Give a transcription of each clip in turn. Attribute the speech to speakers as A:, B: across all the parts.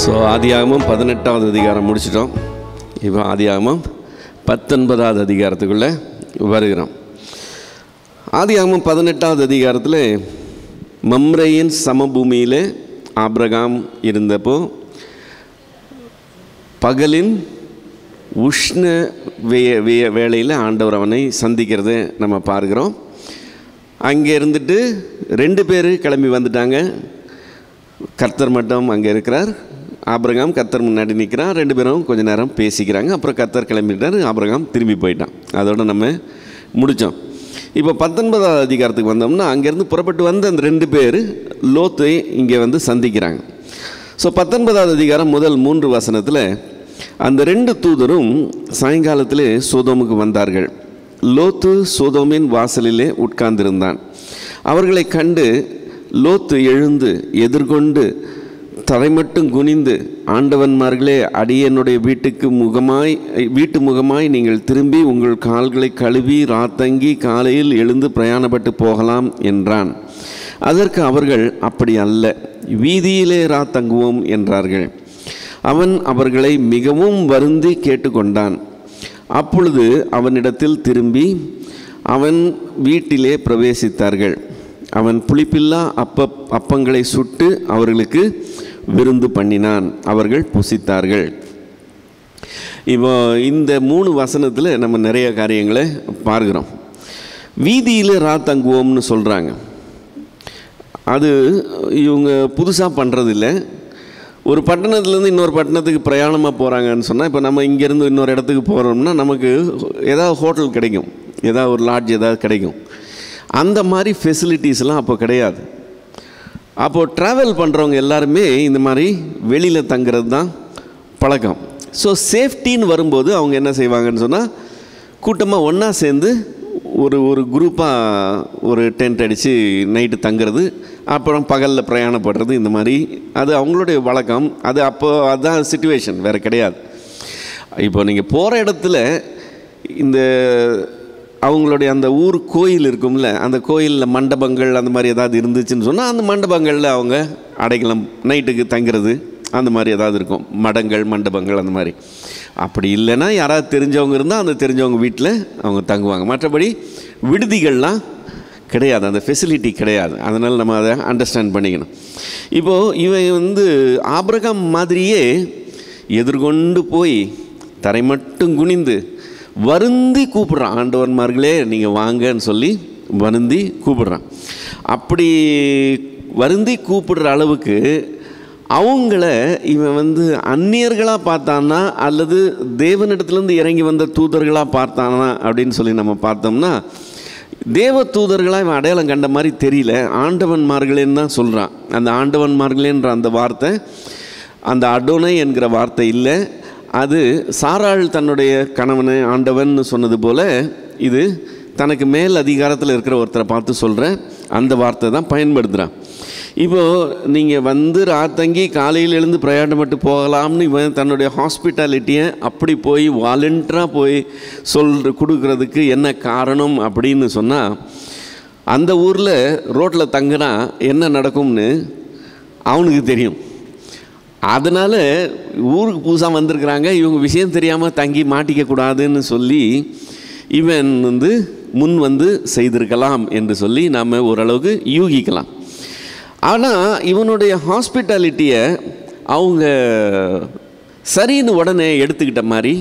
A: So ஆதியாகமம் 18வது அதிகாரம் முடிச்சிட்டோம். இப்போ ஆதியாகமம் 19வது அதிகாரத்துக்குள்ளே வருகிறோம். ஆதியாகமம் 18வது அதிகாரத்தில் மம்ரேயின் சமபூமியில் ஆபிரகாம் இருந்தப்போ பகலின் உஷ்ண வேளையில் ஆண்டவர் அவனை சந்திக்கிறத நம்ம பார்க்குறோம். அங்கே இருந்துட்டு 2 பேர் கிளம்பி வந்துட்டாங்க. கர்த்தர் மட்டும் அங்கே இருக்கிறார். ஆபிரகாம் கர்த்தர் முன்னாடி நிற்கிறான். 2 பேரும் கொஞ்ச நேரம் பேசிக்கிறாங்க. அப்புறம் கர்த்தர் கிளம்பிட்டார். ஆபிரகாம் திரும்பி போயிட்டான். அதோடு நம்ம முடித்தோம். இப்போ 19வது அதிகாரத்துக்கு வந்தோம்னா அங்கேருந்து புறப்பட்டு வந்த அந்த 2 பேர் லோத்தை இங்கே வந்து சந்திக்கிறாங்க. ஸோ 19வது அதிகாரம் முதல் 3 வசனத்தில் அந்த 2 தூதரும் சாயங்காலத்திலே சோதோமுக்கு வந்தார்கள். லோத்து சோதோமின் வாசலிலே உட்கார்ந்திருந்தான். அவர்களை கண்டு லோத்து எழுந்து எதிர்கொண்டு தரைமட்டும் குனிந்து, ஆண்டவன்மார்களே, அடியனுடைய வீட்டு முகமாய் நீங்கள் திரும்பி உங்கள் கால்களை கழுவி ராத்தங்கி காலையில் எழுந்து பிரயாணப்பட்டு போகலாம் என்றான். அதற்கு அவர்கள், அப்படி அல்ல, வீதியிலே ராத்தங்குவோம் என்றார்கள். அவன் அவர்களை மிகவும் வருந்தி கேட்டுக்கொண்டான். அப்பொழுது அவனிடத்தில் திரும்பி அவன் வீட்டிலே பிரவேசித்தார்கள். அவன் புளிப்பில்லா அப்பங்களை சுட்டு அவர்களுக்கு விருந்து பண்ணினான். அவர்கள் புசித்தார்கள். இப்போ இந்த 3 வசனத்தில் நம்ம நிறைய காரியங்களை பார்க்குறோம். வீதியில் ராத்தங்குவோம்னு சொல்கிறாங்க. அது இவங்க புதுசாக பண்ணுறதில்ல. ஒரு பட்டணத்துலேருந்து இன்னொரு பட்டணத்துக்கு பிரயாணமாக போகிறாங்கன்னு சொன்னால், இப்போ நம்ம இங்கேருந்து இன்னொரு இடத்துக்கு போகிறோம்னா நமக்கு ஏதாவது ஹோட்டல் கிடைக்கும், ஏதாவது ஒரு லாட்ஜ் ஏதாவது கிடைக்கும். அந்த மாதிரி ஃபெசிலிட்டிஸ்லாம் அப்போ கிடையாது. அப்போது ட்ராவல் பண்ணுறவங்க எல்லாருமே இந்த மாதிரி வெளியில் தங்குறது தான் பழக்கம். ஸோ சேஃப்டின்னு வரும்போது அவங்க என்ன செய்வாங்கன்னு சொன்னால், கூட்டமாக ஒன்றா சேர்ந்து ஒரு குரூப்பாக ஒரு டென்ட் அடித்து நைட்டு தங்குறது, அப்புறம் பகலில் பிரயாணப்படுறது, இந்த மாதிரி அது அவங்களுடைய வழக்கம். அது அதுதான் சிச்சுவேஷன், வேறு கிடையாது. இப்போ நீங்கள் போகிற இடத்துல இந்த அவங்களுடைய அந்த ஊர் கோயில் இருக்கும்ல, அந்த கோயிலில் மண்டபங்கள் அந்த மாதிரி ஏதாவது இருந்துச்சுன்னு சொன்னால் அந்த மண்டபங்களில் அவங்க அடைக்கலம் நைட்டுக்கு தங்கிறது அந்த மாதிரி ஏதாவது இருக்கும். மடங்கள், மண்டபங்கள் அந்த மாதிரி. அப்படி இல்லைன்னா யாராவது தெரிஞ்சவங்க இருந்தால் அந்த தெரிஞ்சவங்க வீட்டில் அவங்க தங்குவாங்க. மற்றபடி விடுதிகள்லாம் கிடையாது, அந்த ஃபெசிலிட்டி கிடையாது. அதனால் நம்ம அதை அண்டர்ஸ்டாண்ட் பண்ணிக்கணும். இப்போது இவன் வந்து ஆபிரகாம் மாதிரியே எதிர்கொண்டு போய் தரை மட்டும் குனிந்து வருந்தி கூப்பிட்றான். ஆண்டவன்மார்களே, நீங்கள் வாங்கன்னு சொல்லி வருந்தி கூப்பிட்றான். அப்படி வருந்தி கூப்பிடுற அளவுக்கு அவங்கள இவன் வந்து அந்நியர்களாக பார்த்தானா அல்லது தேவனிடத்துலேருந்து இறங்கி வந்த தூதர்களாக பார்த்தானா அப்படின்னு சொல்லி நம்ம பார்த்தோம்னா, தேவ தூதர்களாக இவன் அடையாளம் கண்ட மாதிரி தெரியல. ஆண்டவன்மார்களேன்னு தான் சொல்கிறான். அந்த ஆண்டவன்மார்களேன்ற அந்த வார்த்தை, அந்த அடோனை என்கிற வார்த்தை இல்லை. அது சாராள் தன்னுடைய கணவனை ஆண்டவன் சொன்னது போல் இது தனக்கு மேல் அதிகாரத்தில் இருக்கிற ஒருத்தரை பார்த்து சொல்கிற அந்த வார்த்தை தான் பயன்படுத்துகிறான். இப்போது நீங்கள் வந்து ராத்தங்கி காலையில் எழுந்து பிரயாணப்பட்டு போகலாம்னு இவன் தன்னுடைய ஹாஸ்பிட்டாலிட்டியை அப்படி போய் வாலண்டியராக போய் கொடுக்கறதுக்கு என்ன காரணம் அப்படின்னு சொன்னால், அந்த ஊரில் ரோட்டில் தங்கினா என்ன நடக்கும்னு அவனுக்கு தெரியும். அதனால் ஊருக்கு புதுசாக வந்திருக்கிறாங்க, இவங்க விஷயம் தெரியாமல் தங்கி மாட்டிக்கக்கூடாதுன்னு சொல்லி இவன் வந்து முன் வந்து செய்திருக்கலாம் என்று சொல்லி நாம் ஓரளவுக்கு யூகிக்கலாம். ஆனால் இவனுடைய ஹாஸ்பிட்டாலிட்டியை அவங்க சரின்னு உடனே எடுத்துக்கிட்ட மாதிரி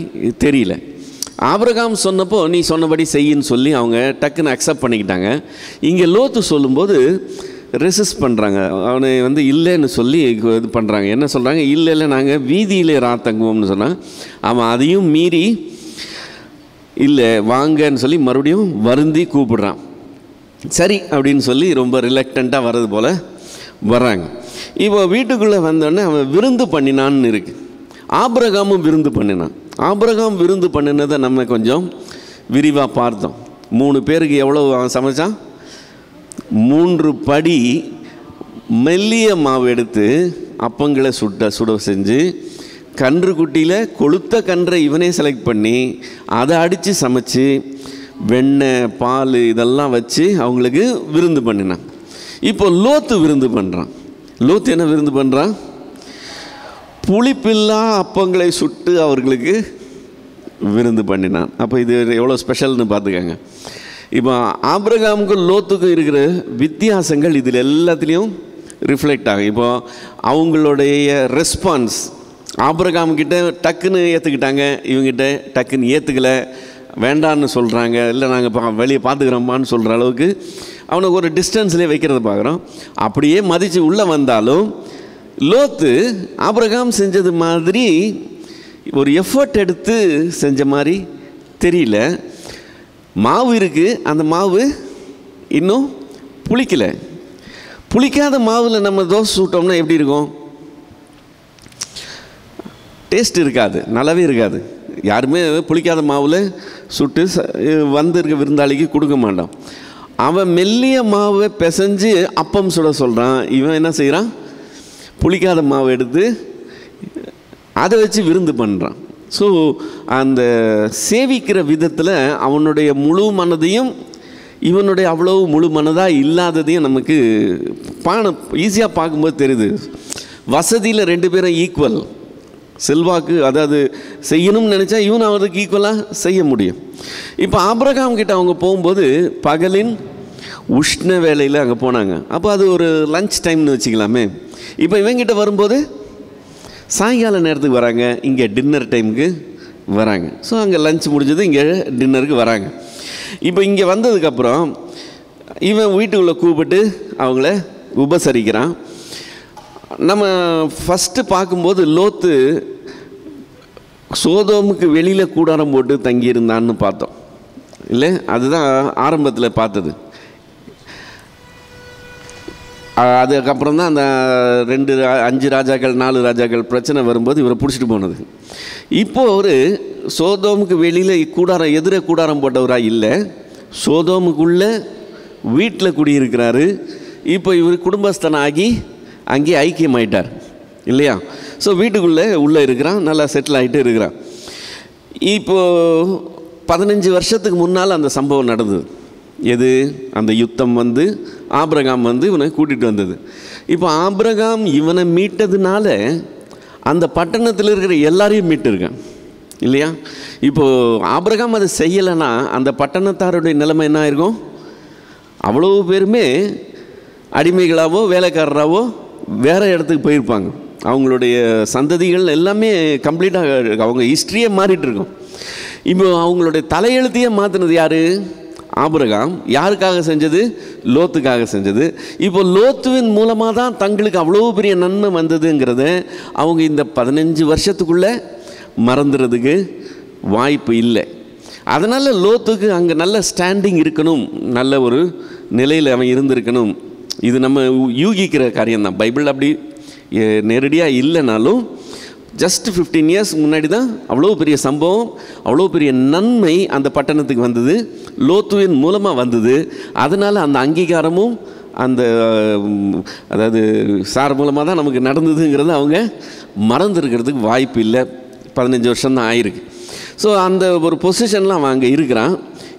A: தெரியல. ஆபிரகாம் சொன்னப்போ நீ சொன்னபடி செய்யின்னு சொல்லி அவங்க டக்குன்னு அக்செப்ட் பண்ணிக்கிட்டாங்க. இங்கே லோத்து சொல்லும்போது ரெசிஸ்ட் பண்ணுறாங்க. அவனை வந்து இல்லைன்னு சொல்லி இது பண்ணுறாங்க. என்ன சொல்கிறாங்க? இல்லை நாங்கள் வீதியிலே ராத்தங்குவோம்னு சொன்னாங்க. அவன் அதையும் மீறி இல்லை வாங்கன்னு சொல்லி மறுபடியும் வருந்தி கூப்பிடுறான். சரி அப்படின்னு சொல்லி ரொம்ப ரிலக்டண்ட்டாக வர்றது போல் வர்றாங்க. இப்போ வீட்டுக்குள்ளே வந்தோடனே அவன் விருந்து பண்ணினான்னு இருக்குது. ஆபிரகாமும் விருந்து பண்ணினான். ஆபிரகாம் விருந்து பண்ணினதை நம்ம கொஞ்சம் விரிவாக பார்த்தோம். 3 பேருக்கு எவ்வளோ அவன் சமைச்சான்? 3 படி மெல்லிய மாவு எடுத்து அப்பங்களை சுட செஞ்சு, கன்று குட்டியில் கொளுத்த கன்றை இவனே செலக்ட் பண்ணி அதை அடித்து சமைச்சு வெண்ணெய் பால் இதெல்லாம் வச்சு அவங்களுக்கு விருந்து பண்ணினான். இப்போ லோத்து விருந்து பண்ணுறான். லோத்து என்ன விருந்து பண்ணுறான்? புளிப்பில்லா அப்பங்களை சுட்டு அவர்களுக்கு விருந்து பண்ணினான். அப்போ இது எவ்வளோ ஸ்பெஷல்னு பார்த்துக்கங்க. இப்போ ஆபிரகாமுக்கும் லோத்துக்கும் இருக்கிற வித்தியாசங்கள் இதில் எல்லாத்துலேயும் ரிஃப்ளெக்ட் ஆகும். இப்போது அவங்களுடைய ரெஸ்பான்ஸ், ஆபிரகாம்கிட்ட டக்குன்னு ஏற்றுக்கிட்டாங்க, இவங்ககிட்ட டக்குன்னு ஏற்றுக்கலை, வேண்டான்னு சொல்கிறாங்க, இல்லை நாங்கள் வெளியே பார்த்துக்கிறோம்மான்னு சொல்கிற அளவுக்கு அவனுக்கு ஒரு டிஸ்டன்ஸ்லேயே வைக்கிறத பார்க்குறோம். அப்படியே மதித்து உள்ளே வந்தாலும் லோத்து ஆபிரகாம் செஞ்சது மாதிரி ஒரு எஃபர்ட் எடுத்து செஞ்ச மாதிரி தெரியல. மாவு இருக்குது, அந்த மாவு இன்னும் புளிக்கலை. புளிக்காத மாவில் நம்ம தோசை சுட்டோம்னா எப்படி இருக்கும்? டேஸ்ட் இருக்காது, நல்லாவே இருக்காது. யாருமே புளிக்காத மாவில் சுட்டு வந்திருக்க விருந்தாளிக்கு கொடுக்க மாட்டான். அவன் மெல்லிய மாவை பிசைஞ்சு அப்பம் சுட சொல்கிறான். இவன் என்ன செய்கிறான்? புளிக்காத மாவை எடுத்து அதை வச்சு விருந்து பண்ணுறான். ஸோ அந்த சேவிக்கிற விதத்தில் அவனுடைய முழு மனதையும் இவனுடைய அவ்வளோ முழு மனதாக இல்லாததையும் நமக்கு ஈஸியாக பார்க்கும்போது தெரியுது. வசதியில் ரெண்டு பேரும் ஈக்குவல், செல்வாக்கு, அதாவது செய்யணும்னு நினச்சா இவன் அவருக்கு ஈக்குவலாக செய்ய முடியும். இப்போ ஆபிரகாம் கிட்ட அவங்க போகும்போது பகலின் உஷ்ண வேளையில் அங்கே போனாங்க. அப்போ அது ஒரு லஞ்ச் டைம்னு வச்சுக்கலாமே. இப்போ இவங்கிட்ட வரும்போது சாயங்கால நேரத்துக்கு வராங்க, இங்கே டின்னர் டைமுக்கு வராங்க. ஸோ அங்கே லஞ்ச் முடிஞ்சது, இங்கே டின்னருக்கு வராங்க. இப்போ இங்கே வந்ததுக்கப்புறம் இவன் வீட்டுக்குள்ளே கூப்பிட்டு அவங்கள உபசரிக்கிறான். நம்ம ஃபஸ்ட்டு பார்க்கும்போது லோத்து சோதோமுக்கு வெளியில் கூடாரம் போட்டு தங்கியிருந்தான்னு பார்த்தோம் இல்லை? அதுதான் ஆரம்பத்தில் பார்த்தது. அதுக்கப்புறம் தான் அந்த 5 ராஜாக்கள் 4 ராஜாக்கள் பிரச்சனை வரும்போது இவரை பிடிச்சிட்டு போனது. இப்போது ஒரு சோதோமுக்கு வெளியில் கூடாரம், எதிர கூடாரம் போட்டவராக இல்லை, சோதோமுக்குள்ளே வீட்டில் குடியிருக்கிறாரு. இப்போ இவர் குடும்பஸ்தனாகி அங்கே ஐக்கியமாயிட்டார் இல்லையா? ஸோ வீட்டுக்குள்ளே உள்ளே இருக்கிறான், நல்லா செட்டில் ஆகிட்டு இருக்கிறான். இப்போது 15 வருஷத்துக்கு முன்னால் அந்த சம்பவம் நடந்தது. எது? அந்த யுத்தம் வந்து ஆபிரகாம் வந்து இவனை கூட்டிகிட்டு வந்தது. இப்போ ஆபிரகாம் இவனை மீட்டதுனால அந்த பட்டணத்தில் இருக்கிற எல்லாரையும் மீட்டிருக்கான் இல்லையா? இப்போது ஆபிரகாம் அதை செய்யலைன்னா அந்த பட்டணத்தாருடைய நிலைமை என்ன ஆயிருக்கும்? அவ்வளோ பேருமே அடிமைகளாவோ வேலைக்காரராகவோ வேறு இடத்துக்கு போயிருப்பாங்க. அவங்களுடைய சந்ததிகள் எல்லாமே கம்ப்ளீட்டாக அவங்க ஹிஸ்ட்ரியே மாறிட்டு இருக்கும். இப்போ அவங்களுடைய தலையெழுத்தையே மாற்றினது யார்? ஆபிரகாம். யாருக்காக செஞ்சது? லோத்துக்காக செஞ்சது. இப்போ லோத்துவின் மூலமாக தான் தங்களுக்கு அவ்வளோ பெரிய நன்மை வந்ததுங்கிறத அவங்க இந்த 15 வருஷத்துக்குள்ளே மறந்துடுறதுக்கு வாய்ப்பு இல்லை. அதனால் லோத்துக்கு அங்கே நல்ல ஸ்டாண்டிங் இருக்கணும், நல்ல ஒரு நிலையில் அவன் இருந்திருக்கணும். இது நம்ம யூகிக்கிற காரியம்தான். பைபிள் அப்படி நேரடியாக இல்லைனாலும் ஜஸ்ட் 15 இயர்ஸ் முன்னாடி தான் அவ்வளோ பெரிய சம்பவம், அவ்வளோ பெரிய நன்மை அந்த பட்டணத்துக்கு வந்தது, லோத்துவின் மூலமாக வந்தது. அதனால் அந்த அங்கீகாரமும் அந்த அதாவது சார் மூலமாக தான் நமக்கு நடந்ததுங்கிறது அவங்க மறந்துருக்கிறதுக்கு வாய்ப்பு இல்லை. 15 வருஷம்தான் ஆயிருக்கு. ஸோ அந்த ஒரு பொசிஷனில் அவன் அங்கே இருக்கிறான்.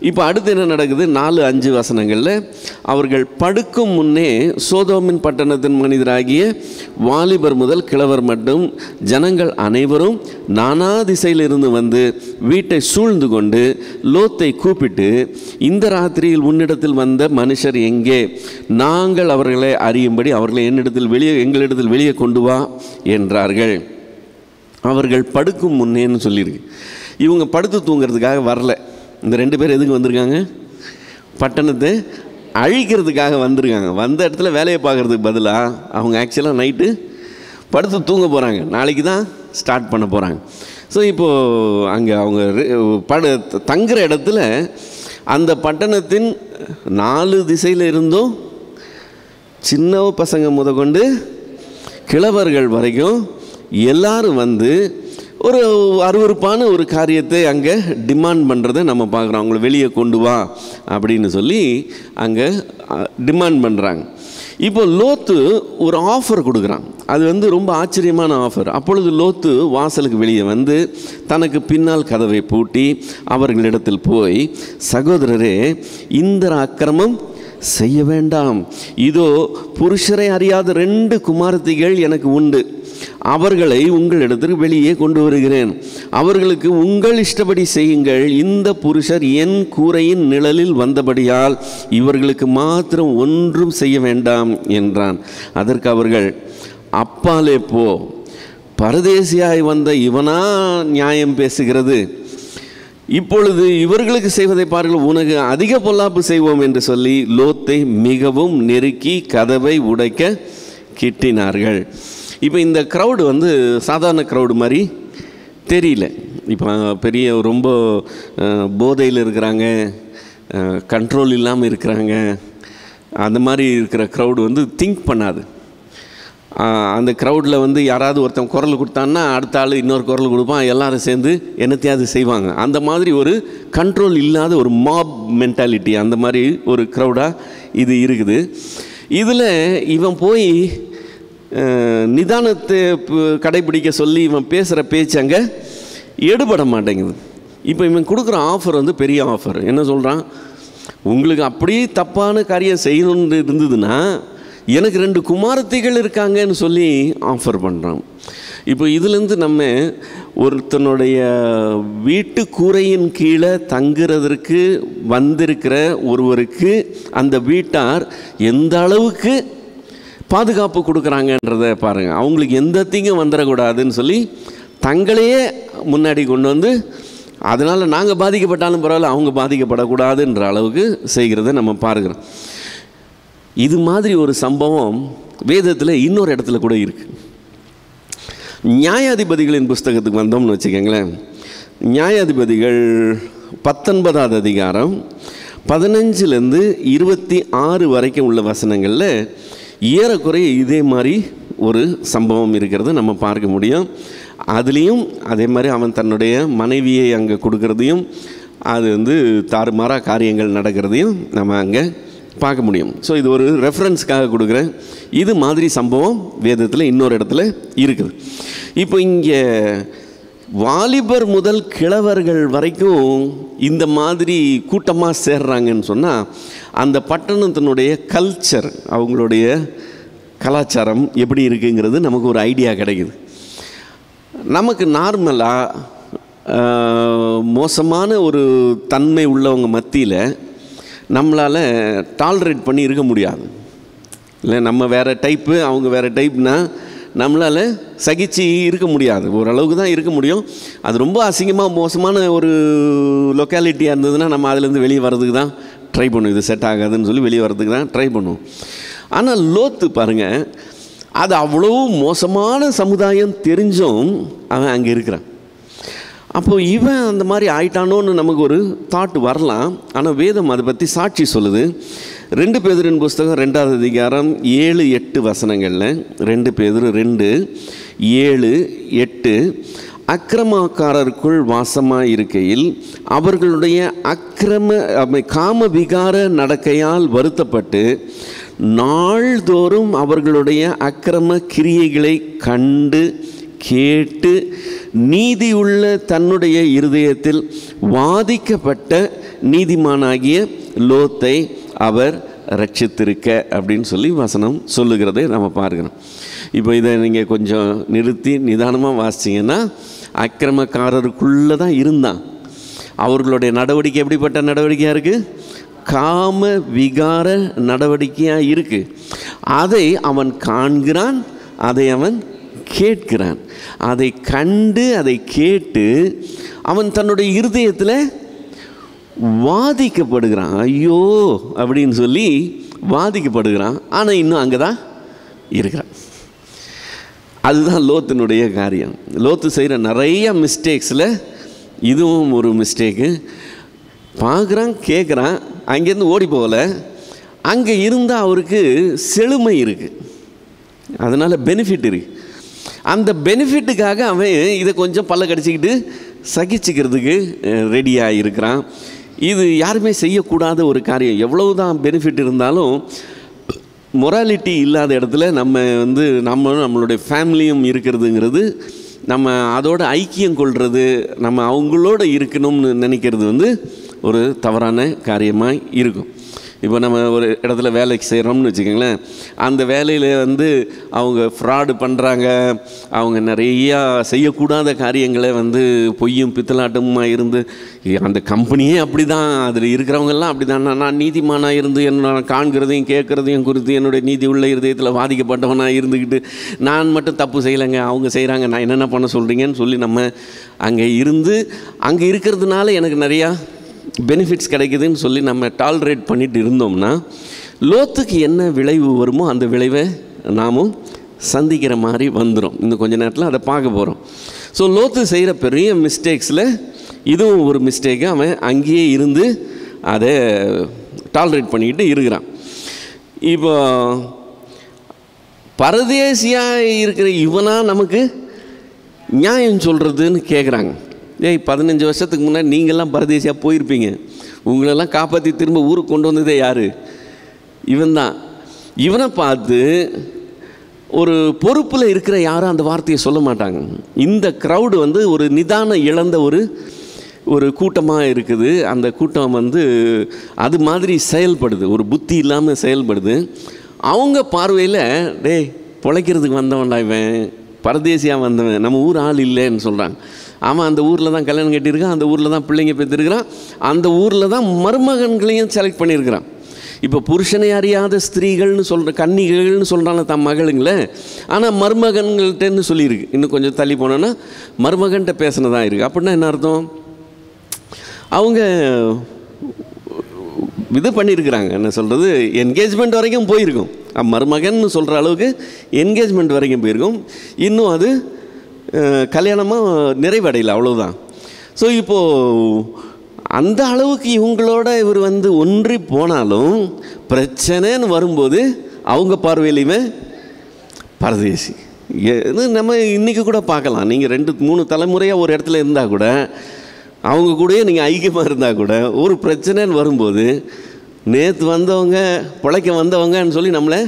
A: இப்போ அடுத்து என்ன நடக்குது? 4-5 வசனங்களில் அவர்கள் படுக்கும் முன்னே சோதோமின் பட்டணத்தின் மனிதராகிய வாலிபர் முதல் கிழவர் மட்டும் ஜனங்கள் அனைவரும் நானா திசையிலிருந்து வந்து வீட்டை சூழ்ந்து கொண்டு லோத்தை கூப்பிட்டு, இந்த ராத்திரியில் உன்னிடத்தில் வந்த மனுஷர் எங்கே? நாங்கள் அவர்களை அறியும்படி அவர்களை எங்களிடத்தில் வெளியே கொண்டு வா என்றார்கள். அவர்கள் படுக்கும் முன்னேன்னு சொல்லியிருக்கு. இவங்க படுத்து தூங்கிறதுக்காக வரல. இந்த 2 பேர் எதுக்கு வந்திருக்காங்க? பட்டணத்தை அழிக்கிறதுக்காக வந்திருக்காங்க. வந்த இடத்துல வேலையை பார்க்குறதுக்கு பதிலாக அவங்க ஆக்சுவலாக நைட்டு படுத்து தூங்க போகிறாங்க. நாளைக்கு தான் ஸ்டார்ட் பண்ண போகிறாங்க. ஸோ இப்போது அங்கே அவங்க தங்குற இடத்துல அந்த பட்டணத்தின் 4 திசையில் இருந்தும் சின்ன பசங்க முதற்கொண்டு கிழவர்கள் வரைக்கும் எல்லாரும் வந்து ஒரு அருவருப்பான ஒரு காரியத்தை அங்கே டிமாண்ட் பண்ணுறதை நம்ம பார்க்குறோம். அவங்கள வெளியே கொண்டு வா அப்படின்னு சொல்லி அங்கே டிமாண்ட் பண்ணுறாங்க. இப்போ லோத்து ஒரு ஆஃபர் கொடுக்குறான். அது வந்து ரொம்ப ஆச்சரியமான ஆஃபர். அப்பொழுது லோத்து வாசலுக்கு வெளியே வந்து தனக்கு பின்னால் கதவை பூட்டி அவர்களிடத்தில் போய், சகோதரரே, இந்த அக்கிரமம் செய்ய வேண்டாம். இதோ புருஷரை அறியாத 2 குமாரத்திகள் எனக்கு உண்டு. அவர்களை உங்களிடத்திற்கு வெளியே கொண்டு வருகிறேன். அவர்களுக்கு உங்கள் இஷ்டப்படி செய்யுங்கள். இந்த புருஷர் என் கூரையின் நிழலில் வந்தபடியால் இவர்களுக்கு மாத்திரம் ஒன்றும் செய்ய வேண்டாம் என்றான். அதற்கு அவர்கள், அப்பாலே போ, பரதேசியாய் வந்த இவனா நியாயம் பேசுகிறது? இப்பொழுது இவர்களுக்கு செய்வதை பாருங்கள், உனக்கு அதிக பொல்லாப்பு செய்வோம் என்று சொல்லி லோத்தை மிகவும் நெருக்கி கதவை உடைக்க கிட்டினார்கள். இப்போ இந்த க்ரௌடு சாதாரண க்ரௌடு மாதிரி தெரியல. இப்போ பெரிய ரொம்ப போதையில் இருக்கிறாங்க, கண்ட்ரோல் இல்லாமல் இருக்கிறாங்க, அந்த மாதிரி இருக்கிற க்ரௌடு திங்க் பண்ணாது. அந்த க்ரௌடில் யாராவது ஒருத்தன் குரல் கொடுத்தான்னா அடுத்த ஆள் இன்னொரு குரல் கொடுப்பான், எல்லாரும் சேர்ந்து என்னத்தையாவது செய்வாங்க. அந்த மாதிரி ஒரு கண்ட்ரோல் இல்லாத ஒரு மாப் மென்டாலிட்டி, அந்த மாதிரி ஒரு க்ரௌடாக இது இருக்குது. இதில் இவன் போய் நிதானத்தை கடைபிடிக்க சொல்லி இவன் பேசுகிற பேச்சு அங்கே எடுபட மாட்டேங்குது. இப்போ இவன் கொடுக்குற ஆஃபர் பெரிய ஆஃபர். என்ன சொல்கிறான்? உங்களுக்கு அப்படியே தப்பான காரியம் செய்யணுன்னு இருந்ததுன்னா எனக்கு 2 குமாரத்திகள் இருக்காங்கன்னு சொல்லி ஆஃபர் பண்ணுறான். இப்போ இதுலேருந்து நம்ம ஒருத்தனுடைய வீட்டு கூரையின் கீழே தங்குறதற்கு வந்திருக்கிற ஒருவருக்கு அந்த வீட்டார் எந்த அளவுக்கு பாதுகாப்பு கொடுக்குறாங்கன்றதை பாருங்கள். அவங்களுக்கு எந்த தீங்கும் வந்துடக்கூடாதுன்னு சொல்லி தங்களையே முன்னாடி கொண்டு அதனால் நாங்கள் பாதிக்கப்பட்டாலும் பரவாயில்ல, அவங்க பாதிக்கப்படக்கூடாதுன்ற அளவுக்கு செய்கிறத நம்ம பார்க்குறோம். இது மாதிரி ஒரு சம்பவம் வேதத்தில் இன்னொரு இடத்துல கூட இருக்குது. நியாயாதிபதிகளின் புஸ்தகத்துக்கு வந்தோம்னு வச்சுக்கோங்களேன். நியாயாதிபதிகள் 19ஆவது அதிகாரம் 15லேருந்து 26 வரைக்கும் உள்ள வசனங்களில் ஏறக்குறைய இதே மாதிரி ஒரு சம்பவம் இருக்கிறது நம்ம பார்க்க முடியும். அதுலேயும் அதே மாதிரி அவன் தன்னுடைய மனைவியை அங்கே கொடுக்கறதையும் அது தாறுமாறாக காரியங்கள் நடக்கிறதையும் நம்ம அங்கே பார்க்க முடியும். ஸோ இது ஒரு ரெஃபரன்ஸ்க்காக கொடுக்குறேன். இது மாதிரி சம்பவம் வேதத்தில் இன்னொரு இடத்துல இருக்குது. இப்போ இங்கே வாலிபர் முதல் கிழவர்கள் வரைக்கும் இந்த மாதிரி கூட்டமாக சேர்றாங்கன்னு சொன்னால் அந்த பட்டணத்தினுடைய கல்ச்சர், அவங்களுடைய கலாச்சாரம் எப்படி இருக்குங்கிறது நமக்கு ஒரு ஐடியா கிடைக்குது. நமக்கு நார்மலாக மோசமான ஒரு தன்மை உள்ளவங்க மத்தியில் நம்மளால் டாலரேட் பண்ணி இருக்க முடியாது. இல்லை, நம்ம வேறு டைப்பு, அவங்க வேறு டைப்னால் நம்மளால் சகிச்சு இருக்க முடியாது. ஓரளவுக்கு தான் இருக்க முடியும். அது ரொம்ப அசிங்கமாக மோசமான ஒரு லொக்காலிட்டியாக இருந்ததுன்னா நம்ம அதிலேருந்து வெளியே வர்றதுக்கு தான் ட்ரை பண்ணுவோம். இது செட் ஆகாதுன்னு சொல்லி வெளியே வர்றதுக்கு தான் ட்ரை பண்ணுவோம். ஆனால் லோத்து பாருங்கள், அது அவ்வளோ மோசமான சமுதாயம் தெரிஞ்சும் அவன் அங்கே இருக்கிறான். அப்போது இவன் அந்த மாதிரி ஆயிட்டானோன்னு நமக்கு ஒரு தாட் வரலாம். ஆனால் வேதம் அதை பற்றி சாட்சி சொல்லுது. 2 பேதுருவின் புஸ்தகம் 2ஆவது அதிகாரம் 7-8 வசனங்களில் 2 பேதுரு 2:7-8 அக்கிரமக்காரருக்குள் வாசமாக இருக்கையில் அவர்களுடைய காம விகார நடக்கையால் வருத்தப்பட்டு நாள்தோறும் அவர்களுடைய அக்கிரம கிரியைகளை கண்டு கேட்டு நீதியுள்ள தன்னுடைய இருதயத்தில் வாதிக்கப்பட்ட நீதிமானாகிய லோத்தை அவர் ரட்சித்திருக்க அப்படின்னு சொல்லி வசனம் சொல்லுகிறதை நம்ம பார்க்கிறோம். இப்போ இதை நீங்கள் கொஞ்சம் நிறுத்தி நிதானமாக வாசிச்சிங்கன்னா அக்கிரமக்காரருக்குள்ளே தான் இருந்தான். அவர்களுடைய நடவடிக்கை எப்படிப்பட்ட நடவடிக்கையாக இருக்குது? காம விகார நடவடிக்கையாக இருக்குது. அதை அவன் காண்கிறான், அதை அவன் கேட்கிறான். அதை கண்டு அதை கேட்டு அவன் தன்னுடைய இருதயத்தில் வாதிக்கப்படுகிறான். ஐயோ அப்படின்னு சொல்லி வாதிக்கப்படுகிறான். ஆனால் இன்னும் அங்கே தான் இருக்கிறான். அதுதான் லோத்தினுடைய காரியம். லோத்து செய்கிற நிறைய மிஸ்டேக்ஸில் இதுவும் ஒரு மிஸ்டேக்கு. பார்க்குறான், கேட்குறான், அங்கேருந்து ஓடி போகலை. அங்கே இருந்தால் அவருக்கு செழுமை இருக்குது, அதனால் பெனிஃபிட் இருக்குது. அந்த பெனிஃபிட்டுக்காக அவன் இதை கொஞ்சம் பல்ல கடிச்சிக்கிட்டு சகிச்சுக்கிறதுக்கு ரெடியாக இருக்கிறான். இது யாருமே செய்யக்கூடாத ஒரு காரியம். எவ்வளவு தான் பெனிஃபிட் இருந்தாலும் மொராலிட்டி இல்லாத இடத்துல நம்மளுடைய ஃபேமிலியும் இருக்கிறதுங்கிறது, நம்ம அதோட ஐக்கியம் கொள்வது, நம்ம அவங்களோட இருக்கணும்னு நினைக்கிறது ஒரு தவறான காரியமாக இருக்கும். இப்போ நம்ம ஒரு இடத்துல வேலைக்கு செய்கிறோம்னு வச்சுக்கோங்களேன், அந்த வேலையில் வந்து அவங்க ஃப்ராடு பண்ணுறாங்க, அவங்க நிறையா செய்யக்கூடாத காரியங்களை வந்து பொய்யும் பித்தலாட்டமுமா இருந்து, அந்த கம்பெனியே அப்படி தான், அதில் இருக்கிறவங்கெல்லாம் அப்படி தான், நான் நீதிமானாக இருந்து என்ன காண்கிறதையும் கேட்குறதையும் குறித்து என்னுடைய நீதி உள்ள இருதயத்தில் பாதிக்கப்பட்டவனாக இருந்துக்கிட்டு நான் மட்டும் தப்பு செய்யலைங்க, அவங்க செய்கிறாங்க, நான் என்னென்ன பண்ண சொல்கிறீங்கன்னு சொல்லி நம்ம அங்கே இருந்து அங்கே இருக்கிறதுனால எனக்கு நிறையா பெனிஃபிட்ஸ் கிடைக்குதுன்னு சொல்லி நம்ம டாலரேட் பண்ணிட்டு இருந்தோம்னா லோத்துக்கு என்ன விளைவு வருமோ அந்த விளைவை நாமும் சந்திக்கிற மாதிரி வந்துடும். இன்னும் கொஞ்சம் நேரத்தில் அதை பார்க்க போகிறோம். ஸோ லோத்து செய்கிற பெரிய மிஸ்டேக்ஸில் இதுவும் ஒரு மிஸ்டேக்கு. அவன் அங்கேயே இருந்து அதை டாலரேட் பண்ணிக்கிட்டு இருக்கிறான். இப்போ பரதேசியாக இருக்கிற இவனா நமக்கு நியாயம் சொல்கிறதுன்னு கேட்குறாங்க. 15 வருஷத்துக்கு முன்னாடி நீங்கள்லாம் பரதேசியாக போயிருப்பீங்க, உங்களெல்லாம் காப்பாற்றி திரும்ப ஊருக்கு கொண்டு வந்ததே யார்? இவன் தான். இவனை பார்த்து ஒரு பொறுப்பில் இருக்கிற யாரும் அந்த வார்த்தையை சொல்ல மாட்டாங்க. இந்த க்ரௌடு வந்து ஒரு நிதானம் இழந்த ஒரு கூட்டமாக இருக்குது. அந்த கூட்டம் வந்து அது மாதிரி செயல்படுது, ஒரு புத்தி இல்லாமல் செயல்படுது. அவங்க பார்வையில் டேய் பொழைக்கிறதுக்கு வந்தவன்டா இவன், பரதேசியாக வந்தவன், நம்ம ஊர் ஆள் இல்லைன்னு சொல்கிறாங்க. ஆமாம், அந்த ஊரில் தான் கல்யாணம் கட்டியிருக்கான், அந்த ஊரில் தான் பிள்ளைங்க பெற்றிருக்கிறான், அந்த ஊரில் தான் மருமகன்களையும் செலக்ட் பண்ணியிருக்கிறான். இப்போ புருஷனை அறியாத ஸ்திரீகள்னு சொல்கிற கன்னிகைகள்னு சொல்கிறாங்க தன் மகளுங்களே, ஆனால் மருமகன்கள்கிட்டன்னு சொல்லியிருக்கு. இன்னும் கொஞ்சம் தள்ளி போனோன்னா மருமகன்கிட்ட பேசினதான் இருக்குது. அப்படின்னா என்ன அர்த்தம்? அவங்க இது பண்ணியிருக்கிறாங்க, என்ன சொல்கிறது, என்கேஜ்மெண்ட் வரைக்கும் போயிருக்கும். மருமகன்னு சொல்கிற அளவுக்கு என்கேஜ்மெண்ட் வரைக்கும் போயிருக்கும். இன்னும் அது கல்யாணமாக நிறைவடையலை, அவ்வளோதான். ஸோ இப்போது அந்த அளவுக்கு இவங்களோட இவர் வந்து ஒன்றி போனாலும் பிரச்சனைன்னு வரும்போது அவங்க பார்வையிலையுமே பரதேசி. நம்ம இன்றைக்கி கூட பார்க்கலாம், நீங்கள் 2-3 தலைமுறையாக ஒரு இடத்துல இருந்தால் கூட, அவங்க கூடயே நீங்கள் ஐக்கியமாக இருந்தால் கூட, ஒரு பிரச்சனைன்னு வரும்போது நேற்று வந்தவங்க பிழைக்க வந்தவங்கன்னு சொல்லி நம்மளை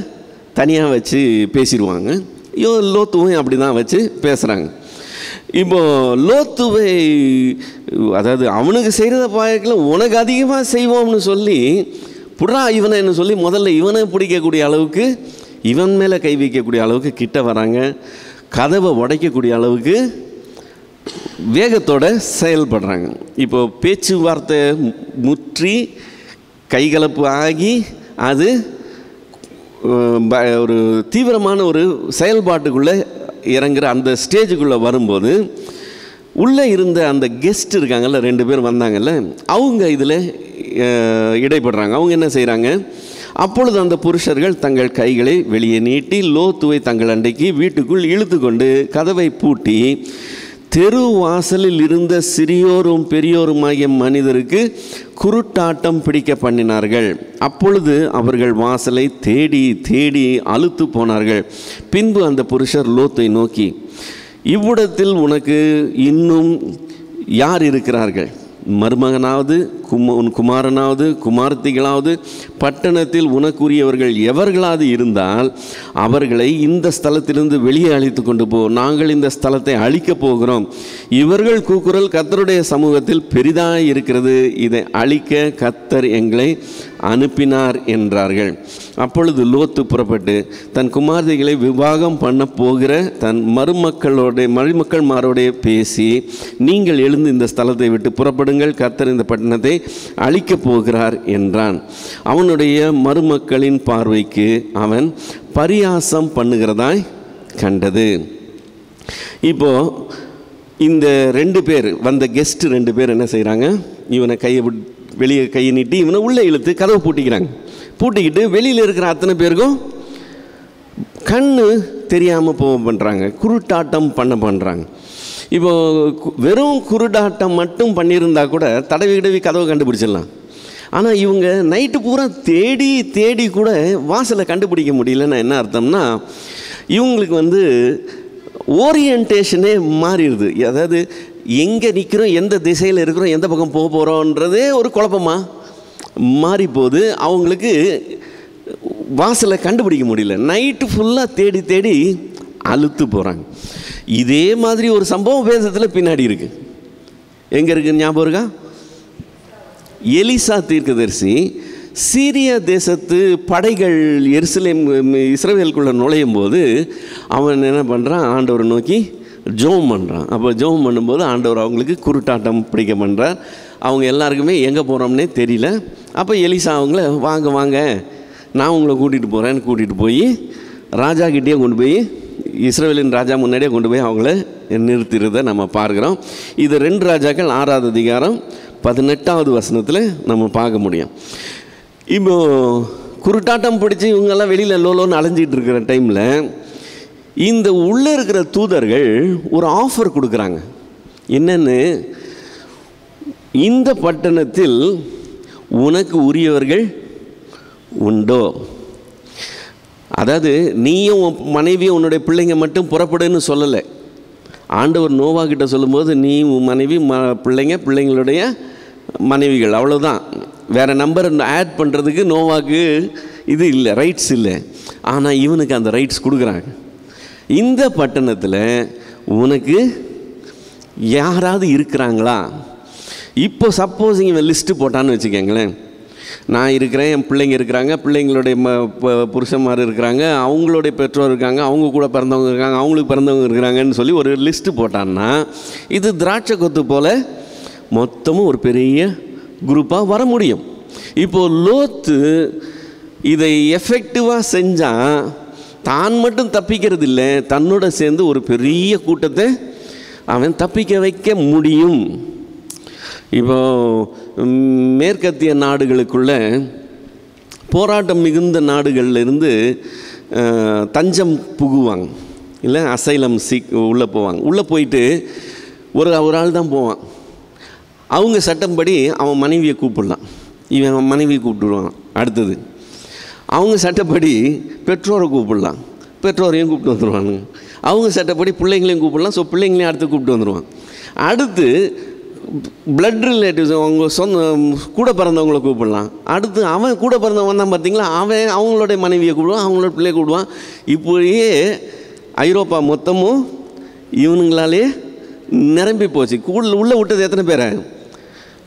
A: தனியாக வச்சு பேசிடுவாங்க. லோத்துவும் அப்படி தான் வச்சு பேசுகிறாங்க. இப்போது லோத்துவை, அதாவது அவனுக்கு செய்கிறத பார்க்கல உனக்கு அதிகமாக செய்வோம்னு சொல்லி புறா இவனை சொல்லி முதல்ல இவனை பிடிக்கக்கூடிய அளவுக்கு, இவன் மேலே கை வைக்கக்கூடிய அளவுக்கு கிட்ட வராங்க. கதவை உடைக்கக்கூடிய அளவுக்கு வேகத்தோடு செயல்படுறாங்க. இப்போது பேச்சுவார்த்தை முற்றி கைகலப்பு ஆகி அது ஒரு தீவிரமான ஒரு செயல்பாட்டுக்குள்ளே இறங்குற அந்த ஸ்டேஜுக்குள்ளே வரும்போது உள்ளே இருந்த அந்த கெஸ்ட் இருக்காங்கல்ல, 2 பேர் வந்தாங்கல்ல, அவங்க இதில் இடைப்படுறாங்க. அவங்க என்ன செய்கிறாங்க? அப்பொழுது அந்த புருஷர்கள் தங்கள் கைகளை வெளியே நீட்டி லோத்துவை தங்கள் அண்டைக்கு வீட்டுக்குள் இழுத்து கொண்டு கதவை பூட்டி தெரு வாசலில் இருந்த சிறியோரும் பெரியோருமாகிய மனிதருக்கு குருட்டாட்டம் பிடிக்க பண்ணினார்கள். அப்பொழுது அவர்கள் வாசலை தேடி தேடி அலுத்து போனார்கள். பின்பு அந்த புருஷர் லோத்தை நோக்கி, இவ்விடத்தில் உனக்கு இன்னும் யார் இருக்கிறார்கள்? மருமகனாவது உன் குமாரனாவது குமாரத்திகளாவது பட்டணத்தில் உனக்குரியவர்கள் எவர்களாவது இருந்தால் அவர்களை இந்த ஸ்தலத்திலிருந்து வெளியே அழைத்து கொண்டு போ, நாங்கள் இந்த ஸ்தலத்தை அழிக்கப் போகிறோம். இவர்கள் கூக்குரல் கர்த்தருடைய சமூகத்தில் பெரிதாக இருக்கிறது, இதை அழிக்க கர்த்தர் எங்களை அனுப்பினார் என்றார்கள். அப்பொழுது லோத்து புறப்பட்டு தன் குமாரதிகளை விவாகம் பண்ண போகிற தன் மருமக்கள்மாரோடைய பேசி, நீங்கள் எழுந்து இந்த ஸ்தலத்தை விட்டு புறப்படுங்கள், கர்த்தர் இந்த பட்டணத்தை அழிக்கப் போகிறார் என்றான். அவனுடைய மருமக்களின் பார்வைக்கு அவன் பரியாசம் பண்ணுகிறதாய் கண்டது. இப்போ இந்த 2 பேர் வந்த கெஸ்ட் 2 பேர் என்ன செய்கிறாங்க? இவனை வெளியே கையை நீட்டி இவனை உள்ளே இழுத்து கதவை பூட்டிக்கிட்டு வெளியில் இருக்கிற அத்தனை பேருக்கும் கண்ணு தெரியாமல் பண்ணுறாங்க, குருட்டாட்டம் பண்ணுறாங்க. இப்போது வெறும் குருடாட்டம் மட்டும் பண்ணியிருந்தா கூட தடவி கதவை கண்டுபிடிச்சிடலாம். ஆனால் இவங்க நைட்டு பூரா தேடி தேடி கூட வாசலை கண்டுபிடிக்க முடியலன்னா என்ன அர்த்தம்னா, இவங்களுக்கு வந்து ஓரியன்டேஷனே மாறிடுது. அதாவது எங்கே நிற்கிறோம், எந்த திசையில் இருக்கிறோம், எந்த பக்கம் போக போகிறோன்றதே ஒரு குழப்பமாக மாறிப்போகுது. அவங்களுக்கு வாசலை கண்டுபிடிக்க முடியல, நைட்டு ஃபுல்லாக தேடி தேடி அழுத்து போகிறாங்க. இதே மாதிரி ஒரு சம்பவம் வேதத்தில் பின்னாடி இருக்குது. எங்கே இருக்குது ஞாபகம் இருக்கா? எலிசா தீர்க்கதரிசி சீரிய தேசத்து படைகள் எருசலேம் இஸ்ரவேலுக்குள்ளே நுழையும் போது அவன் என்ன பண்ணுறான், ஆண்டவரை நோக்கி ஜெபம் பண்ணுறான். அப்போ ஜெபம் பண்ணும்போது ஆண்டவர் அவங்களுக்கு குருட்டாட்டம் பிடிக்க பண்ணுறார். அவங்க எல்லாருக்குமே எங்கே போகிறோம்னே தெரியல. அப்போ எலிசா அவங்கள வாங்க வாங்க நான் உங்களை கூட்டிகிட்டு போகிறேன்னு கூட்டிகிட்டு போய் ராஜா கிட்டேயே கொண்டு போய் இஸ்ரவேலின் ராஜா முன்னாடியே கொண்டு போய் அவங்கள நிறுத்திறதை நம்ம பார்க்குறோம். இது 2 ராஜாக்கள் 6வது அதிகாரம் 18வது வசனத்தில் நம்ம பார்க்க முடியும். இப்போ குருட்டாட்டம் பிடிச்சி இவங்கெல்லாம் வெளியில் லோலோன்னு அலைஞ்சிட்டு இருக்கிற டைமில் இந்த உள்ளே இருக்கிற தூதர்கள் ஒரு ஆஃபர் கொடுக்குறாங்க. என்னென்னு, இந்த பட்டணத்தில் உனக்கு உரியவர்கள் உண்டோ? அதாவது நீயும் மனைவியும் உன்னுடைய பிள்ளைங்க மட்டும் புறப்படுன்னு சொல்லலை. ஆண்டவர் நோவா கிட்ட சொல்லும்போது நீ உன் மனைவி பிள்ளைங்களுடைய மனைவிகள், அவ்வளோதான். வேறு நம்பர் ஆட் பண்ணுறதுக்கு நோவாக்கு இது இல்லை, ரைட்ஸ் இல்லை. ஆனால் இவனுக்கு அந்த ரைட்ஸ் கொடுக்குறாங்க. இந்த பட்டணத்தில் உனக்கு யாராவது இருக்கிறாங்களா? இப்போ சப்போஸ் இவன் லிஸ்ட்டு போட்டான்னு வச்சுக்கோங்களேன், நான் இருக்கிறேன், என் பிள்ளைங்க இருக்கிறாங்க, பிள்ளைங்களுடைய புருஷன்மார் இருக்கிறாங்க, அவங்களுடைய பெற்றோர் இருக்காங்க, அவங்க கூட பிறந்தவங்க இருக்காங்க, அவங்களுக்கு பிறந்தவங்க இருக்கிறாங்கன்னு சொல்லி ஒரு லிஸ்ட்டு போட்டான்னா இது திராட்சை கொத்து போல் மொத்தமும் ஒரு பெரிய குரூப்பாக வர முடியும். இப்போது லோத்து இதை எஃபெக்டிவாக செஞ்சால் தான் மட்டும் தப்பிக்கிறது இல்லை, தன்னோட சேர்ந்து ஒரு பெரிய கூட்டத்தை அவன் தப்பிக்க வைக்க முடியும். இப்போது மேற்கத்திய நாடுகளுக்குள்ள போராட்டம் மிகுந்த நாடுகள்லேருந்து தஞ்சம் புகுவாங்க, இல்லை அசைலம் உள்ளே போவாங்க. உள்ளே போயிட்டு ஒரு ஆள் தான் போவான். அவங்க சட்டப்படி அவன் மனைவியை கூப்பிடலாம், இவன் மனைவியை கூப்பிட்டுருவான். அடுத்தது அவங்க சட்டப்படி பெற்றோரை கூப்பிடலாம், பெற்றோரையும் கூப்பிட்டு வந்துடுவாங்க. அவங்க சட்டப்படி பிள்ளைங்களையும் கூப்பிடலாம், ஸோ பிள்ளைங்களையும் அடுத்து கூப்பிட்டு வந்துடுவான். அடுத்து பிளட் ரிலேட்டிவ்ஸ், அவங்க கூட பிறந்தவங்களை கூப்பிடலாம். அடுத்து அவன் கூட பிறந்தவன் தான் பார்த்தீங்களா, அவன் அவங்களுடைய மனைவியை கூப்பிடுவான், அவங்களோட பிள்ளையை கூப்பிடுவான். இப்படியே ஐரோப்பா மொத்தமும் இவனுங்களாலே நிரம்பி போச்சு. உள்ளே விட்டது எத்தனை பேரை?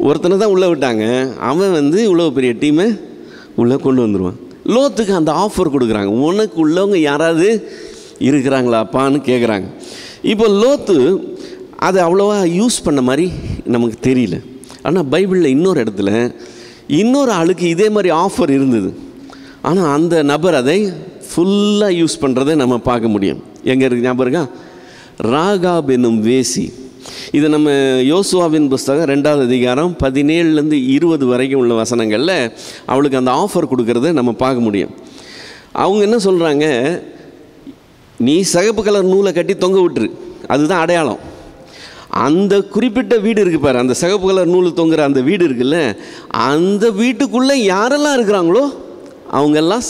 A: ஒருத்தனை தான் உள்ளே விட்டாங்க. அவன் இவ்வளோ பெரிய டீமை உள்ளே கொண்டு வந்துடுவான். லோத்துக்கு அந்த ஆஃபர் கொடுக்குறாங்க, உனக்கு உள்ளவங்க யாராவது இருக்கிறாங்களாப்பான்னு கேட்குறாங்க. இப்போ லோத்து அது அவ்வளோவா யூஸ் பண்ண மாதிரி நமக்கு தெரியல. ஆனால் பைபிளில் இன்னொரு இடத்துல இன்னொரு ஆளுக்கு இதே மாதிரி ஆஃபர் இருந்தது. ஆனால் அந்த நபர் அதை ஃபுல்லாக யூஸ் பண்ணுறதை நம்ம பார்க்க முடியும். எங்கே இருக்குது ஞாபகம் இருக்கா? ராகாப் என்னும் வேசி. இது நம்ம யோசுவாவின் புஸ்தகம் 2வது அதிகாரம் 17லேருந்து 20 வரைக்கும் உள்ள வசனங்களில் அவளுக்கு அந்த ஆஃபர் கொடுக்கறத நம்ம பார்க்க முடியும். அவங்க என்ன சொல்கிறாங்க, நீ சிகப்பு கலர் நூலை கட்டி தொங்க விட்டுரு, அதுதான் அடையாளம். அந்த குறிப்பிட்ட வீடு இருக்குது பாரு, அந்த சிகப்பு கலர் நூல் தொங்குற அந்த வீடு இருக்குல்ல, அந்த வீட்டுக்குள்ளே யாரெல்லாம் இருக்கிறாங்களோ அவங்கெல்லாம்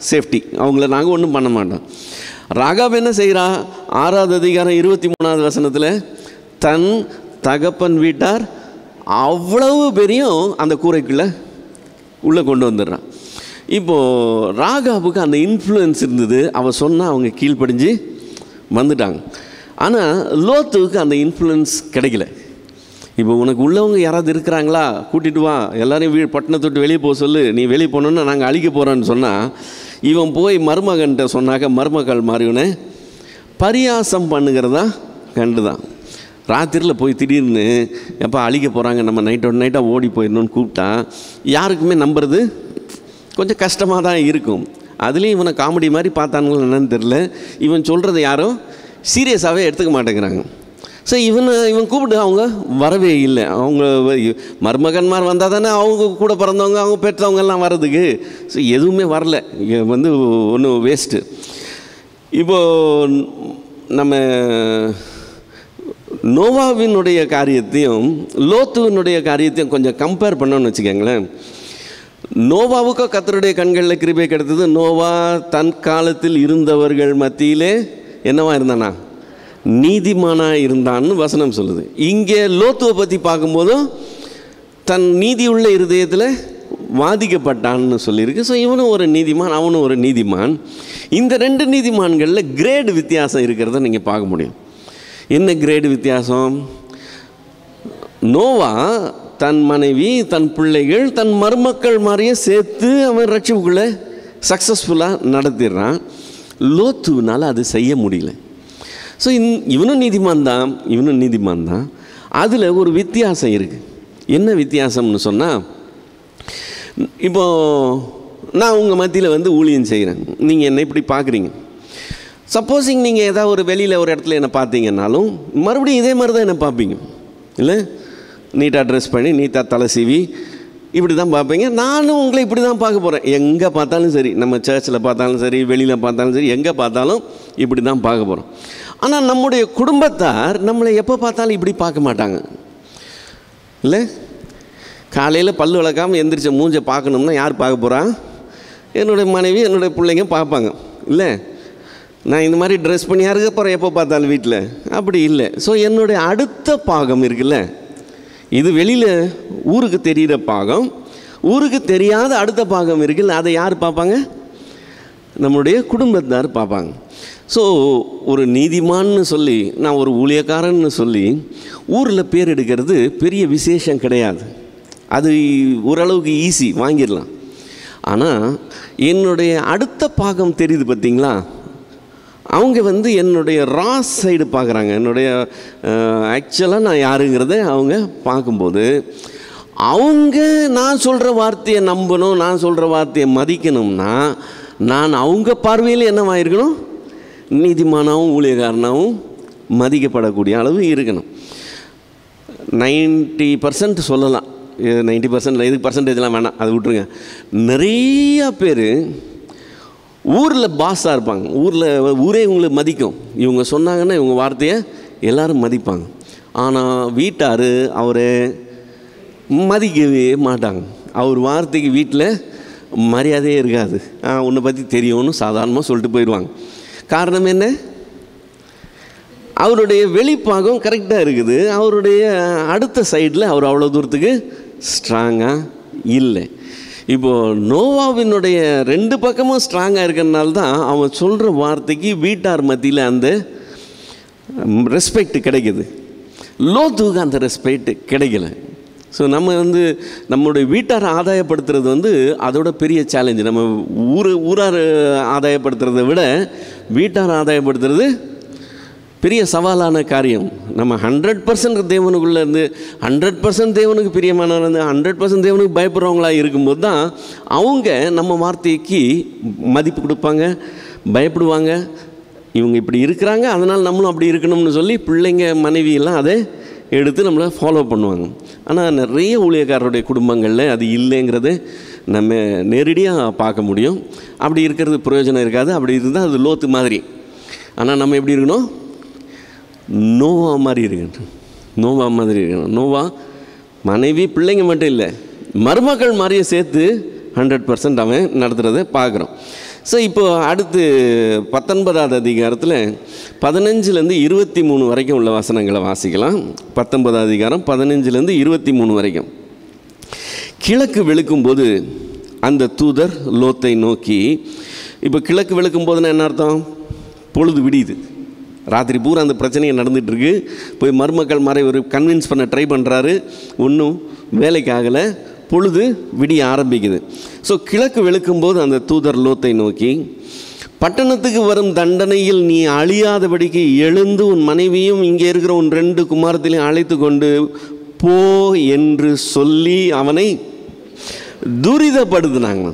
A: சேஃப்டி, அவங்கள நாங்கள் ஒன்றும் பண்ண மாட்டோம். ராகாப் என்ன செய்கிறா? 6வது அதிகாரம் 23வது வசனத்தில் தன் தகப்பன் வீட்டார் அவ்வளவு பெரியும் அந்த கூரைக்குள்ளே உள்ளே கொண்டு வந்துடுறான். இப்போது ராகாபுக்கு அந்த இன்ஃப்ளூயன்ஸ் இருந்தது, அவள் சொன்னால் அவங்க கீழ்ப்படிஞ்சு வந்துட்டாங்க. ஆனால் லோத்துவுக்கு அந்த இன்ஃப்ளூயன்ஸ் கிடைக்கல. இப்போ உனக்கு உள்ளவங்க யாராவது இருக்கிறாங்களா, கூட்டிகிட்டு வா, எல்லோரையும் பட்டணத்தை விட்டு வெளியே போக சொல்லு, நீ வெளியே போனோன்னா நாங்கள் அழிக்க போகிறோன்னு சொன்னால் இவன் போய் மருமகன்கிட்ட சொன்னாக்க மருமகள் மாறிவனை பரியாசம் பண்ணுகிறதா கண்டுதான். ராத்திரியில் போய் திடீர்னு எப்போ அழிக்க போகிறாங்க, நம்ம நைட்டாக ஓடி போயிடணும்னு கூப்பிட்டா யாருக்குமே நம்புறது கொஞ்சம் கஷ்டமாக தான் இருக்கும். அதுலேயும் இவனை காமெடி மாதிரி பார்த்தானுங்களோ என்னன்னு தெரில, இவன் சொல்கிறத யாரும் சீரியஸாகவே எடுத்துக்க மாட்டேங்கிறாங்க. ஸோ இவன் கூப்பிட்டு அவங்க வரவே இல்லை. அவங்க மருமகன்மார் வந்தால் தானே அவங்க கூட பிறந்தவங்க அவங்க பெற்றவங்கெல்லாம் வர்றதுக்கு. ஸோ எதுவுமே வரல, ஒன்றும் வேஸ்ட்டு. இப்போது நம்ம நோவாவினுடைய காரியத்தையும் லோத்துவினுடைய காரியத்தையும் கொஞ்சம் கம்பேர் பண்ணோன்னு வச்சுக்கோங்களேன். நோவாவுக்கும் கர்த்தருடைய கண்களில் கிருபை கிடைத்தது. நோவா தன் காலத்தில் இருந்தவர்கள் மத்தியிலே என்னவா இருந்தானா, நீதிமானாக இருந்தான்னு வசனம் சொல்லுது. இங்கே லோத்துவை பற்றி பார்க்கும்போதும் தன் நீதியுள்ள இருதயத்தில் வாதிக்கப்பட்டான்னு சொல்லியிருக்கு. ஸோ இவனும் ஒரு நீதிமான், அவனும் ஒரு நீதிமான். இந்த 2 நீதிமான்களில் கிரேடு வித்தியாசம் இருக்கிறத நீங்கள் பார்க்க முடியும். என்ன கிரேடு வித்தியாசம்? நோவா தன் மனைவி, தன் பிள்ளைகள், தன் மருமக்கள் மாதிரியே சேர்த்து அவன் ரட்சிப்புக்குள்ளே சக்ஸஸ்ஃபுல்லாக நடத்திடுறான். லோத்துனால அது செய்ய முடியல. ஸோ இவனும் நீதிமான் தான். அதில் ஒரு வித்தியாசம் இருக்குது. என்ன வித்தியாசம்னு சொன்னால், இப்போது நான் உங்கள் மத்தியில் ஊழியம் செய்கிறேன். நீங்கள் என்ன இப்படி பார்க்குறீங்க. சப்போஸிங் நீங்கள் ஏதாவது ஒரு வெளியில் ஒரு இடத்துல என்னை பார்த்தீங்கன்னாலும் மறுபடியும் இதே மாதிரி தான் என்னை பார்ப்பீங்க இல்லை? நீட்டாக ட்ரெஸ் பண்ணி, நீட்டாக தலை சீவி இப்படி தான் பார்ப்பீங்க. நானும் உங்களை இப்படி தான் பார்க்க போகிறேன். எங்கே பார்த்தாலும் சரி, நம்ம சர்ச்சில் பார்த்தாலும் சரி, வெளியில் பார்த்தாலும் சரி, எங்கே பார்த்தாலும் இப்படி தான் பார்க்க போகிறோம். ஆனால் நம்முடைய குடும்பத்தார் நம்மளை எப்போ பார்த்தாலும் இப்படி பார்க்க மாட்டாங்க இல்லை? காலையில் பல்லு விளக்காமல் எந்திரிச்ச மூஞ்சை பார்க்கணும்னா யார் பார்க்க போகிறா? என்னுடைய மனைவி, என்னுடைய பிள்ளைங்க பார்ப்பாங்க இல்லை? நான் இந்த மாதிரி ட்ரெஸ் பண்ணி யாருக்கு போகிறேன் எப்போ பார்த்தாலும் வீட்டில்? அப்படி இல்லை. ஸோ என்னுடைய அடுத்த பாகம் இருக்குல்ல, இது வெளியில் ஊருக்கு தெரிகிற பாகம், ஊருக்கு தெரியாத அடுத்த பாகம் இருக்குல்ல, அதை யார் பார்ப்பாங்க? நம்முடைய குடும்பத்தார் பார்ப்பாங்க. ஸோ ஒரு நீதிமான்னு சொல்லி, நான் ஒரு ஊழியக்காரன்னு சொல்லி ஊரில் பேர் எடுக்கிறது பெரிய விசேஷம் கிடையாது. அது ஓரளவுக்கு ஈஸி, வாங்கிடலாம். ஆனால் என்னுடைய அடுத்த பாகம் தெரியுது பார்த்தீங்களா, அவங்க என்னுடைய ராஸ் சைடு பார்க்குறாங்க. என்னுடைய ஆக்சுவலாக நான் யாருங்கிறத அவங்க பார்க்கும்போது, அவங்க நான் சொல்கிற வார்த்தையை நம்பணும், நான் சொல்கிற வார்த்தையை மதிக்கணும்னா நான் அவங்க பார்வையில் என்னவாக இருக்கணும்? நீதிமானாகவும் ஊழியக்காரனாகவும் மதிக்கப்படக்கூடிய அளவு இருக்கணும். 90% சொல்லலாம், 90% இதுக்கு பர்சன்டேஜ்லாம் வேணாம், அது விட்டுருங்க. நிறையா பேர் ஊரில் பாஸாக இருப்பாங்க. ஊரே இவங்களுக்கு மதிக்கும். இவங்க சொன்னாங்கன்னா இவங்க வார்த்தையை எல்லோரும் மதிப்பாங்க. ஆனால் வீட்டார் அவரை மதிக்கவே மாட்டாங்க. அவர் வார்த்தைக்கு வீட்டில் மரியாதையே இருக்காது. உன்னை பற்றி தெரியும்னு சாதாரணமாக சொல்லிட்டு போயிடுவாங்க. காரணம் என்ன? அவருடைய வெளிப்பாகம் கரெக்டாக இருக்குது, அவருடைய அடுத்த சைடில் அவர் அவ்வளோ தூரத்துக்கு ஸ்ட்ராங்காக இல்லை. இப்போது நோவாவினுடைய 2 பக்கமும் ஸ்ட்ராங்காக இருக்கிறனால தான் அவன் சொல்கிற வார்த்தைக்கு வீட்டார் மத்தியில் அந்த ரெஸ்பெக்ட் கிடைக்கிது. லோத்துக்கு அந்த ரெஸ்பெக்ட் கிடைக்கல. ஸோ நம்ம நம்மளுடைய வீட்டாரை ஆதாயப்படுத்துறது அதோட பெரிய சேலஞ்சு. நம்ம ஊரார் ஆதாயப்படுத்துறதை விட வீட்டார் ஆதாயப்படுத்துறது பெரிய சவாலான காரியம். நம்ம 100% தேவனுக்குள்ளே இருந்து 100% தேவனுக்கு பிரியமானவங்க இருந்து 100% தேவனுக்கு பயப்படுறவங்களாக இருக்கும்போது தான் அவங்க நம்ம வார்த்தைக்கு மதிப்பு கொடுப்பாங்க, பயப்படுவாங்க. இவங்க இப்படி இருக்கிறாங்க, அதனால் நம்மளும் அப்படி இருக்கணும்னு சொல்லி பிள்ளைங்க, மனைவியெல்லாம் அதை எடுத்து நம்மளை ஃபாலோ பண்ணுவாங்க. ஆனால் நிறைய ஊழியக்காரருடைய குடும்பங்களில் அது இல்லைங்கிறது நம்ம நேரடியாக பார்க்க முடியும். அப்படி இருக்கிறது பிரயோஜனம் இருக்காது. அப்படி இருந்தால் அது லோத்து மாதிரி. ஆனால் நம்ம எப்படி இருக்கணும்? நோவா மாதிரி இருக்கணும். நோவா மாதிரி இருக்கணும். நோவா மனைவி, பிள்ளைங்க மட்டும் இல்லை, மருமக்கள் மாதிரியே சேர்த்து 100% அவன் நடத்துகிறத பார்க்குறோம். ஸோ இப்போது அடுத்து 19ஆவது அதிகாரத்தில் 15லேருந்து 23 வரைக்கும் உள்ள வசனங்களை வாசிக்கலாம். 19ஆவது அதிகாரம் 15லேருந்து 23 வரைக்கும். கிழக்கு வெளுக்கும்போது அந்த தூதர் லோத்தை நோக்கி, இப்போ கிழக்கு வெளுக்கும் போதுன்னா என்ன அர்த்தம்? பொழுது விடியுது. ராத்திரி பூரா அந்த பிரச்சனையை நடந்துகிட்ருக்கு. போய் மருமக்கள் மாதிரி ஒரு கன்வின்ஸ் பண்ண ட்ரை பண்ணுறாரு, ஒன்றும் வேலைக்கு ஆகலை. பொழுது விடிய ஆரம்பிக்குது. ஸோ கிழக்கு வெளுக்கும்போது அந்த தூதர் லோத்தை நோக்கி, பட்டணத்துக்கு வரும் தண்டனையில் நீ அழியாதபடிக்கு எழுந்து உன் மனைவியும் இங்கே இருக்கிற உன் 2 குமாரத்திலையும் அழைத்து கொண்டு போ என்று சொல்லி அவனை துரிதப்படுத்தினாங்க.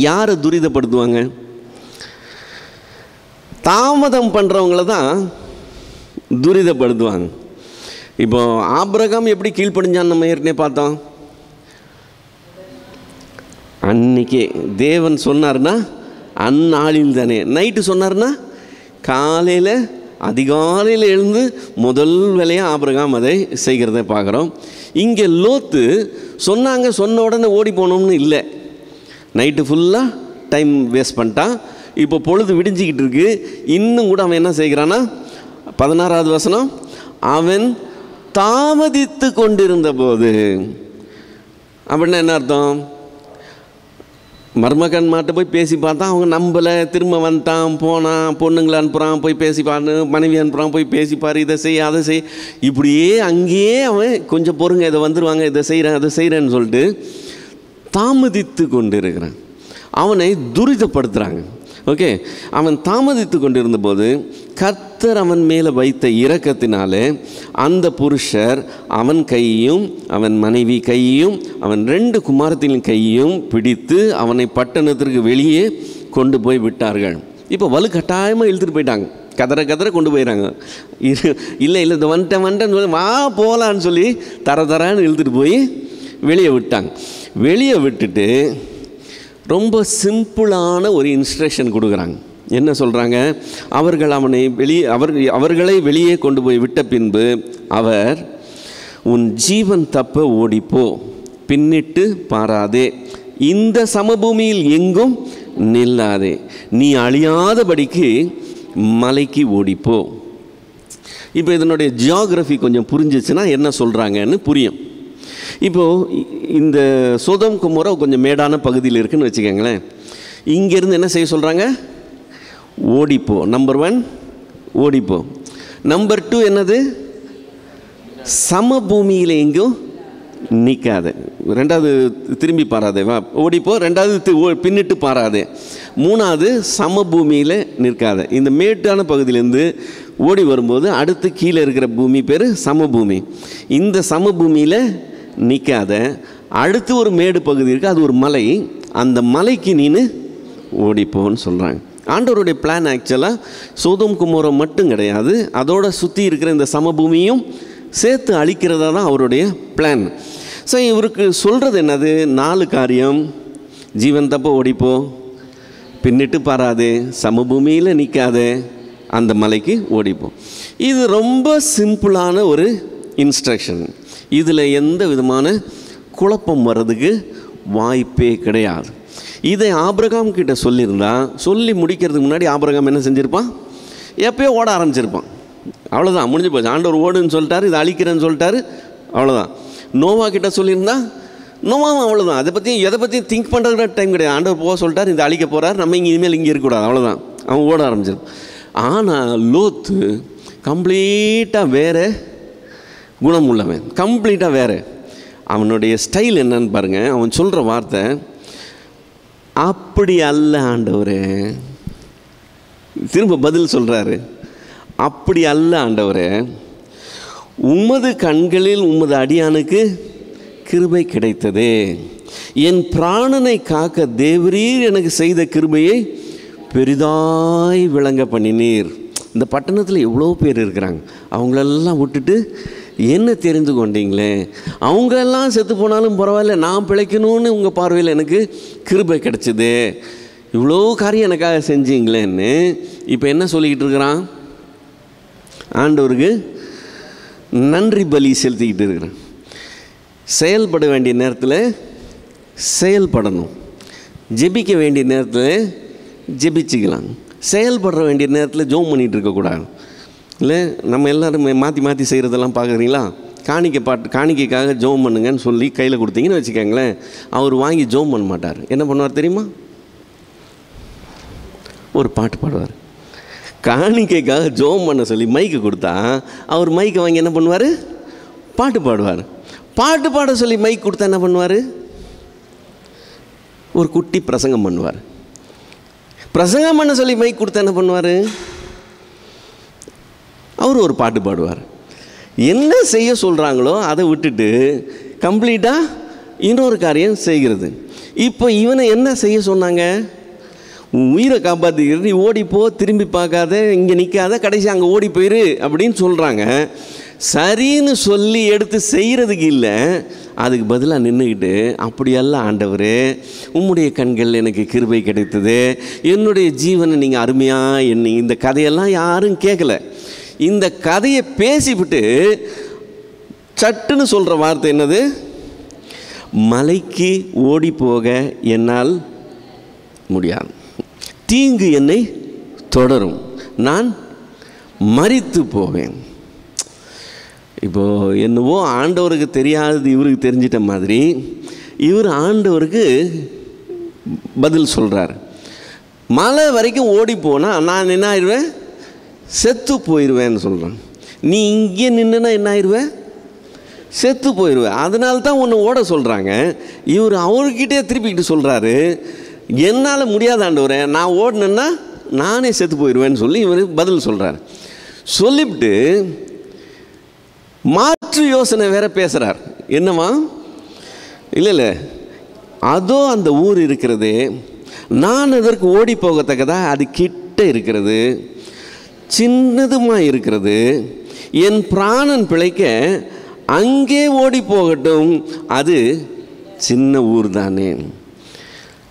A: யாரை துரிதப்படுத்துவாங்க? தாமதம் பண்ணுறவங்கள தான் துரிதப்படுத்துவாங்க. இப்போ ஆபிரகாம் எப்படி கீழ்ப்படிஞ்சான்னு நம்ம ஏற்கனவே பார்த்தோம். அன்னைக்கே தேவன் சொன்னார்னா அந்நாளில் தானே. நைட்டு சொன்னார்னா காலையில் அதிகாலையில் எழுந்து முதல் வேலையாக ஆபிரகாம் அதை செய்கிறத பார்க்குறோம். இங்கே லோத்து சொன்ன உடனே ஓடி போகணும்னு இல்லை. நைட்டு ஃபுல்லாக டைம் வேஸ்ட் பண்ணிட்டான். இப்போ பொழுது விடிஞ்சிக்கிட்டு இருக்கு. இன்னும் கூட அவன் என்ன செய்கிறான்னா, 16ஆவது வசனம், அவன் தாமதித்து கொண்டிருந்த போது. அப்படின்னா என்ன அர்த்தம்? மருமகன் மாட்ட போய் பேசி பார்த்தா அவங்க நம்பலை, திரும்ப வந்துட்டான், போனான், பொண்ணுங்களை அனுப்புகிறான், போய் பேசிப்பாரு, மனைவி அனுப்புகிறான், போய் பேசிப்பார், இதை செய் அதை செய், இப்படியே அங்கேயே அவன் கொஞ்சம் பொறுங்க, இதை வந்துடுவாங்க, இதை செய்கிறேன் அதை செய்கிறேன்னு சொல்லிட்டு தாமதித்து கொண்டு இருக்கிறான். அவனை துரிதப்படுத்துகிறாங்க. ஓகே, அவன் தாமதித்து கொண்டிருந்த போது கர்த்தர் அவன் மேலே வைத்த இரக்கத்தினாலே அந்த புருஷர் அவன் கையையும் அவன் மனைவி கையையும் அவன் 2 குமாரத்தின் கையையும் பிடித்து அவனை பட்டணத்திற்கு வெளியே கொண்டு போய் விட்டார்கள். இப்போ வலுக்கட்டாயமாக இழுத்துட்டு போயிட்டாங்க, கதற கொண்டு போயிடறாங்க. இல்லை இந்த வந்துட்டேன்னு சொல்லி வா போகலான்னு சொல்லி தரன்னு இழுத்துட்டு போய் வெளியே விட்டாங்க. வெளியே விட்டுட்டு ரொம்ப சிம்பிளான ஒரு இன்ஸ்ட்ரக்ஷன் கொடுக்குறாங்க. என்ன சொல்கிறாங்க? அவர்களை வெளியே கொண்டு போய் விட்ட பின்பு அவர், உன் ஜீவன் தப்ப ஓடிப்போ, பின்னிட்டு பாராதே, இந்த சமபூமியில் எங்கும் நில்லாதே, நீ அழியாதபடிக்கு மலைக்கு ஓடிப்போ. இப்போ இதனுடைய ஜியாகிரஃபி கொஞ்சம் புரிஞ்சிச்சுன்னா என்ன சொல்கிறாங்கன்னு புரியும். இப்போது இந்த சோதோம் குமோரா கொஞ்சம் மேடான பகுதியில் இருக்குதுன்னு வச்சுக்கோங்களேன். இங்கேருந்து என்ன செய்ய சொல்கிறாங்க? ஓடிப்போ. நம்பர் 1 ஓடிப்போ. நம்பர் 2 என்னது? சமபூமியில் எங்கும் நிற்காது. 2வது திரும்பி பாராதே, வா ஓடிப்போ. 2வது பின்னிட்டு பாராதே. 3வது சமபூமியில் நிற்காது. இந்த மேட்டான பகுதியிலேருந்து ஓடி வரும்போது அடுத்து கீழே இருக்கிற பூமி பேர் சமபூமி. இந்த சமபூமியில் நிற்காத, அடுத்து ஒரு மேடு பகுதி இருக்குது, அது ஒரு மலை, அந்த மலைக்கு நீனு ஓடிப்போன்னு சொல்கிறாங்க. ஆண்டவருடைய பிளான் ஆக்சுவலாக சோதோம் குமோரா மட்டும் கிடையாது, அதோட சுற்றி இருக்கிற இந்த சமபூமியும் சேர்த்து அழிக்கிறதா தான் அவருடைய பிளான். ஸோ இவருக்கு சொல்கிறது என்னது? 4 காரியம். ஜீவன் தப்ப ஓடிப்போ, பின்னிட்டு பாராதே, சமபூமியில் நிற்காதே, அந்த மலைக்கு ஓடிப்போம். இது ரொம்ப சிம்பிளான ஒரு இன்ஸ்ட்ரக்ஷன். இதில் எந்த விதமான குழப்பம் வர்றதுக்கு வாய்ப்பே கிடையாது. இதை ஆபிரகாம் கிட்ட சொல்லியிருந்தா, சொல்லி முடிக்கிறதுக்கு முன்னாடி ஆபிரகாம் என்ன செஞ்சுருப்பான்? எப்போயோ ஓட ஆரம்பிச்சிருப்பான். அவ்வளோதான், முடிஞ்சு போச்சு. ஆண்டவர் ஓடுன்னு சொல்லிட்டாரு, இதை அழிக்கிறேன்னு சொல்லிட்டாரு, அவ்வளோதான். நோவா கிட்ட சொல்லியிருந்தா நோவாவும் அவ்வளோதான். எதை பற்றியும் திங்க் பண்ணுறதுக்கு டைம் கிடையாது. ஆண்டவர் போக சொல்லிட்டார், இதை அழிக்க போகிறார், நம்ம இனிமேல் இங்கே இருக்கக்கூடாது, அவ்வளோதான். அவன் ஓட ஆரம்பிச்சிருப்பான். ஆனால் லோத்து கம்ப்ளீட்டாக வேறு குணம் உள்ளவன், கம்ப்ளீட்டாக வேறு. அவனுடைய ஸ்டைல் என்னன்னு பாருங்கள். அவன் சொல்கிற வார்த்தை, அப்படி அல்ல ஆண்டவரே. திரும்ப பதில் சொல்கிறாரு, அப்படி அல்ல ஆண்டவரே, உமது கண்களில் உமது அடியானுக்கு கிருபை கிடைத்ததே, என் பிராணனை காக்க தேவரீர் எனக்கு செய்த கிருபையை பெரிதாய் விளங்க பண்ணினீர். இந்த பட்டணத்தில் எவ்வளோ பேர் இருக்கிறாங்க, அவங்களெல்லாம் விட்டுட்டு என்ன தெரிந்து கொண்டீங்களே, அவங்களெல்லாம் செத்து போனாலும் பரவாயில்ல, நான் பிழைக்கணும்னு உங்கள் பார்வையில் எனக்கு கிருபை கிடச்சிது, இவ்வளோ காரியம் எனக்காக செஞ்சீங்களேன்னு இப்போ என்ன சொல்லிக்கிட்டு இருக்கிறான்? ஆண்டவருக்கு நன்றி பலி செலுத்திக்கிட்டு இருக்கிறான். செயல்பட வேண்டிய நேரத்தில் செயல்படணும், ஜெபிக்க வேண்டிய நேரத்தில் ஜெபிச்சுக்கலாம், செயல்படுற வேண்டிய நேரத்தில் ஜோம் பண்ணிகிட்டு இருக்கக்கூடாது. இல்லை, நம்ம எல்லோரும் மாற்றி செய்கிறதெல்லாம் பார்க்குறீங்களா? காணிக்கைக்காக ஜோம் பண்ணுங்கன்னு சொல்லி கையில் கொடுத்தீங்கன்னு வச்சுக்கோங்களேன், அவர் வாங்கி ஜோம் பண்ண மாட்டார். என்ன பண்ணுவார் தெரியுமா? ஒரு பாட்டு பாடுவார். காணிக்கைக்காக ஜோம் பண்ண சொல்லி மைக்கு கொடுத்தா அவர் மைக்கை வாங்கி என்ன பண்ணுவார்? பாட்டு பாடுவார். பாட்டு பாட சொல்லி மைக் கொடுத்தா என்ன பண்ணுவார்? ஒரு குட்டி பிரசங்கம் பண்ணுவார். பிரசங்கம் பண்ண சொல்லி மைக் கொடுத்தா என்ன பண்ணுவார்? அவர் ஒரு பாட்டு பாடுவார். என்ன செய்ய சொல்கிறாங்களோ அதை விட்டுட்டு கம்ப்ளீட்டாக இன்னொரு காரியம் செய்கிறது. இப்போ இவனை என்ன செய்ய சொன்னாங்க? உயிரை காப்பாற்றிக்கிற, நீ ஓடிப்போ, திரும்பி பார்க்காத, இங்கே நிற்காத, கடைசி அங்கே ஓடி போயிரு அப்படின்னு சொல்கிறாங்க. சரின்னு சொல்லி எடுத்து செய்கிறதுக்கு இல்லை, அதுக்கு பதிலாக நின்றுக்கிட்டு, அப்படியெல்லாம் ஆண்டவரே, உம்முடைய கண்கள் எனக்கு கிருபை கிடைத்தது, என்னுடைய ஜீவனை நீங்கள் அருமையாக எண்ணி. இந்த கதையெல்லாம் யாரும் கேட்கல. இந்த கதையை பேசிவிட்டு சட்டுன்னு சொல்கிற வார்த்தை என்னது? மலைக்கு ஓடி போக என்னால் முடியாது, தீங்கு என்னை தொடரும், நான் மரித்து போவேன். இப்போது என்னவோ ஆண்டவருக்கு தெரியாதது இவருக்கு தெரிஞ்சிட்ட மாதிரி, இவர் ஆண்டவருக்கு பதில் சொல்கிறார். மலை வரைக்கும் ஓடி போனால் நான் என்ன ஆயிடுவேன்? செத்து போயிடுவேன்னு சொல்கிறேன். நீ இங்கே நின்றுனா என்ன ஆயிடுவேன்? செத்து போயிடுவேன். அதனால தான் ஒன்று ஓட சொல்கிறாங்க. இவர் அவர்கிட்டே திருப்பிக்கிட்டு சொல்கிறாரு, என்னால் முடியாத ஆண்டவரே, நான் ஓடினேன்னா நானே செத்து போயிடுவேன்னு சொல்லி இவர் பதில் சொல்கிறார். சொல்லிவிட்டு மாற்று யோசனை வேற பேசுகிறார். என்னவா? இல்லை அதோ அந்த ஊர் இருக்கிறது, நான் அதற்கு ஓடி போகத்தக்கதா, அது கிட்ட இருக்கிறது, சின்னதுமாக இருக்கிறது, என் பிராணன் பிழைக்க அங்கே ஓடி போகட்டும், அது சின்ன ஊர் தானே.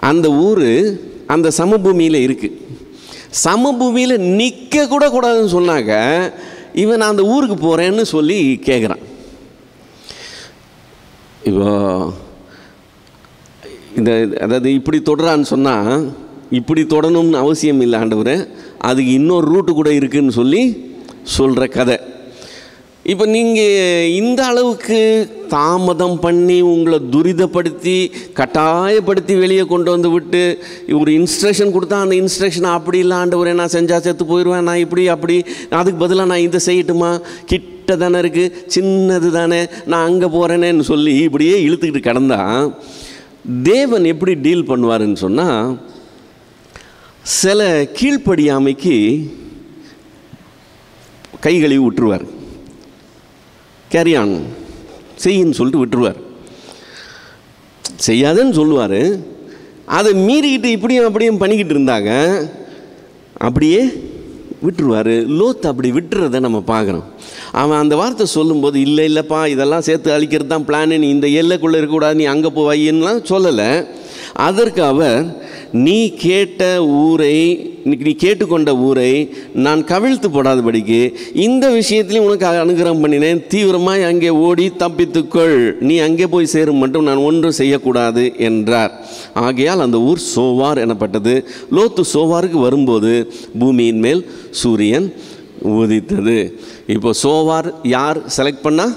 A: அந்த ஊர் அந்த சமபூமியில் இருக்குது. சமபூமியில் நிற்க கூட கூடாதுன்னு சொன்னாக்க இவன் நான் அந்த ஊருக்கு போகிறேன்னு சொல்லி கேட்குறான். இப்போ அதாவது இப்படி தொடரான்னு சொன்னால் இப்படி தொடணும்னு அவசியம் இல்லை ஆண்டவரே, அதுக்கு இன்னொரு ரூட்டு கூட இருக்குதுன்னு சொல்லி சொல்கிற கதை. இப்போ நீங்கள் இந்த அளவுக்கு தாமதம் பண்ணி உங்களை துரிதப்படுத்தி கட்டாயப்படுத்தி வெளியே கொண்டு வந்து விட்டு ஒரு இன்ஸ்ட்ரக்ஷன் கொடுத்தா அந்த இன்ஸ்ட்ரக்ஷனை அப்படி இல்லை ஆண்டவரே, நான் செஞ்சால் செத்து போயிடுவேன், நான் இப்படி அப்படி, அதுக்கு பதிலாக நான் இதை செய்யட்டுமா, கிட்ட தானே இருக்குது, சின்னது தானே, நான் அங்கே போகிறேனேன்னு சொல்லி இப்படியே இழுத்துக்கிட்டு கிடந்தா தேவன் எப்படி டீல் பண்ணுவாருன்னு சொன்னால், சில கீழ்ப்படியாமைக்கு கை கழுவி விட்டுருவார். கேரியான் செய்யின்னு சொல்லிட்டு விட்டுருவார். செய்யாதுன்னு சொல்லுவார். அதை மீறிக்கிட்டு இப்படியும் அப்படியும் பண்ணிக்கிட்டு இருந்தாங்க, அப்படியே விட்டுருவார். லோத் அப்படி விட்டுறதை நம்ம பார்க்குறோம். அவன் அந்த வார்த்தை சொல்லும்போது இல்லைப்பா இதெல்லாம் சேர்த்து அழிக்கிறது தான் பிளான், நீ இந்த எல்லைக்குள்ளே இருக்கக்கூடாது, நீ அங்கே போவாயின்லாம் சொல்லலை. அதற்கு அவர், நீ கேட்டுக்கொண்ட ஊரை நான் கவிழ்த்து போடாதபடிக்கு இந்த விஷயத்திலையும் உனக்கு அனுகிரகம் பண்ணினேன், தீவிரமாய் அங்கே ஓடி தப்பித்துக்கொள், நீ அங்கே போய் சேரும் மட்டும் நான் ஒன்றும் செய்யக்கூடாது என்றார். ஆகையால் அந்த ஊர் சோவார் எனப்பட்டது. லோத்து சோவாருக்கு வரும்போது பூமியின் மேல் சூரியன் உதித்தது. இப்போ சோவார் யார் செலக்ட் பண்ணா?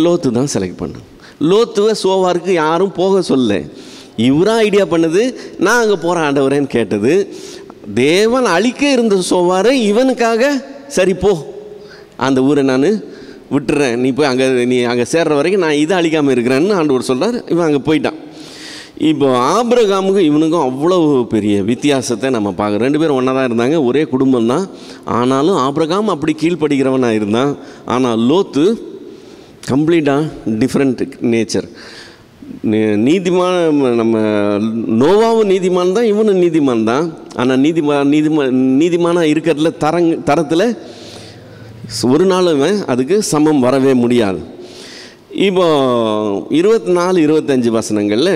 A: லோத்து தான் செலக்ட் பண்ண. லோத்துவை சோவாருக்கு யாரும் போக சொல்ல, இவராக ஐடியா பண்ணது, நான் அங்கே போகிறேன் ஆண்டவரேன்னு கேட்டது. தேவன் அழிக்க இருந்த சோவாரை இவனுக்காக சரி போ, அந்த ஊரை நான் விட்டுறேன், நீ போய் நீ அங்கே சேர்ற வரைக்கும் நான் இதை அழிக்காமல் இருக்கிறேன்னு ஆண்டவர் சொல்கிறார். இவன் அங்கே போயிட்டான். இப்போ ஆபிரகாமுக்கும் இவனுக்கும் அவ்வளோ பெரிய வித்தியாசத்தை நம்ம பார்க்குறோம். 2 பேரும் ஒன்றா தான் இருந்தாங்க, ஒரே குடும்பம் தான். ஆனாலும் ஆபிரகாம் அப்படி கீழ்ப்படுகிறவனாக இருந்தான். ஆனால் லோத்து கம்ப்ளீட்டாக டிஃப்ரெண்ட் நேச்சர். நீதிமான நம்ம நோவாவும் நீதிமான் தான், இவனும் நீதிமான் தான். ஆனால் நீதிமானாக இருக்கிறதுல தரத்தில் ஒரு நாளும் அதுக்கு சமம் வரவே முடியாது. இப்போ 24-25 வசனங்களில்,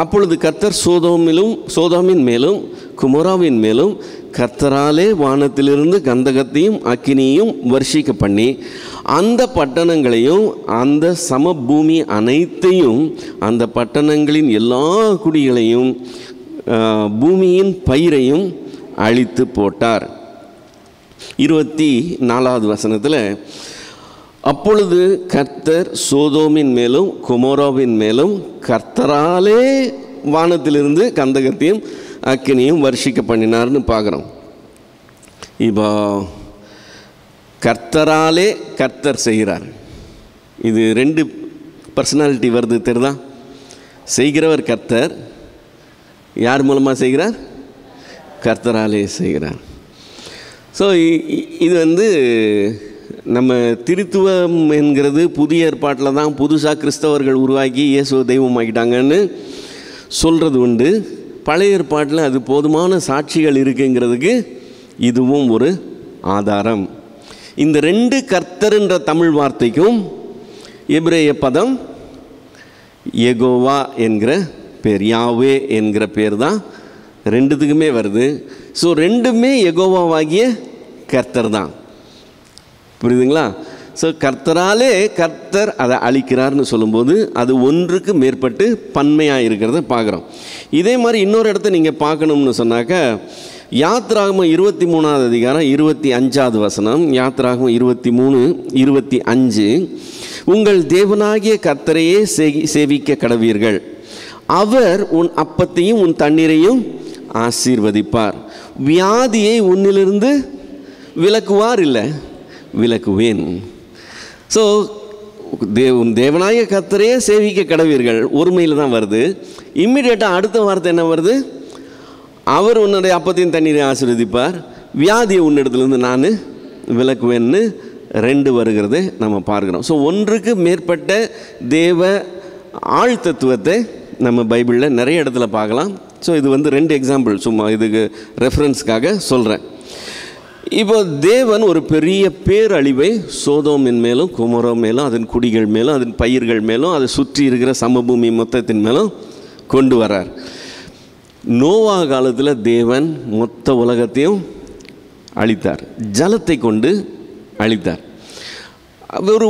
A: அப்பொழுது கர்த்தர் சோதோமின் மேலும் குமோராவின் மேலும் கர்த்தராலே வானத்திலிருந்து கந்தகத்தையும் அக்கினியையும் வர்ஷிக்க பண்ணி அந்த பட்டணங்களையும் அந்த சமபூமி அனைத்தையும் அந்த பட்டணங்களின் எல்லா குடிகளையும் பூமியின் பயிரையும் அழித்து போட்டார். 24வது வசனத்தில், அப்பொழுது கர்த்தர் சோதோமின் மேலும் குமோராவின் மேலும் கர்த்தராலே வானத்திலிருந்து கந்தகத்தையும் அக்கினியும் வர்ஷிக்க பண்ணினார்னு பார்க்குறோம். இப்போ கர்த்தராலே கர்த்தர் செய்கிறார். இது 2 பர்சனாலிட்டி வருது தெரியுதா? செய்கிறவர் கர்த்தர், யார் மூலமாக செய்கிறார்? கர்த்தராலே செய்கிறார். ஸோ இது நம்ம திருத்துவம் என்கிறது புதிய ஏற்பாட்டில் தான் புதுசாக கிறிஸ்தவர்கள் உருவாக்கி இயேசுவை தெய்வமாக்கிட்டாங்கன்னு சொல்கிறது உண்டு. பழைய ஏற்பாட்டில் அது போதுமான சாட்சிகள் இருக்குங்கிறதுக்கு இதுவும் ஒரு ஆதாரம். இந்த 2 கர்த்தர்ன்ற தமிழ் வார்த்தைக்கும் எபிரேய பதம் யெகோவா என்கிற பேர், யாவே என்கிற பேர் தான் 2த்துக்குமே வருது. ஸோ 2மே யெகோவாவாகிய கர்த்தர் தான். புரியுதுங்களா? ஸோ கர்த்தராலே கர்த்தர் அதை அழிக்கிறார்னு சொல்லும்போது அது ஒன்றுக்கு மேற்பட்டு பன்மையாக இருக்கிறத பார்க்குறோம். இதே மாதிரி இன்னொரு இடத்த நீங்கள் பார்க்கணும்னு சொன்னாக்க, யாத்ராகமம் 23வது அதிகாரம் 25வது வசனம், யாத்ராகமம் 23:25, உங்கள் தேவனாகிய கர்த்தரையே சேவிக்க கடவீர்கள், அவர் உன் அப்பத்தையும் உன் தண்ணீரையும் ஆசீர்வதிப்பார். வியாதியை உன்னிலிருந்து விலக்குவார், இல்லை விலக்குவேன். ஸோ தேவனாய கர்த்தரையே சேவிக்க கடவீர்கள், ஒருமையில் தான் வருது. இம்மிடியேட்டாக அடுத்த வார்த்தை என்ன வருது? அவர் உன்னுடைய அப்பத்தையும் தண்ணீரை ஆசீர்வதிப்பார், வியாதியை உன்னிடத்துலேருந்து நான் விலக்குவேன்னு 2 வருகிறது நம்ம பார்க்குறோம். ஸோ ஒன்றுக்கு மேற்பட்ட தேவ ஆழ்தத்துவத்தை நம்ம பைபிளில் நிறைய இடத்துல பார்க்கலாம். ஸோ இது 2 எக்ஸாம்பிள், சும்மா இதுக்கு ரெஃபரன்ஸ்க்காக சொல்கிறேன். இப்போ தேவன் ஒரு பெரிய பேரழிவை சோதோமின் மேலும் குமரோ மேலும் அதன் குடிகள் மேலும் அதன் பயிர்கள் மேலும் அதை சுற்றி இருக்கிற சமபூமி மொத்தத்தின் மேலும் கொண்டு வரார். நோவா காலத்தில் தேவன் மொத்த உலகத்தையும் அழித்தார், ஜலத்தை கொண்டு அழித்தார்.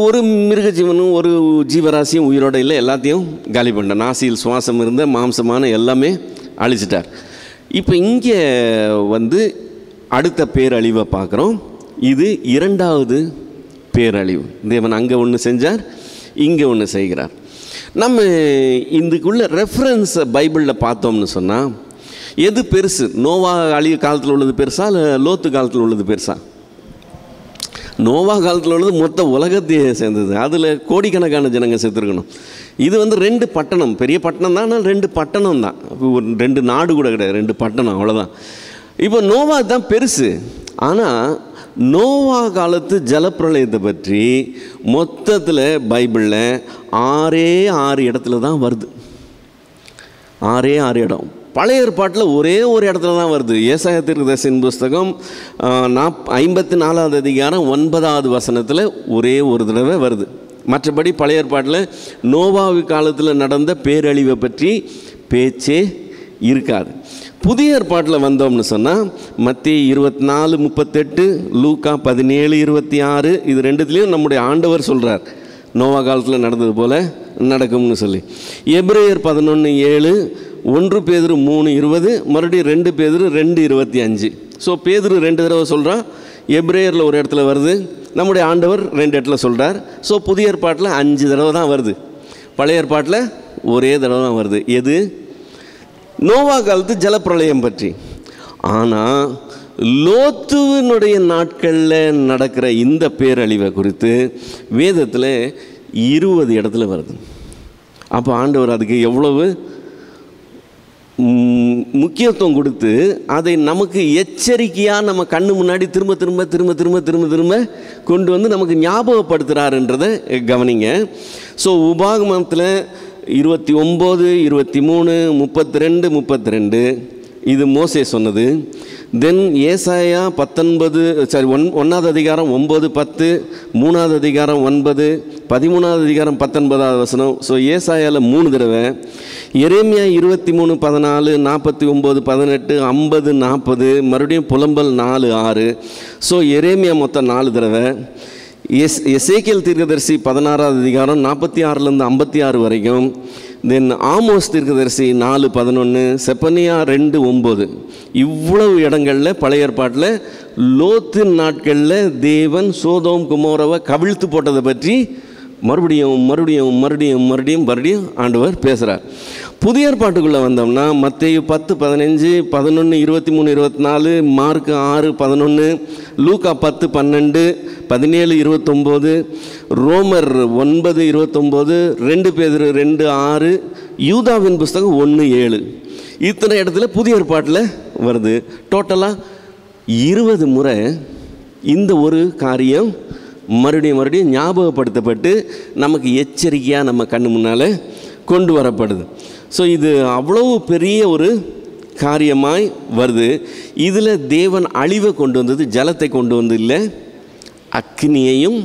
A: ஒரு மிருக ஜீவனும் ஒரு ஜீவராசியும் உயிரோட இல்லை, எல்லாத்தையும் காலி பண்ணார். நாசியில் சுவாசம் இருந்த மாம்சமான எல்லாமே அழிச்சிட்டார். இப்போ இங்கே அடுத்த பேரழிவை பார்க்குறோம். இது 2வது பேரழிவு. தேவன் அங்கே ஒன்று செஞ்சார், இங்கே ஒன்று செய்கிறார். நம்ம இதுக்குள்ள ரெஃபரன்ஸ் பைபிளில் பார்த்தோம்னு சொன்னால் எது பெருசு? நோவா அழிவு காலத்தில் உள்ளது பெருசா, இல்லை லோத்து காலத்தில் உள்ளது பெருசா? நோவா காலத்தில் உள்ளது மொத்த உலகத்தையே சேர்ந்தது, அதில் கோடிக்கணக்கான ஜனங்க செத்துருக்கணும். இது 2 பட்டணம், பெரிய பட்டணம் தான், ஆனால் 2 பட்டணம் தான், 2 நாடு கூட கிடையாது, 2 பட்டணம், அவ்வளோதான். இப்போ நோவா தான் பெருசு. ஆனால் நோவா காலத்து ஜலப்பிரளயத்தை பற்றி மொத்தத்தில் பைபிளில் 6 இடத்துல தான் வருது. 6 இடம். பழைய ஏற்பாட்டில் ஒரே ஒரு இடத்துல தான் வருது. ஏசாயா தீர்க்கதரிசியின் புஸ்தகம் 54வது அதிகாரம் 9வது வசனத்தில் ஒரே ஒரு தடவை வருது. மற்றபடி பழைய ஏற்பாட்டில் நோவாவி காலத்தில் நடந்த பேரழிவை பற்றி பேச்சே இருக்காது. புதிய ஏற்பாட்டில் வந்தோம்னு சொன்னால் மத்தேயு 24:38, லூக்கா 17:26, இது 2த்துலேயும் நம்முடைய ஆண்டவர் சொல்கிறார் நோவா காலத்தில் நடந்தது போல் நடக்கும்னு சொல்லி. எபிரேயர் 11:7, 1 பேதுரு 3:20, மறுபடியும் 2 பேதுரு 2:25. ஸோ பேதுரு 2 தடவை சொல்கிறான், எபிரேயரில் ஒரு இடத்துல வருது, நம்முடைய ஆண்டவர் 2 இடத்துல சொல்கிறார். ஸோ புதிய ஏற்பாட்டில் 5 தடவை தான் வருது, பழைய ஏற்பாட்டில் ஒரே தடவை தான் வருது. எது? நோவா காலத்து ஜலப்பிரளயம் பற்றி. ஆனால் லோத்துவினுடைய நாட்களில் நடக்கிற இந்த பேரழிவை குறித்து வேதத்தில் 20 இடத்துல வருது. அப்போ ஆண்டவர் அதுக்கு எவ்வளவு முக்கியத்துவம் கொடுத்து அதை நமக்கு எச்சரிக்கையாக நம்ம கண்ணு முன்னாடி திரும்ப திரும்ப திரும்ப திரும்ப திரும்ப திரும்ப கொண்டு வந்து நமக்கு ஞாபகப்படுத்துகிறாருன்றதை கவனிங்க. ஸோ உபாகமத்தில் 29, 23, 32, 32 இது மோசே சொன்னது. தென் ஏசாயா 1வது அதிகாரம் 9, 10, 3வது அதிகாரம் 9, 13வது அதிகாரம் 19வது வசனம். ஸோ ஏசாயாவில் 3 தடவை, எரேமியா 23, 14, 49, 18, 50, 40, மறுபடியும் புலம்பல் 4, 6. ஸோ எரேமியா மொத்தம் 4 தடவை. எசேக்கியேல் தீர்க்கதரிசி 16வது அதிகாரம் 46லேருந்து 56 வரைக்கும். தென் ஆமோஸ் தீர்க்கதரிசி 4:11, செப்பனியா 2:9. இவ்வளவு இடங்களில் பழைய ஏற்பாட்டில் லோத்தின் நாட்களில் தேவன் சோதோம் குமோராவை கவிழ்த்து போட்டதை பற்றி மறுபடியும் மறுபடியும் மறுபடியும் மறுபடியும் மறுபடியும் ஆண்டவர் பேசுகிறார். புதிய ஏற்பாட்டுக்குள்ளே வந்தோம்னா மத்தேயு 10, 15, 11, 23, 24, மார்க் 6, 11, லூக்கா 10, 12, 17, 29, ரோமர் 9, 29, 2 பேதுரு 2, 6, யூதாவின் புஸ்தகம் 1, 7. இத்தனை இடத்துல புதிய ஏற்பாட்டில் வருது. டோட்டலாக 20 முறை இந்த ஒரு காரியம் மறுபடியும் மறுபடியும் ஞாபகப்படுத்தப்பட்டு நமக்கு எச்சரிக்கையாக நம்ம கண்ணு முன்னால் கொண்டு வரப்படுது. ஸோ இது அவ்வளவு பெரிய ஒரு காரியமாய் வருது. இதில் தேவன் அழிவை கொண்டு வந்தது ஜலத்தை கொண்டு வந்து இல்லை, அக்கினியையும்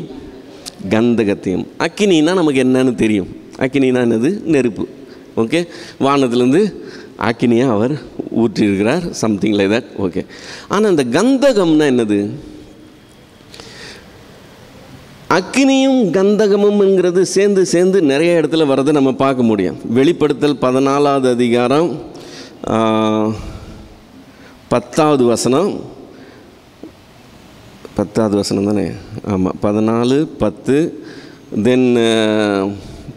A: கந்தகத்தையும். அக்கினின்னா நமக்கு என்னன்னு தெரியும். அக்கினினா என்னது? நெருப்பு. ஓகே, வானத்துலேருந்து அக்கினியை அவர் ஊற்றியிருக்கிறார், சம்திங் லைக் தட். ஓகே, ஆனால் இந்த கந்தகம்னா என்னது? அக்கினியும் கந்தகமும்ங்கிறது சேர்ந்து சேர்ந்து நிறைய இடத்துல வரதை நம்ம பார்க்க முடியும். வெளிப்படுத்தல் 14வது அதிகாரம் 10வது வசனம். 10வது வசனம் தானே? ஆமாம், 14, 10. தென்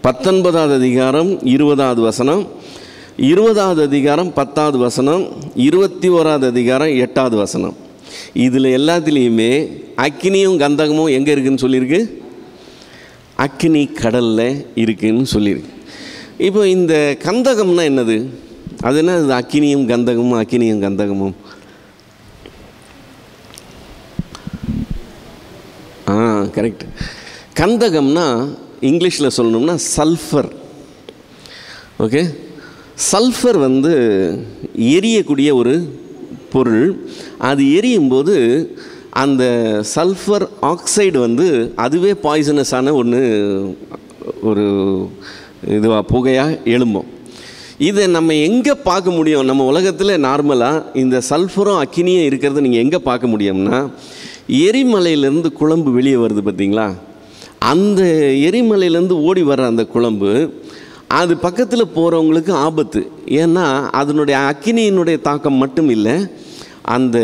A: 19வது அதிகாரம் 20வது வசனம். 20வது அதிகாரம் 10வது வசனம், 21வது அதிகாரம் 8வது வசனம். இதில் எல்லாத்துலேயுமே அக்கினியும் கந்தகமும் எங்கே இருக்குதுன்னு சொல்லியிருக்கு? அக்கினி கடலில் இருக்குதுன்னு சொல்லியிருக்கு. இப்போ இந்த கந்தகம்னா என்னது? அது என்ன? அது அக்கினியும் கந்தகமும், அக்கினியும் கந்தகமும். கரெக்ட். கந்தகம்னா இங்கிலீஷில் சொல்லணும்னா சல்ஃபர். ஓகே, சல்ஃபர் எரியக்கூடிய ஒரு பொருள். அது எரியும் போது அந்த சல்ஃபர் ஆக்சைடு அதுவே பாய்சனஸான ஒரு இதுவாக புகையாக எழும்பும். இதை நம்ம எங்கே பார்க்க முடியும்? நம்ம உலகத்தில் நார்மலாக இந்த சல்ஃபரும் அக்கினியும் இருக்கிறத நீங்கள் எங்கே பார்க்க முடியும்னா, எரிமலையிலேருந்து குழம்பு வெளியே வருது பார்த்தீங்களா? அந்த எரிமலையிலேருந்து ஓடி வர்ற அந்த குழம்பு அது பக்கத்தில் போகிறவங்களுக்கு ஆபத்து. ஏன்னா அதனுடைய அக்கினியினுடைய தாக்கம் மட்டும் இல்லை, அந்த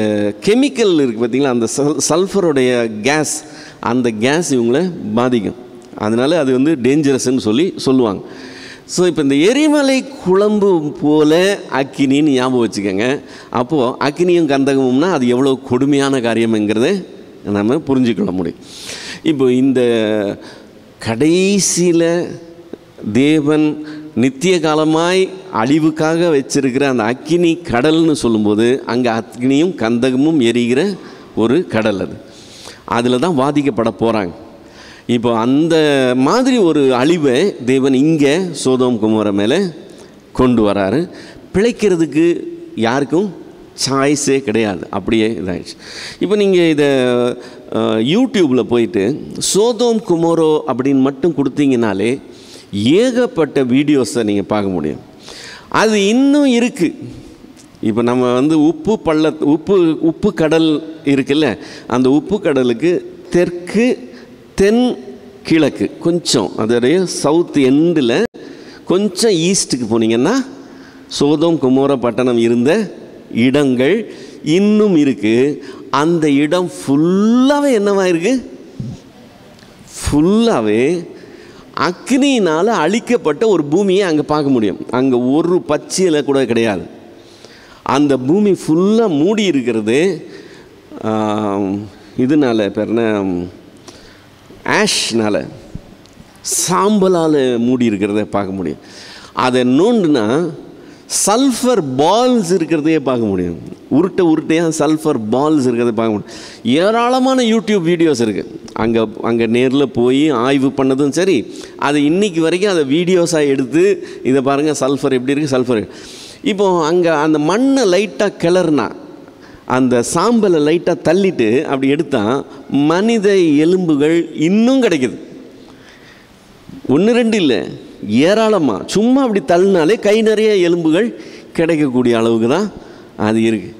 A: கெமிக்கல் இருக்குது பார்த்தீங்களா, அந்த சல்ஃபருடைய கேஸ், அந்த கேஸ் இவங்கள பாதிக்கும். அதனால் அது டேஞ்சரஸ்ன்னு சொல்லுவாங்க. ஸோ இப்போ இந்த எரிமலை குழம்பு போல் அக்கினின்னு ஞாபகம் வச்சுக்கோங்க. அப்போது அக்கினியும் கந்தகமும்னா அது எவ்வளோ கொடுமையான காரியம்ங்கிறத நம்ம புரிஞ்சுக்கொள்ள முடியும். இப்போ இந்த கடைசியில் தேவன் நித்திய காலமாய் அழிவுக்காக வச்சிருக்கிற அந்த அக்கினி கடல்னு சொல்லும்போது அங்கே அக்கினியும் கந்தகமும் எரிகிற ஒரு கடல். அதில் தான் வாதிக்கப்பட போகிறாங்க. இப்போ அந்த மாதிரி ஒரு அழிவை தேவன் இங்கே சோதோம் குமோரா மேலே கொண்டு வராரு. பிழைக்கிறதுக்கு யாருக்கும் சாய்ஸே கிடையாது, அப்படியே இதாகிடுச்சு. இப்போ நீங்கள் இதை யூடியூப்பில் போயிட்டு சோதோம் குமோரா அப்படின்னு மட்டும் கொடுத்தீங்கனாலே ஏகப்பட்ட வீடியோஸை நீங்கள் பார்க்க முடியும். அது இன்னும் இருக்குது. இப்போ நம்ம உப்பு கடல் இருக்குல்ல, அந்த உப்பு கடலுக்கு தெற்கு தென் கிழக்கு கொஞ்சம், அதோடைய சவுத் எண்டில் கொஞ்சம் ஈஸ்ட்டுக்கு போனீங்கன்னா சோதோம் குமோரா பட்டணம் இருந்த இடங்கள் இன்னும் இருக்குது. அந்த இடம் ஃபுல்லாகவே என்னவா இருக்குது? ஃபுல்லாகவே அக்னியினால் அழிக்கப்பட்ட ஒரு பூமியை அங்கே பார்க்க முடியும். அங்கே ஒரு பச்சையில் கூட கிடையாது. அந்த பூமி ஃபுல்லாக மூடி இருக்கிறது இதனால் பேர்ன ஆஷ்னால், சாம்பலால் மூடி இருக்கிறத பார்க்க முடியும். அதை நோண்டுனா சல்ஃபர் பால்ஸ் இருக்கிறதையே பார்க்க முடியும். உருட்டையாக சல்ஃபர் பால்ஸ் இருக்கிறத பார்க்க முடியும். ஏராளமான யூடியூப் வீடியோஸ் இருக்குது. அங்கே நேரில் போய் ஆய்வு பண்ணதும் சரி, அது இன்றைக்கி வரைக்கும் அதை வீடியோஸாக எடுத்து இதை பாருங்கள் சல்ஃபர் எப்படி இருக்குது, சல்ஃபர். இப்போது அங்கே அந்த மண்ணை லைட்டாக கிளறுனா, அந்த சாம்பலை லைட்டாக தள்ளிட்டு அப்படி எடுத்தால் மனித எலும்புகள் இன்னும் கிடைக்குது. 1-2 இல்லை, ஏராளமாக. சும்மா அப்படி தள்ளினாலே கை நிறைய எலும்புகள் கிடைக்கக்கூடிய அளவுக்கு தான் அது இருக்குது.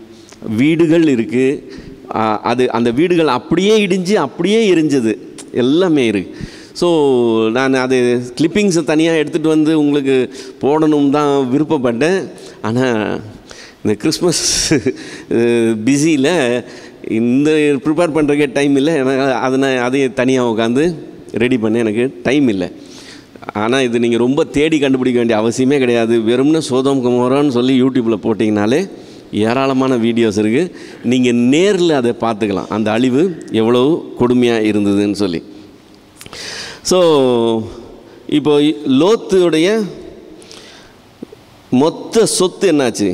A: வீடுகள் இருக்குது. அந்த வீடுகள் அப்படியே இடிஞ்சு அப்படியே எரிஞ்சது எல்லாமே இருக்குது. ஸோ நான் அது கிளிப்பிங்ஸை தனியாக எடுத்துகிட்டு உங்களுக்கு போடணும் தான் விருப்பப்பட்டேன். ஆனால் இந்த கிறிஸ்மஸ் பிஸியில் இந்த ப்ரிப்பேர் பண்ணுறக்கே டைம் இல்லை. அதையும் தனியாக உட்காந்து ரெடி பண்ண எனக்கு டைம் இல்லை. ஆனால் இது நீங்கள் ரொம்ப தேடி கண்டுபிடிக்க வேண்டிய அவசியமே கிடையாது. வெறும்னு சோதோம் குமோரான்னு சொல்லி யூடியூப்பில் போட்டிங்கனாலே ஏராளமான வீடியோஸ் இருக்குது. நீங்கள் நேரில் அதை பார்த்துக்கலாம், அந்த அழிவு எவ்வளோ கொடுமையாக இருந்ததுன்னு சொல்லி. ஸோ இப்போ லோத்துடைய மொத்த சொத்து என்னாச்சு?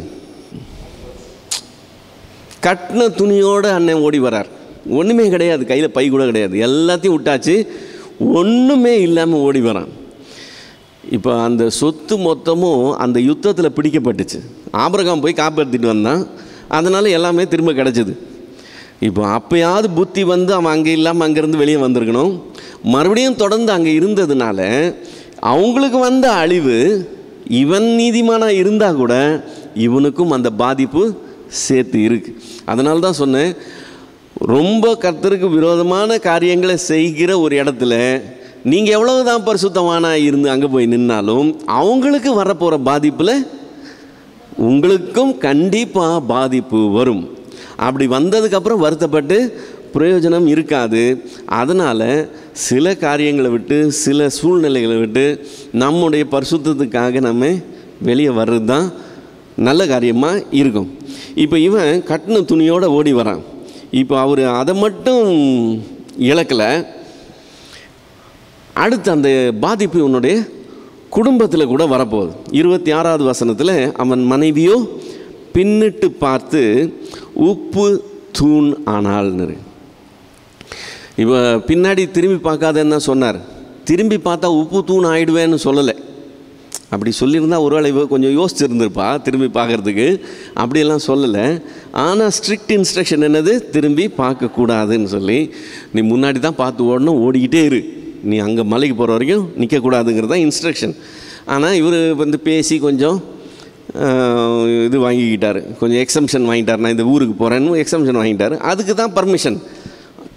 A: கட்டின துணியோடு அண்ணன் ஓடி வரார். ஒன்றுமே கிடையாது, கையில் பை கூட கிடையாது, எல்லாத்தையும் விட்டாச்சு, ஒன்றுமே இல்லாமல் ஓடி வரான். இப்போ அந்த சொத்து மொத்தமும் அந்த யுத்தத்தில் பிடிக்கப்பட்டுச்சு. ஆபிரகாம் போய் காப்பாற்றிட்டு வந்தான், அதனால் எல்லாமே திரும்ப கிடச்சிது. இப்போ அப்போயாவது புத்தி அவன் அங்கே இல்லாமல் அங்கேருந்து வெளியே வந்திருக்கணும். மறுபடியும் தொடர்ந்து அங்கே இருந்ததுனால அவங்களுக்கு வந்த அழிவு, இவன் நீதிமானாக இருந்தால் கூட இவனுக்கும் அந்த பாதிப்பு சேர்த்து இருக்குது. அதனால தான் சொன்னேன், ரொம்ப கர்த்தருக்கு விரோதமான காரியங்களை செய்கிற ஒரு இடத்துல நீங்கள் எவ்வளவு தான் பரிசுத்தமான இருந்து அங்கே போய் நின்னாலும் அவங்களுக்கு வரப்போகிற பாதிப்பில் உங்களுக்கும் கண்டிப்பாக பாதிப்பு வரும். அப்படி வந்ததுக்கப்புறம் வருத்தப்பட்டு பிரயோஜனம் இருக்காது. அதனால் சில காரியங்களை விட்டு, சில சூழ்நிலைகளை விட்டு நம்முடைய பரிசுத்தத்துக்காக நம்ம வெளியே வர்றது தான் நல்ல காரியமாக இருக்கும். இப்போ இவன் கட்டின துணியோடு ஓடி வரான். இப்போ அவர் அதை மட்டும் இழக்கலை, அடுத்து அந்த பாதிப்பு இவனுடைய குடும்பத்தில் கூட வரப்போகுது. 26வது வசனத்தில் அவன் மனைவியோ பின்னிட்டு பார்த்து உப்பு தூண் ஆனாள்னு. இப்போ பின்னாடி திரும்பி பார்க்காதன்னு சொன்னார். திரும்பி பார்த்தா உப்பு தூண் ஆகிடுவேன்னு சொல்லலை. அப்படி சொல்லியிருந்தா ஒருவேளை இவ கொஞ்சம் யோசிச்சுருந்துருப்பா திரும்பி பார்க்குறதுக்கு. அப்படியெல்லாம் சொல்லலை. ஆனால் ஸ்ட்ரிக்ட் இன்ஸ்ட்ரக்ஷன் என்னது, திரும்பி பார்க்கக்கூடாதுன்னு சொல்லி, நீ முன்னாடி தான் பார்த்து ஓடணும், ஓடிக்கிட்டே இரு, நீ அங்கே மலைக்கு போகிற வரைக்கும் நிற்கக்கூடாதுங்கிறது தான் இன்ஸ்ட்ரக்ஷன். ஆனால் இவர் வந்து பேசி கொஞ்சம் இது வாங்கிக்கிட்டார், கொஞ்சம் எக்ஸம்ஷன் வாங்கிட்டார். நான் இந்த ஊருக்கு போகிறேன்னு எக்ஸம்ஷன் வாங்கிட்டார். அதுக்கு தான் பர்மிஷன்.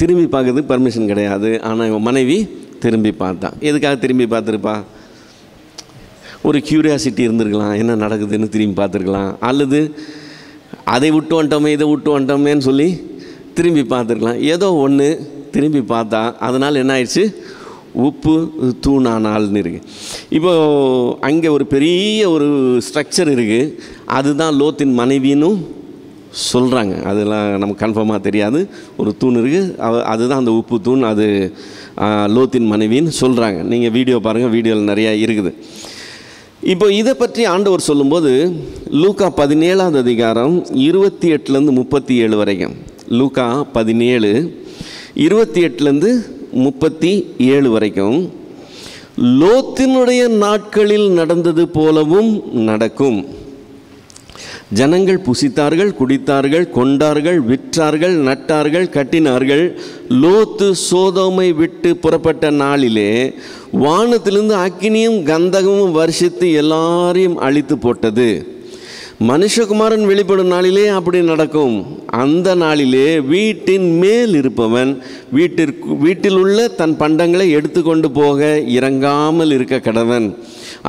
A: திரும்பி பார்க்கறதுக்கு பர்மிஷன் கிடையாது. ஆனால் இவன் மனைவி திரும்பி பார்த்தான். எதுக்காக திரும்பி பார்த்துருப்பா? ஒரு க்யூரியாசிட்டி இருந்திருக்கலாம், என்ன நடக்குதுன்னு திரும்பி பார்த்துருக்கலாம். அல்லது அதை விட்டு வந்துட்டோமே இதை விட்டு வந்துட்டோமேன்னு சொல்லி திரும்பி பார்த்துருக்கலாம். ஏதோ ஒன்று திரும்பி பார்த்தா அதனால் என்ன ஆயிடுச்சு, உப்பு தூணானால்னு இருக்குது. இப்போது அங்கே ஒரு பெரிய ஒரு ஸ்ட்ரக்சர் இருக்குது, அதுதான் லோத்தின் மனைவின்னு சொல்கிறாங்க. அதெல்லாம் நமக்கு கன்ஃபார்மாக தெரியாது. ஒரு தூண் இருக்குது, அதுதான் அந்த உப்பு தூண், அது லோத்தின் மனைவின்னு சொல்கிறாங்க. நீங்கள் வீடியோ பாருங்கள், வீடியோவில் நிறையா இருக்குது. இப்போ இதை பற்றி ஆண்டவர் சொல்லும்போது லூக்கா 17வது அதிகாரம் 28லேருந்து 37 வரைக்கும், லூக்கா 17 28லேருந்து 37 வரைக்கும், லோத்தினுடைய நாட்களில் நடந்தது போலவும் நடக்கும். ஜனங்கள் புசித்தார்கள், குடித்தார்கள், கொண்டார்கள், விற்றார்கள், நட்டார்கள், கட்டினார்கள். லோத்து சோதோமை விட்டு புறப்பட்ட நாளிலே வானத்திலிருந்து அக்கினியும் கந்தகமும் வருஷித்து எல்லாரையும் அழித்து போட்டது. மனுஷகுமாரன் வெளிப்படும் நாளிலே அப்படி நடக்கும். அந்த நாளிலே வீட்டின் மேல் இருப்பவன் வீட்டில் உள்ள தன் பண்டங்களை எடுத்துக்கொண்டு போக இறங்காமல் இருக்க கடவன்.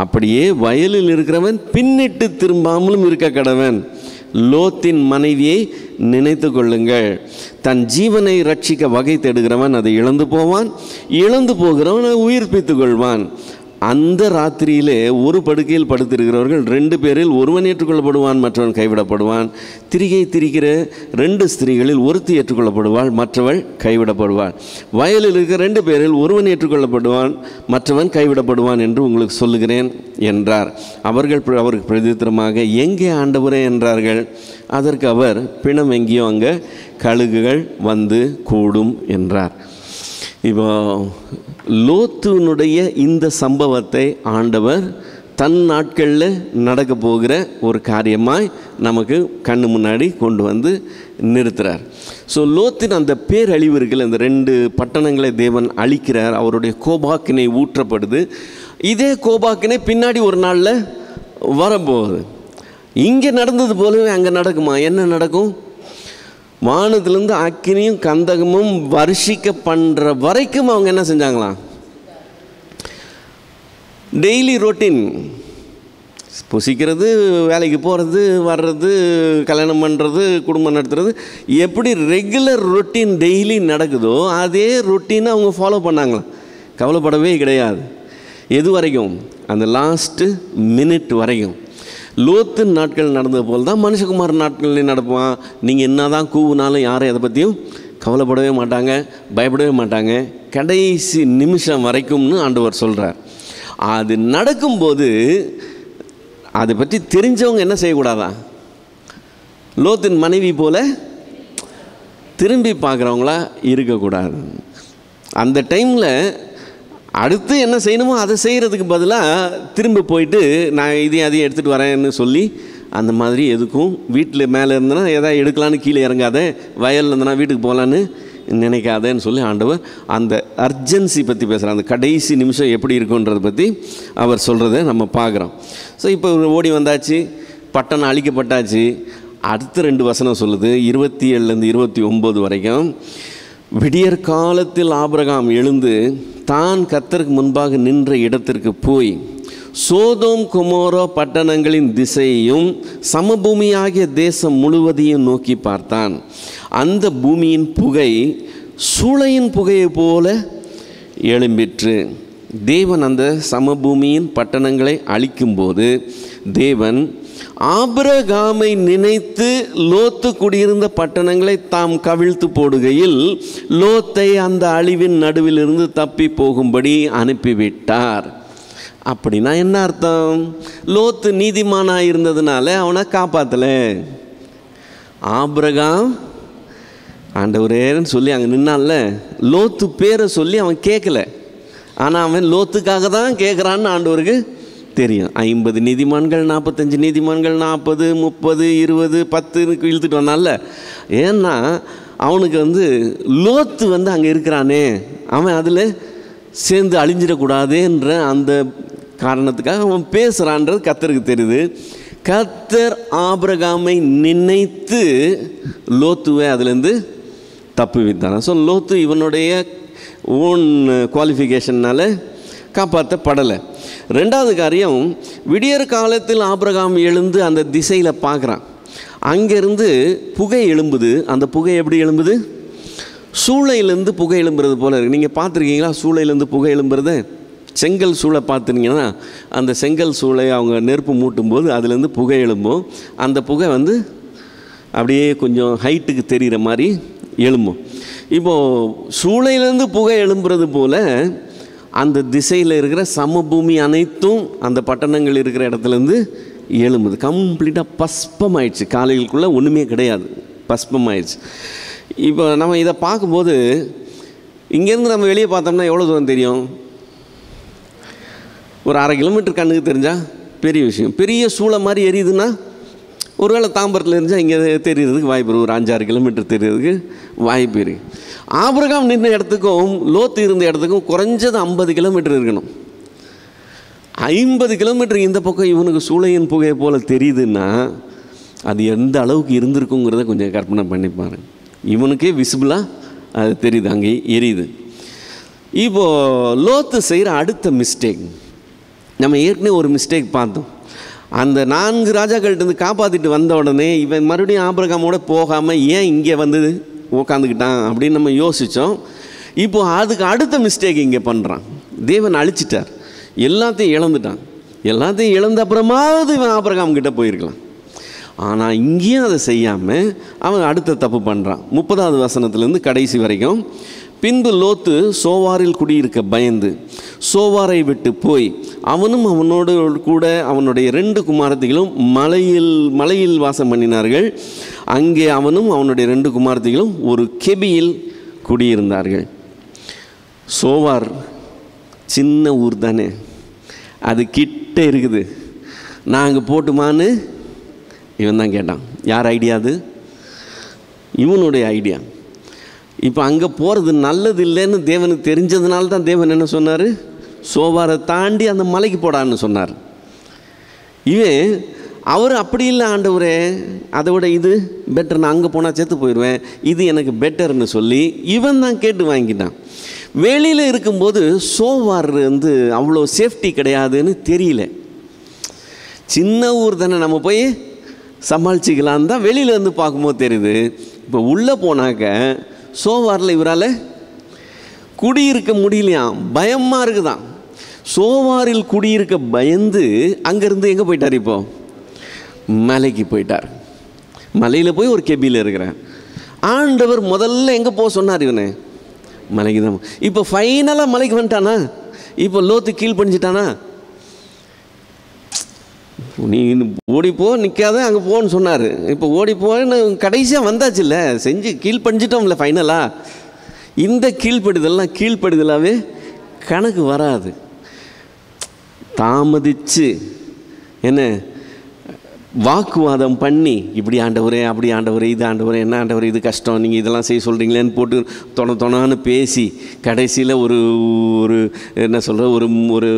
A: அப்படியே வயலில் இருக்கிறவன் பின்னிட்டு திரும்பாமலும் இருக்க கடவன். லோத்தின் மனைவியை நினைத்து கொள்ளுங்கள். தன் ஜீவனை ரட்சிக்க வகை தேடுகிறவன் அதை இழந்து போவான், இழந்து போகிறவன் அதை உயிர்ப்பித்து கொள்வான். அந்த ராத்திரியிலே ஒரு படுக்கையில் படுத்திருக்கிறவர்கள் 2 பேரில் ஒருவன் ஏற்றுக்கொள்ளப்படுவான், மற்றவன் கைவிடப்படுவான். திரிகை திரிக்கிற 2 ஸ்திரீகளில் ஒருத்தி ஏற்றுக்கொள்ளப்படுவாள், மற்றவள் கைவிடப்படுவாள். வயலில் இருக்கிற 2 பேரில் ஒருவன் ஏற்றுக்கொள்ளப்படுவான், மற்றவன் கைவிடப்படுவான் என்று உங்களுக்கு சொல்லுகிறேன் என்றார். அவருக்கு பிரதித்திரமாக, எங்கே ஆண்டவரே என்றார்கள். அதற்கு அவர், பிணம் எங்கேயோ அங்கே கழுகுகள் வந்து கூடும் என்றார். இப்போ லோத்துனுடைய இந்த சம்பவத்தை ஆண்டவர் தன் நாட்களில் நடக்க போகிற ஒரு காரியமாய் நமக்கு கண்ணு முன்னாடி கொண்டு வந்து நிறுத்துகிறார். ஸோ லோத்தின் அந்த பேரழிவு இருக்குல்ல, இந்த 2 பட்டணங்களை தேவன் அழிக்கிறார், அவருடைய கோபாக்கினை ஊற்றப்படுது. இதே கோபாக்கினை பின்னாடி ஒரு நாளில் வரப்போகுது. இங்கே நடந்தது போலவே அங்கே நடக்குமா? என்ன நடக்கும்? வானத்திலேருந்து அக்கினியும் கந்தகமும் வருஷிக்க பண்ணுற வரைக்கும் அவங்க என்ன செஞ்சாங்களாம்? டெய்லி ரொட்டீன், புசிக்கிறது, வேலைக்கு போகிறது, வர்றது, கல்யாணம் பண்ணுறது, குடும்பம் நடத்துறது, எப்படி ரெகுலர் ரொட்டீன் டெய்லி நடக்குதோ அதே ரொட்டீனை அவங்க ஃபாலோ பண்ணாங்களாம். கவலைப்படவே கிடையாது. எது வரைக்கும்? அந்த லாஸ்ட்டு மினிட் வரைக்கும். லோத்து நாட்கள் நடந்தது போல் தான் மனுஷகுமார் நாட்கள்லேயும் நடப்பான். நீங்கள் என்ன தான் கூவுனாலும் யாரும் அதை பற்றியும் கவலைப்படவே மாட்டாங்க, பயப்படவே மாட்டாங்க, கடைசி நிமிஷம் வரைக்கும்னு ஆண்டவர் சொல்கிறார். அது நடக்கும்போது அதை பற்றி தெரிஞ்சவங்க என்ன செய்யக்கூடாதா? லோத்தின் மனைவி போல் திரும்பி பார்க்குறவங்களா இருக்கக்கூடாது. அந்த டைமில் அடுத்து என்ன செய்யணுமோ அதை செய்கிறதுக்கு பதிலாக திரும்ப போயிட்டு நான் இதையும் அதையும் எடுத்துகிட்டு வரேன்னு சொல்லி அந்த மாதிரி எதுக்கும் வீட்டில் மேலே இருந்தனா எதாவது எடுக்கலான்னு கீழே இறங்காத, வயலில் இருந்தனா வீட்டுக்கு போகலான்னு நினைக்காதேன்னு சொல்லி ஆண்டவர் அந்த அர்ஜென்சி பற்றி பேசுகிறார். அந்த கடைசி நிமிஷம் எப்படி இருக்குன்றதை பற்றி அவர் சொல்கிறத நம்ம பார்க்குறோம். ஸோ இப்போ ஓடி வந்தாச்சு, பட்டணம் அழிக்கப்பட்டாச்சு. அடுத்த 2 வசனம் சொல்லுது, 27லேருந்து 29 வரைக்கும். விடியற் காலத்தில் ஆபிரகாம் எழுந்து தான் கர்த்தருக்கு முன்பாக நின்ற இடத்திற்கு போய் சோதோம் கொமோரா பட்டணங்களின் திசையையும் சமபூமியாகிய தேசம் முழுவதையும் நோக்கி பார்த்தான். அந்த பூமியின் புகை சூளையின் புகையை போல எழும்பிற்று. தேவன் அந்த சமபூமியின் பட்டணங்களை அழிக்கும்போது தேவன் ஆபிரகாமை நினைத்து லோத்து குடியிருந்த பட்டணங்களை தாம் கவிழ்த்து போடுகையில் லோத்தை அந்த அழிவின் நடுவிலிருந்து தப்பி போகும்படி அனுப்பிவிட்டார். அப்படின்னா என்ன அர்த்தம்? லோத்து நீதிமானாக இருந்ததுனால அவனை காப்பாற்றலை. ஆபிரகாம் ஆண்டவரேன்னு சொல்லி அங்கே நின்னான்ல, லோத்து பேரை சொல்லி அவன் கேட்கல. ஆனால் அவன் லோத்துக்காக தான் கேட்குறான்னு ஆண்டவருக்கு தெரியும். 50 நீதிமான்கள், 45 நீதிமான்கள், 40, 30, 20, 10 இழுத்துட்டு வந்தான்ல. ஏன்னா அவனுக்கு லோத்து அங்கே இருக்கிறானே, அவன் அதில் சேர்ந்து அழிஞ்சிடக்கூடாதுன்ற அந்த காரணத்துக்காக அவன் பேசுகிறான்றது கர்த்தருக்கு தெரியுது. கர்த்தர் ஆபிரகாமை நினைத்து லோத்துவை அதுலேருந்து தப்பு வைத்தான். ஸோ லோத்து இவனுடைய ஓன் குவாலிஃபிகேஷனால் காப்பாற்றப்படலை. ரெண்டாவது காரியம், விடியற் காலத்தில் ஆபிரகாம் எழுந்து அந்த திசையில் பார்க்குறான். அங்கேருந்து புகை எழும்புது. அந்த புகை எப்படி எழும்புது? சூளையிலேருந்து புகை எழும்புறது போல் இருக்குது. நீங்கள் பார்த்துருக்கீங்களா சூளையிலேருந்து புகை எழும்புறது? செங்கல் சூளை பார்த்துருங்கன்னா அந்த செங்கல் சூளை அவங்க நெருப்பு மூட்டும் போது அதுலேருந்து புகை எழும்பும். அந்த புகை அப்படியே கொஞ்சம் ஹைட்டுக்கு தெரிகிற மாதிரி எழும்பும். இப்போது சூளையிலேருந்து புகை எழும்புறது போல் அந்த திசையில் இருக்கிற சமபூமி அனைத்தும் அந்த பட்டணங்கள் இருக்கிற இடத்துலேருந்து எழும்புது. கம்ப்ளீட்டாக பஸ்பமாயிடுச்சு. காலைகளுக்குள்ளே ஒன்றுமே கிடையாது, பஸ்பமாயிடுச்சு. இப்போ நம்ம இதை பார்க்கும்போது இங்கேருந்து நம்ம வெளியே பார்த்தோம்னா எவ்வளோ தூரம் தெரியும்? ஒரு 1/2 கிலோமீட்டர் கண்ணுக்கு தெரிஞ்சால் பெரிய விஷயம். பெரிய சூளை மாதிரி எரியுதுன்னா ஒருவேளை தாம்பரத்தில் இருந்தால் இங்கே தெரியறதுக்கு வாய்ப்பு இருக்குது. ஒரு 5-6 கிலோமீட்டர் தெரியறதுக்கு வாய்ப்பு இருக்குது. ஆபிரகாம் நின்ற இடத்துக்கும் லோத்து இருந்த இடத்துக்கும் குறைஞ்சது 50 கிலோமீட்டர் இருக்கணும். 50 கிலோமீட்டர் இந்த பக்கம் இவனுக்கு சூளையின் புகையை போல் தெரியுதுன்னா அது எந்த அளவுக்கு இருந்திருக்குங்கிறத கொஞ்சம் கற்பனை பண்ணிப்பாரு. இவனுக்கே விசிபிளாக அது தெரியுது, அங்கே எரியுது. இப்போது லோத்து செய்கிற அடுத்த மிஸ்டேக், நம்ம ஏற்கனவே ஒரு மிஸ்டேக் பார்த்தோம். அந்த 4 ராஜாக்கள்கிட்ட காப்பாற்றிட்டு வந்த உடனே இவன் மறுபடியும் ஆபிரகாமோட போகாமல் ஏன் இங்கே உக்காந்துக்கிட்டான் அப்படின்னு நம்ம யோசித்தோம். இப்போது அதுக்கு அடுத்த மிஸ்டேக் இங்கே பண்ணுறான். தேவன் அழிச்சிட்டார், எல்லாத்தையும் இழந்துட்டான். எல்லாத்தையும் இழந்த அப்புறமாவது இவன் ஆபிரகாம் கிட்டே போயிருக்கலாம். ஆனால் இங்கேயும் அதை செய்யாமல் அவன் அடுத்த தப்பு பண்ணுறான். 30வது வசனத்துலேருந்து கடைசி வரைக்கும். பின்பு லோத்து சோவாரில் குடியிருக்க பயந்து சோவாரை விட்டு போய் அவனும் அவனோடு கூட அவனுடைய 2 குமாரத்திகளும் மலையில் வாசம் பண்ணினார்கள். அங்கே அவனும் அவனுடைய 2 குமாரத்திகளும் ஒரு கெபியில் குடியிருந்தார்கள். சோவார் சின்ன ஊர் தானே, அது கிட்ட இருக்குது. நான் அங்கே போட்டுமான்னு இவன் தான் கேட்டான். யார் ஐடியா அது? இவனுடைய ஐடியா. இப்போ அங்கே போகிறது நல்லது இல்லைன்னு தேவனுக்கு தெரிஞ்சதுனால தான் தேவன் என்ன சொன்னார்? சோவாரை தாண்டி அந்த மலைக்கு போடான்னு சொன்னார். இவன் அவர் அப்படி இல்லை, ஆண்டவரே அதை விட இது பெட்டர், நான் அங்கே போனால் செத்து போயிடுவேன், இது எனக்கு பெட்டர்னு சொல்லி இவன் தான் கேட்டு வாங்கிட்டான். வெளியில் இருக்கும்போது சோவார் அவ்வளோ சேஃப்டி கிடையாதுன்னு தெரியல. சின்ன ஊர் தானே, நம்ம போய் சமாளிச்சிக்கலான்னு தான் வெளியிலேருந்து பார்க்கும்போது தெரியுது. இப்போ உள்ளே போனாக்க சோவாரில் இவரால் குடியிருக்க முடியலையாம், பயமாக இருக்குதான். சோவாரில் குடியிருக்க பயந்து அங்கேருந்து எங்கே போயிட்டார்? இப்போ மலைக்கு போயிட்டார். மலையில் போய் ஒரு கெபியில் இருக்கிறார். ஆண்டவர் முதல்ல எங்கே போக சொன்னார்? இவனை மலைக்கு தான். இப்போ ஃபைனலாக மலைக்கு வந்துட்டானா? இப்போ லோத்து கீழ் பண்ணிச்சிட்டானா? நீ ஓடிப்போ, நிற்காத, அங்கே போன்னு சொன்னார். இப்போ ஓடிப்போன்னு கடைசியாக வந்தாச்சு இல்லை, செஞ்சு கீழ்ப்படிஞ்சிட்டோம்ல ஃபைனலாக. இந்த கீழ்ப்படிதலாகவே கணக்கு வராது. தாமதிச்சு என்ன வாக்குவாதம் பண்ணி, இப்படி ஆண்டவரே, அப்படி ஆண்டவரே, இது ஆண்டவரே, என்ன ஆண்டவரே, இது கஷ்டம், நீங்கள் இதெல்லாம் செய்ய சொல்கிறீங்களேன்னு போட்டு தொணான்னு பேசி கடைசியில் ஒரு என்ன சொல்கிற ஒரு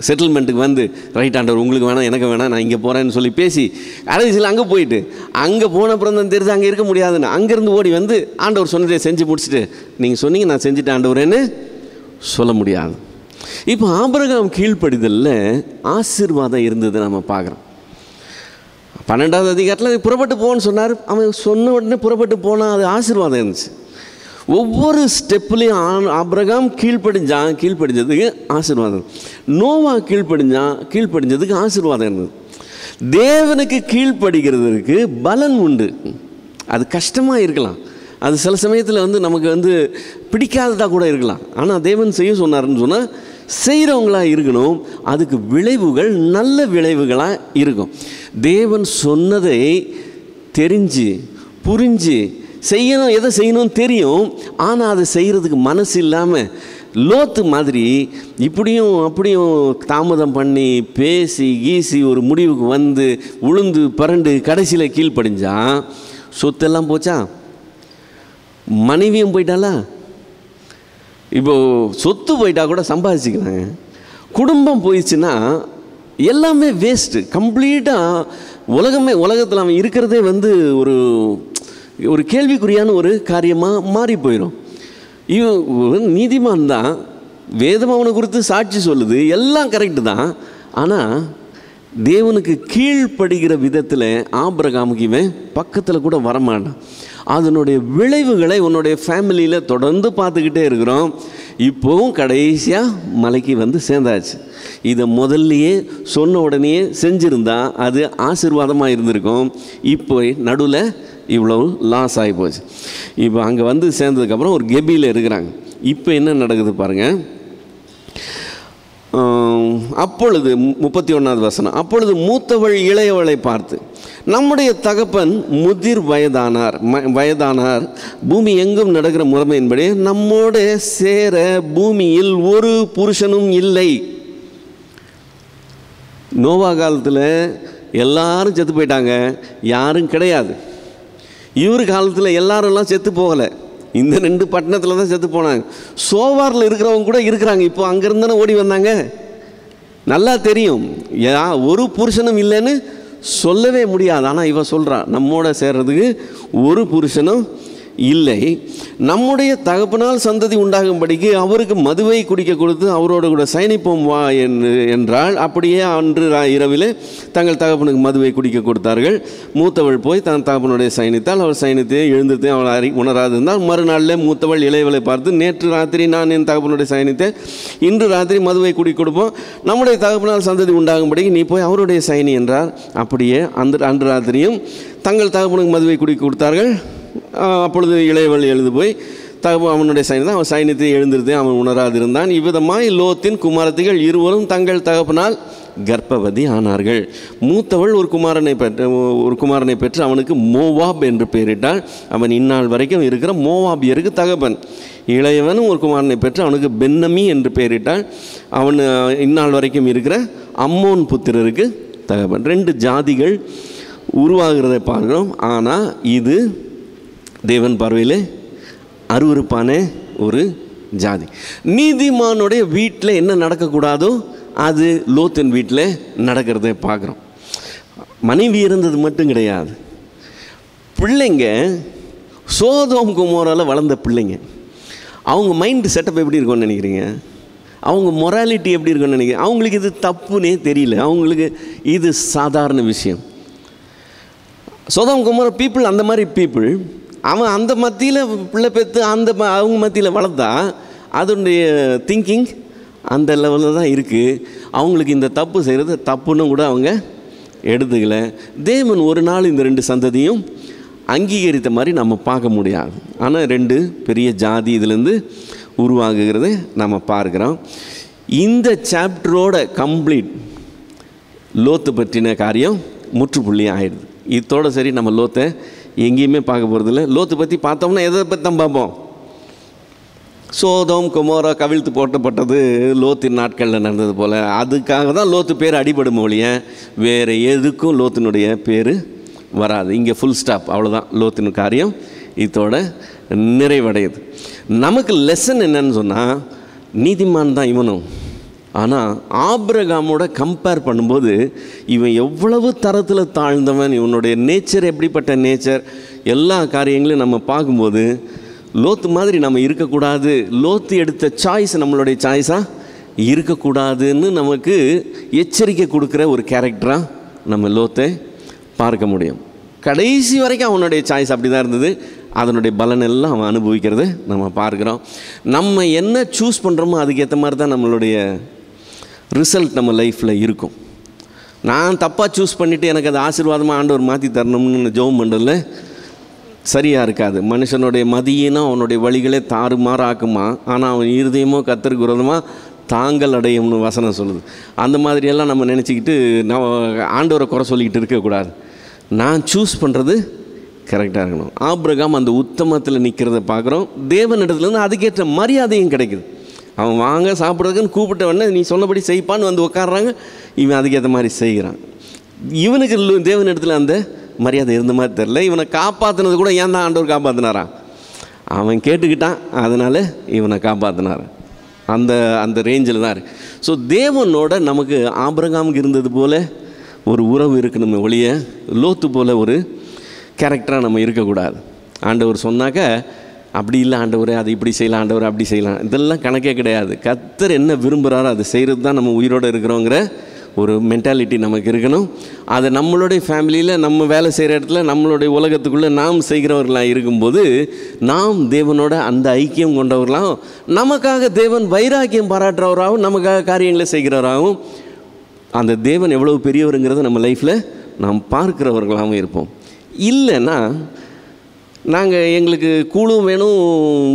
A: செட்டில்மெண்ட்டுக்கு ரைட் ஆண்டவர் உங்களுக்கு வேணாம், எனக்கு வேணாம், நான் இங்கே போகிறேன்னு சொல்லி பேசி கடைசியில் அங்கே போயிட்டு அங்கே போன அப்புறம் தான் தெரிஞ்சு அங்கே இருக்க முடியாதுன்னு அங்கேருந்து ஓடி ஆண்டவர் சொன்னதே செஞ்சு முடிச்சுட்டு நீங்கள் சொன்னீங்க நான் செஞ்சுட்டேன் ஆண்டவரேன்னு சொல்ல முடியாது. இப்போ ஆபிரகாம் கீழ்ப்படிதலில் ஆசீர்வாதம் இருந்தது நம்ம பார்க்குறோம். 12வது அதிகாரத்தில் புறப்பட்டு போன்னு சொன்னார். அவன் சொன்ன உடனே புறப்பட்டு போனால் அது ஆசீர்வாதம் இருந்துச்சு. ஒவ்வொரு ஸ்டெப்லேயும் ஆபிரகாம் கீழ்ப்படிஞ்சதுக்கு ஆசீர்வாதம். நோவா கீழ்ப்படிஞ்சதுக்கு ஆசீர்வாதம் இருந்தது. தேவனுக்கு கீழ்ப்படுகிறதுக்கு பலன் உண்டு. அது கஷ்டமாக இருக்கலாம், அது சில சமயத்தில் நமக்கு பிடிக்காததாக கூட இருக்கலாம். ஆனால் தேவன் செய்ய சொன்னார்னு சொன்னால் செய்கிறவங்களாக இருக்கணும். அதுக்கு விளைவுகள் நல்ல விளைவுகளாக இருக்கும். தேவன் சொன்னதை தெரிஞ்சு புரிஞ்சு செய்யணும், எதை செய்யணும்னு தெரியும், ஆனால் அதை செய்கிறதுக்கு மனசு இல்லாமல் லோத்து மாதிரி இப்படியும் அப்படியும் தாமதம் பண்ணி பேசி கீசி ஒரு முடிவுக்கு உளுந்து பரண்டு கடைசியில் கீழ்ப்படிஞ்சா சொத்தெல்லாம் போச்சா, மனைவியும் போயிட்டாளா. இப்போது சொத்து போயிட்டா கூட சம்பாதிச்சுக்கிறாங்க, குடும்பம் போயிடுச்சுன்னா எல்லாமே வேஸ்ட்டு. கம்ப்ளீட்டாக உலகத்தில் அவன் இருக்கிறதே ஒரு கேள்விக்குறியான ஒரு காரியமாக மாறி போயிடும். இவன் நீதிமான் தான், வேதம் அவனை குறித்து சாட்சி சொல்லுது, எல்லாம் கரெக்டு தான். ஆனால் தேவனுக்கு கீழ்ப்படுகிற விதத்தில் ஆபிரகாமுக்கு இவன் பக்கத்தில் கூட வரமாட்டான். அதனுடைய விளைவுகளை உன்னுடைய ஃபேமிலியில் தொடர்ந்து பார்த்துக்கிட்டே இருக்கிறோம். இப்போவும் கடைசியாக மலைக்கு சேர்ந்தாச்சு. இதை முதல்லையே சொன்ன உடனே செஞ்சுருந்தா அது ஆசீர்வாதமாக இருந்திருக்கும். இப்போ நடுவில் இவ்வளோ லாஸ் ஆகி போச்சு. இப்போ அங்கே சேர்ந்ததுக்கப்புறம் ஒரு கெபியில் இருக்கிறாங்க. இப்போ என்ன நடக்குது பாருங்கள். அப்பொழுது 31வது வசனம், அப்பொழுது மூத்தவள் இளையவளை பார்த்து, நம்முடைய தகப்பன் முதிர் வயதானார், பூமி எங்கும் நடக்கிற முறைமையின்படி நம்மோட சேர பூமியில் ஒரு புருஷனும் இல்லை. நோவா காலத்தில் எல்லாரும் செத்து போயிட்டாங்க, யாரும் கிடையாது. இவர் காலத்தில் எல்லாரெல்லாம் செத்து போகலை, இந்த 2 பட்டணத்தில் தான் செத்து போனாங்க. சோவாரில் இருக்கிறவங்க கூட இருக்கிறாங்க. இப்போ அங்கேருந்தானே ஓடி வந்தாங்க. நல்லா தெரியும், ஒரு புருஷனும் இல்லைன்னு சொல்லவே முடியாது. ஆனால் இவன் சொல்கிறான், நம்மோட சேர்றதுக்கு ஒரு புருஷனும் இல்லை. நம்முடைய தகப்பனால் சந்ததி உண்டாகும்படிக்கு அவருக்கு மதுவை குடிக்க கொடுத்து அவரோடு கூட சயனிப்போம் வா என்றால், அப்படியே அன்று இரவிலே தங்கள் தகப்பனுக்கு மதுவை குடிக்க கொடுத்தார்கள். மூத்தவள் போய் தன் தகப்பனுடைய சயனித்தால், அவள் சயனித்தே எழுந்திருத்தே அவள் உணராது இருந்தால், மறுநாளில் மூத்தவள் இளையவளை பார்த்து, நேற்று ராத்திரி நான் என் தகப்பனுடைய சயனித்தேன், இன்று ராத்திரி மதுவை குடிக்க கொடுப்போம், நம்முடைய தகப்பனால் சந்ததி உண்டாகும்படிக்கு நீ போய் அவருடைய சயனி என்றார். அப்படியே அன்று ராத்திரியும் தங்கள் தகப்பனுக்கு மதுவை குடிக்க கொடுத்தார்கள். அப்பொழுது இளையவள் எழுந்து போய் அவனுடைய சைனித்தான், அவன் சைனியத்தை எழுந்திருந்தே அவன் உணராதிருந்தான். இவ்விதமாய் லோத்தின் குமாரத்திகள் இருவரும் தங்கள் தகப்பனால் கர்ப்பவதி ஆனார்கள். மூத்தவள் ஒரு குமாரனை பெற்று அவனுக்கு மோவாப் என்று பெயரிட்டாள். அவன் இந்நாள் வரைக்கும் இருக்கிற மோவாபியருக்கு தகப்பன். இளையவனும் ஒரு குமாரனை பெற்று அவனுக்கு பென்னமி என்று பெயரிட்டாள். அவன் இந்நாள் வரைக்கும் இருக்கிற அம்மோன் புத்திரருக்கு தகப்பன். 2 ஜாதிகள் உருவாகிறதை பார்க்கிறோம். ஆனால் இது தேவன் பார்வையில் அருவருப்பான ஒரு ஜாதி. நீதிமானுடைய வீட்டில் என்ன நடக்கக்கூடாதோ அது லோத்தின் வீட்டில் நடக்கிறத பார்க்குறோம். மனைவி இருந்தது மட்டும் கிடையாது, பிள்ளைங்க சோதோம் குமோரால வளர்ந்த பிள்ளைங்க. அவங்க மைண்டு செட்டப் எப்படி இருக்கும்னு நினைக்கிறீங்க? அவங்க மொராலிட்டி எப்படி இருக்கும்னு நினைக்கிறீங்க? அவங்களுக்கு இது தப்புன்னே தெரியல, அவங்களுக்கு இது சாதாரண விஷயம். சோதோம் குமோரா பீப்புள் அந்த மாதிரி பீப்புள். அவன் அந்த மத்தியில் பிள்ளை பெற்று அவங்க மத்தியில் வளர்த்தா அதனுடைய திங்கிங் அந்த லெவலில் தான் இருக்குது. அவங்களுக்கு இந்த தப்பு செய்கிறது தப்புன்னு கூட அவங்க எடுத்துக்கல. தேவன் ஒரு நாள் இந்த 2 சந்ததியும் அங்கீகரித்த மாதிரி நம்ம பார்க்க முடியாது. ஆனால் 2 பெரிய ஜாதி இதிலேருந்து உருவாகுகிறத நம்ம பார்க்குறோம். இந்த சாப்டரோட கம்ப்ளீட் லோத்து பற்றின காரியம் முற்றுப்புள்ளி ஆகிடுது. இதோட சரி, நம்ம லோத்தை எங்கேயுமே பார்க்க போகிறதில்ல. லோத்து பற்றி பார்த்தோம்னா எதை பற்றி தான் பார்ப்போம்? சோதோம் குமோரா கவிழ்த்து போட்டப்பட்டது லோத்தின் நாட்களில் நடந்தது போல். அதுக்காக தான் லோத்து பேர் அடிபடும் ஒழிய வேறு எதுக்கும் லோத்தினுடைய பேர் வராது. இங்கே ஃபுல் ஸ்டாப், அவ்வளோதான். லோத்தின் காரியம் இதோட நிறைவடையுது. நமக்கு லெசன் என்னன்னு சொன்னால், நீதிமான் தான் இவனும். ஆனால் ஆபிரகாமோட கம்பேர் பண்ணும்போது இவன் எவ்வளவு தரத்தில் தாழ்ந்தவன், இவனுடைய நேச்சர் எப்படிப்பட்ட நேச்சர், எல்லா காரியங்களையும் நம்ம பார்க்கும்போது லோத்து மாதிரி நம்ம இருக்கக்கூடாது. லோத்து எடுத்த சாய்ஸ் நம்மளுடைய சாய்ஸாக இருக்கக்கூடாதுன்னு நமக்கு எச்சரிக்கை கொடுக்குற ஒரு கேரக்டராக நம்ம லோத்தை பார்க்க முடியும். கடைசி வரைக்கும் அவனுடைய சாய்ஸ் அப்படி தான் இருந்தது. அதனுடைய பலன் எல்லாம் அவன் அனுபவிக்கிறத நம்ம பார்க்குறோம். நம்ம என்ன சூஸ் பண்ணுறோமோ அதுக்கேற்ற மாதிரி தான் நம்மளுடைய ரிசல்ட் நம்ம லைஃப்பில் இருக்கும். நான் தப்பாக சூஸ் பண்ணிவிட்டு எனக்கு அது ஆசீர்வாதமாக ஆண்டவர் மாற்றி தரணும்னு ஜெபம் பண்ணுறதுல சரியாக இருக்காது. மனுஷனுடைய மதியினம் அவனுடைய வழிகளே தாறுமாறாக்குமா, ஆனால் அவன் இருதயமோ கர்த்தருக்கு விரோதமாக தாங்கள் அடையும்னு வசனம் சொல்லுது. அந்த மாதிரியெல்லாம் நம்ம நினச்சிக்கிட்டு நான் ஆண்டவரை குறை சொல்லிக்கிட்டு இருக்கக்கூடாது. நான் சூஸ் பண்ணுறது கரெக்டாக இருக்கணும். ஆபிரகாம் அந்த உத்தமத்தில் நிற்கிறத பார்க்குறோம். தேவனிடத்துலேருந்து அதுக்கேற்ற மரியாதையும் கிடைக்குது. அவன் வாங்க சாப்பிட்றதுக்குன்னு கூப்பிட்ட உடனே நீ சொன்னபடி செய்ப்பான்னு வந்து உட்காடுறாங்க. இவன் அதுக்கேற்ற மாதிரி செய்கிறான். இவனுக்கு தேவனிடத்தில் அந்த மரியாதை இருந்த மாதிரி தெரில. இவனை காப்பாற்றினது கூட ஏன் தான் ஆண்டவர் காப்பாற்றினாரா? அவன் கேட்டுக்கிட்டான், அதனால் இவனை காப்பாற்றினார். அந்த அந்த ரேஞ்சில் தான் இருக்குது. ஸோ தேவனோட நமக்கு ஆபிரகாமுக்கு இருந்தது போல் ஒரு உறவு இருக்கணுமே ஒழிய லோத்து போல் ஒரு கேரக்டராக நம்ம இருக்கக்கூடாது. ஆண்டவர் சொன்னாக்க அப்படி இல்லை ஆண்டவர் அது இப்படி செய்யலாம், ஆண்டவர் அப்படி செய்யலாம், இதெல்லாம் கணக்கே கிடையாது. கர்த்தர் என்ன விரும்புகிறாரோ அது செய்கிறது தான் நம்ம உயிரோடு இருக்கிறோங்கிற ஒரு மென்டாலிட்டி நமக்கு இருக்கணும். அதை நம்மளுடைய ஃபேமிலியில் நம்ம வேலை செய்கிற இடத்துல நம்மளுடைய உலகத்துக்குள்ளே நாம் செய்கிறவர்களாக இருக்கும்போது நாம் தேவனோட அந்த ஐக்கியம் கொண்டவர்களாகவும் நமக்காக தேவன் வைராக்கியம் பாராட்டுறவராகவும் நமக்காக காரியங்களை செய்கிறவராகவும் அந்த தேவன் எவ்வளோ பெரியவருங்கிறத நம்ம லைஃப்பில் நாம் பார்க்கிறவர்களாகவும் இருப்போம். இல்லைன்னா நாங்கள் எங்களுக்கு கூழும் வேணும்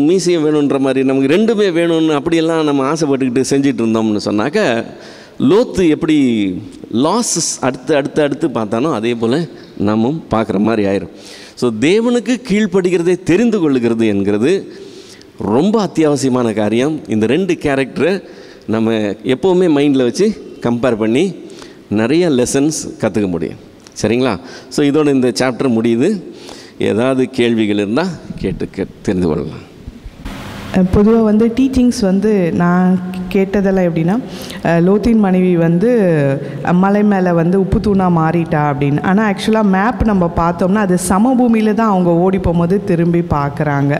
A: மீசையும் வேணுன்ற மாதிரி நமக்கு ரெண்டுமே வேணும்னு அப்படியெல்லாம் நம்ம ஆசைப்பட்டுக்கிட்டு செஞ்சிட்டு இருந்தோம்னு சொன்னாக்க லோத்து எப்படி லாஸஸ் அடுத்து பார்த்தானோ அதே போல் நம்ம பார்க்குற மாதிரி ஆயிரும். ஸோ தேவனுக்கு கீழ்ப்படுகிறதை தெரிந்து கொள்ளுகிறது என்கிறது ரொம்ப அத்தியாவசியமான காரியம். இந்த ரெண்டு கேரக்டரை நம்ம எப்போவுமே மைண்டில் வச்சு கம்பேர் பண்ணி நிறைய லெசன்ஸ் கற்றுக்க முடியும். சரிங்களா? ஸோ இதோட இந்த சாப்டர் முடியுது. ஏதாவது கேள்விகள் இருந்தால் கேட்டு தெரிந்து கொள்ளலாம்.
B: பொதுவாக வந்து டீச்சிங்ஸ் வந்து நான் கேட்டதெல்லாம் எப்படின்னா, லோத்தின் மனைவி வந்து மலை மேலே வந்து உப்பு தூணாக மாறிட்டா அப்படின்னு. ஆனால் ஆக்சுவலாக மேப் நம்ம பார்த்தோம்னா அது சமபூமியில் தான் அவங்க ஓடி போகும்போது திரும்பி பார்க்குறாங்க.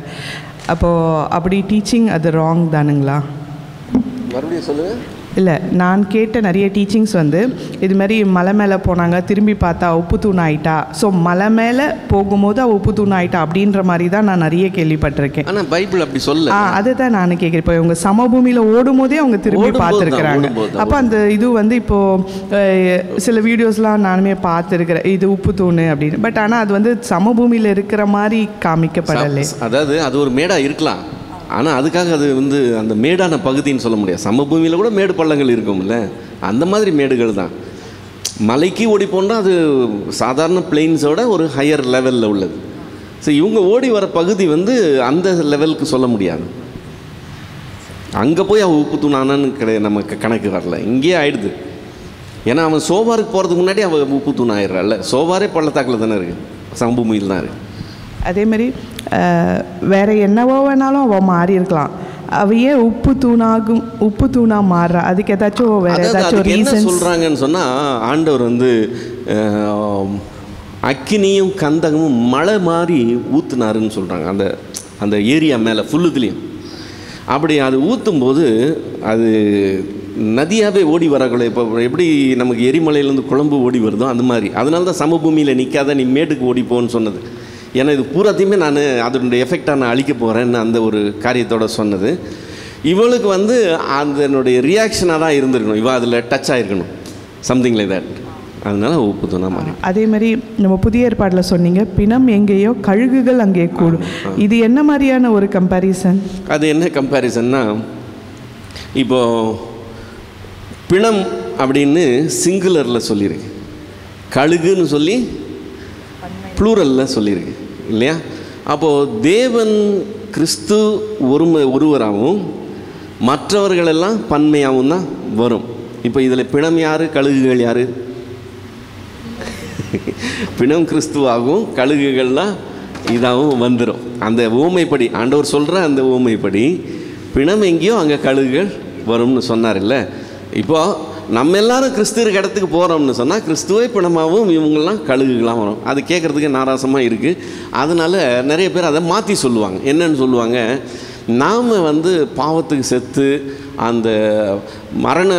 B: அப்போது அப்படி டீச்சிங் அது ராங் தானுங்களா?
A: மறுபடியும் சொல்லுங்கள்.
B: இல்லை, நான் கேட்ட நிறைய டீச்சிங்ஸ் வந்து இதுமாரி மலை மேலே போனாங்க, திரும்பி பார்த்தா உப்பு தூண் ஆகிட்டா. ஸோ மலை மேலே போகும்போது அவள் உப்பு தூண் ஆகிட்டா அப்படின்ற மாதிரி தான் நான் நிறைய கேள்விப்பட்டிருக்கேன்.
A: ஆனால் பைபிள் அப்படி சொல்ல.
B: அதை தான் நான் கேட்குறேன். இப்போ இவங்க சமபூமியில் ஓடும் போதே அவங்க திரும்பி பார்த்துருக்குறாங்க. அப்போ அந்த இது வந்து இப்போது சில வீடியோஸ்லாம் நானுமே பார்த்துருக்கிறேன், இது உப்பு தூண் அப்படின்னு. பட் ஆனால் அது வந்து சமபூமியில் இருக்கிற மாதிரி காமிக்கப்படலை.
A: அதாவது அது ஒரு மேடாக இருக்கலாம், ஆனால் அதுக்காக அது வந்து அந்த மேடான பகுதின்னு சொல்ல முடியாது. சமபூமியில் கூட மேடு பள்ளங்கள் இருக்கும்ல, அந்த மாதிரி மேடுகள் தான். மலைக்கு ஓடி போனால் அது சாதாரண பிளெயின்ஸோட ஒரு ஹையர் லெவலில் உள்ளது. ஸோ இவங்க ஓடி வர பகுதி வந்து அந்த லெவலுக்கு சொல்ல முடியாது. அங்கே போய் அவள் உப்பு தூணானான்னு கிடையாது, நமக்கு கணக்கு வரல. இங்கேயே ஆயிடுது. ஏன்னா அவன் சோபாருக்கு போகிறதுக்கு முன்னாடி அவள் உப்பு தூண் ஆயிடுறாள். சோபாரே பள்ளத்தாக்கில் தானே இருக்குது, சமபூமியில் தான் இருக்குது.
B: அதேமாரி வேறு என்னவோ வேணாலும் அவள் மாறி இருக்கலாம். அவ ஏன் உப்பு தூணாக மாறுறா? அதுக்கு ஏதாச்சும் வேறு ஏதாச்சும் ரீசன்
A: சொல்கிறாங்கன்னு சொன்னால், ஆண்டவர் வந்து அக்கினியும் கந்தகமும் மழை மாதிரி ஊற்றுனாருன்னு சொல்கிறாங்க. அந்த ஏரியா மேலே ஃபுல்லுத்துலேயும் அப்படி அது ஊற்றும்போது அது நதியாகவே ஓடி வரக்கூடாது. இப்போ எப்படி நமக்கு எரிமலையிலேருந்து குழம்பு ஓடி வருதோ அந்த மாதிரி. அதனால தான் சமபூமியில் நிற்காத, நீ மேட்டுக்கு ஓடிப்போன்னு சொன்னது. ஏன்னா இது பூராத்தையுமே நான் அதனுடைய எஃபெக்டாக நான் அழிக்க போகிறேன்னு அந்த ஒரு காரியத்தோடு சொன்னது. இவளுக்கு வந்து அதனுடைய ரியாக்ஷனாக தான் இருந்திருக்கணும். இவள் அதில் டச் ஆகிருக்கணும், சம்திங் லைக் தட். அதனால உப்பு தூணா மாதிரி.
B: அதே மாதிரி நம்ம புதிய ஏற்பாட்டில் சொன்னீங்க, பிணம் எங்கேயோ கழுகுகள் அங்கே கூடும். இது என்ன மாதிரியான ஒரு கம்பேரிசன்? அது
A: என்ன கம்பேரிசன்னா, இப்போது பிணம் அப்படின்னு சிங்குலரில் சொல்லியிருக்கு, கழுகுன்னு சொல்லி ப்ளூரலில் சொல்லியிருக்கு இல்லையா? அப்போது தேவன் கிறிஸ்து ஒருவராகவும் மற்றவர்களெல்லாம் பன்மையாகவும் தான் வரும். இப்போ இதில் பிணம் யார், கழுகுகள் யார்? பிணம் கிறிஸ்துவாகவும் கழுகுகள்லாம் இதாகவும் வந்துடும். அந்த ஊமைப்படி ஆண்டவர் சொல்கிற அந்த ஊமைப்படி பிணம் எங்கேயோ அங்கே கழுகுகள் வரும்னு சொன்னார் இல்லை? இப்போது நம்ம எல்லாரும் கிறிஸ்துவ இடத்துக்கு போகிறோம்னு சொன்னால் கிறிஸ்துவே பிணமாகவும் இவங்கெல்லாம் கழுகுகளாக வரும். அது கேட்குறதுக்கு நாராசமாக இருக்குது. அதனால் நிறைய பேர் அதை மாற்றி சொல்லுவாங்க. என்னன்னு சொல்லுவாங்க, நாம் வந்து பாவத்துக்கு செத்து அந்த மரண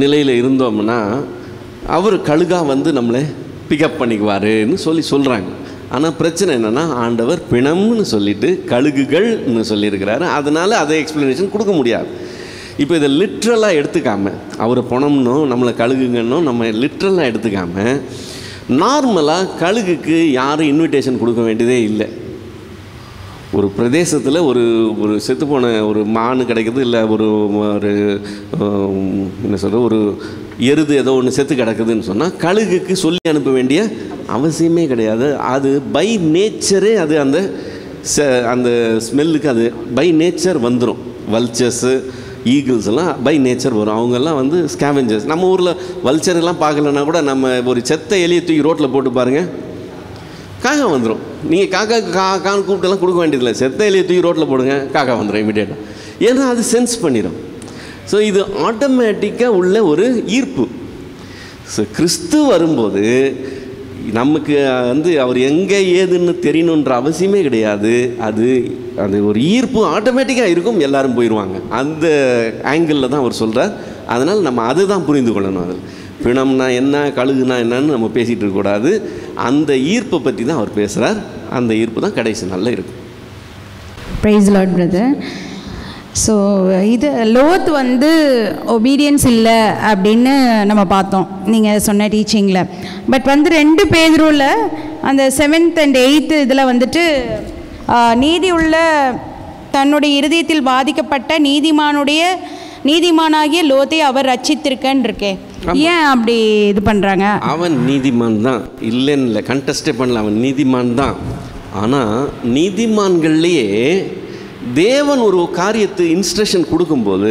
A: நிலையில் இருந்தோம்னா அவர் கழுகாக வந்து நம்மளை பிக்கப் பண்ணிக்குவாருன்னு சொல்கிறாங்க. ஆனால் பிரச்சனை என்னென்னா, ஆண்டவர் பிணம்னு சொல்லிவிட்டு கழுகுகள்னு சொல்லியிருக்கிறாரு. அதனால் அதை எக்ஸ்ப்ளனேஷன் கொடுக்க முடியாது. இப்போ இதை லிட்ரலாக எடுத்துக்காமல், அவரை பணம்னும் நம்மளை கழுகுங்கன்னும் நம்ம லிட்ரலாக எடுத்துக்காமல், நார்மலாக கழுகுக்கு யாரும் இன்விடேஷன் கொடுக்க வேண்டியதே இல்லை. ஒரு பிரதேசத்தில் ஒரு செத்துப்போன ஒரு மானு கிடைக்குது, இல்லை ஒரு என்ன சொல்கிற ஒரு எருது ஏதோ ஒன்று செத்து கிடக்குதுன்னு சொன்னால் கழுகுக்கு சொல்லி அனுப்ப வேண்டிய அவசியமே கிடையாது. அது பை நேச்சரே அது அந்த ஸ்மெல்லுக்கு அது பை நேச்சர் வந்துடும். வல்ச்சர்ஸு, ஈகிள்ஸ் எல்லாம் பை நேச்சர் வரும். அவங்கெல்லாம் ஸ்கேவெஞ்சர்ஸ். நம்ம ஊரில் வல்ச்சர்லாம் பார்க்கலன்னா கூட நம்ம ஒரு செத்த எலியை தூக்கி ரோட்டில் போட்டு பாருங்கள், காக்கா வந்துடும். நீங்கள் காக்கான்னு கூப்பிட்டெல்லாம் கொடுக்க வேண்டியதில்லை. செத்த எலியை தூக்கி ரோட்டில் போடுங்க, காக்கா வந்துடும் இமீடியட்டாக. ஏன்னா அது சென்ஸ் பண்ணிடும். ஸோ இது ஆட்டோமேட்டிக்காக உள்ள ஒரு ஈர்ப்பு. ஸோ கிறிஸ்து வரும்போது நமக்கு அவர் எங்கே ஏதுன்னு தெரியணுன்ற அவசியமே கிடையாது. அது ஒரு ஈர்ப்பு ஆட்டோமேட்டிக்காக இருக்கும், எல்லோரும் போயிடுவாங்க. அந்த ஆங்கிளில் தான் அவர் சொல்கிறார். அதனால் நம்ம அதுதான் புரிந்து கொள்ளணும். அது பிணம்னா என்ன, கழுகுனா என்னன்னு நம்ம பேசிகிட்டு இருக்கக்கூடாது. அந்த ஈர்ப்பை பற்றி தான் அவர் பேசுகிறார். அந்த ஈர்ப்பு தான் கடைசி நாளில் இருக்கும்.
C: Price Lord brother. ஸோ இது லோத் ஒபீடியன்ஸ் இல்லை அப்படின்னு நம்ம பார்த்தோம் நீங்கள் சொன்ன டீச்சிங்கில். பட் 2 பேதுருவில் அந்த 7th and 8th இதில் நீதி உள்ள தன்னுடைய இருதயத்தில் பாதிக்கப்பட்ட நீதிமானாகிய லோத்தை அவர் ரட்சித்திருக்கன்னு இருக்கே. ஏன் அப்படி இது பண்ணுறாங்க? அவன்
A: நீதிமான் தான், இல்லைன்னு இல்லை, கண்டெஸ்டே பண்ணல, அவன் நீதிமான் தான். ஆனால் நீதிமான்கள்லேயே தேவன் ஒரு காரியத்தை இன்ஸ்ட்ரக்ஷன் கொடுக்கும்போது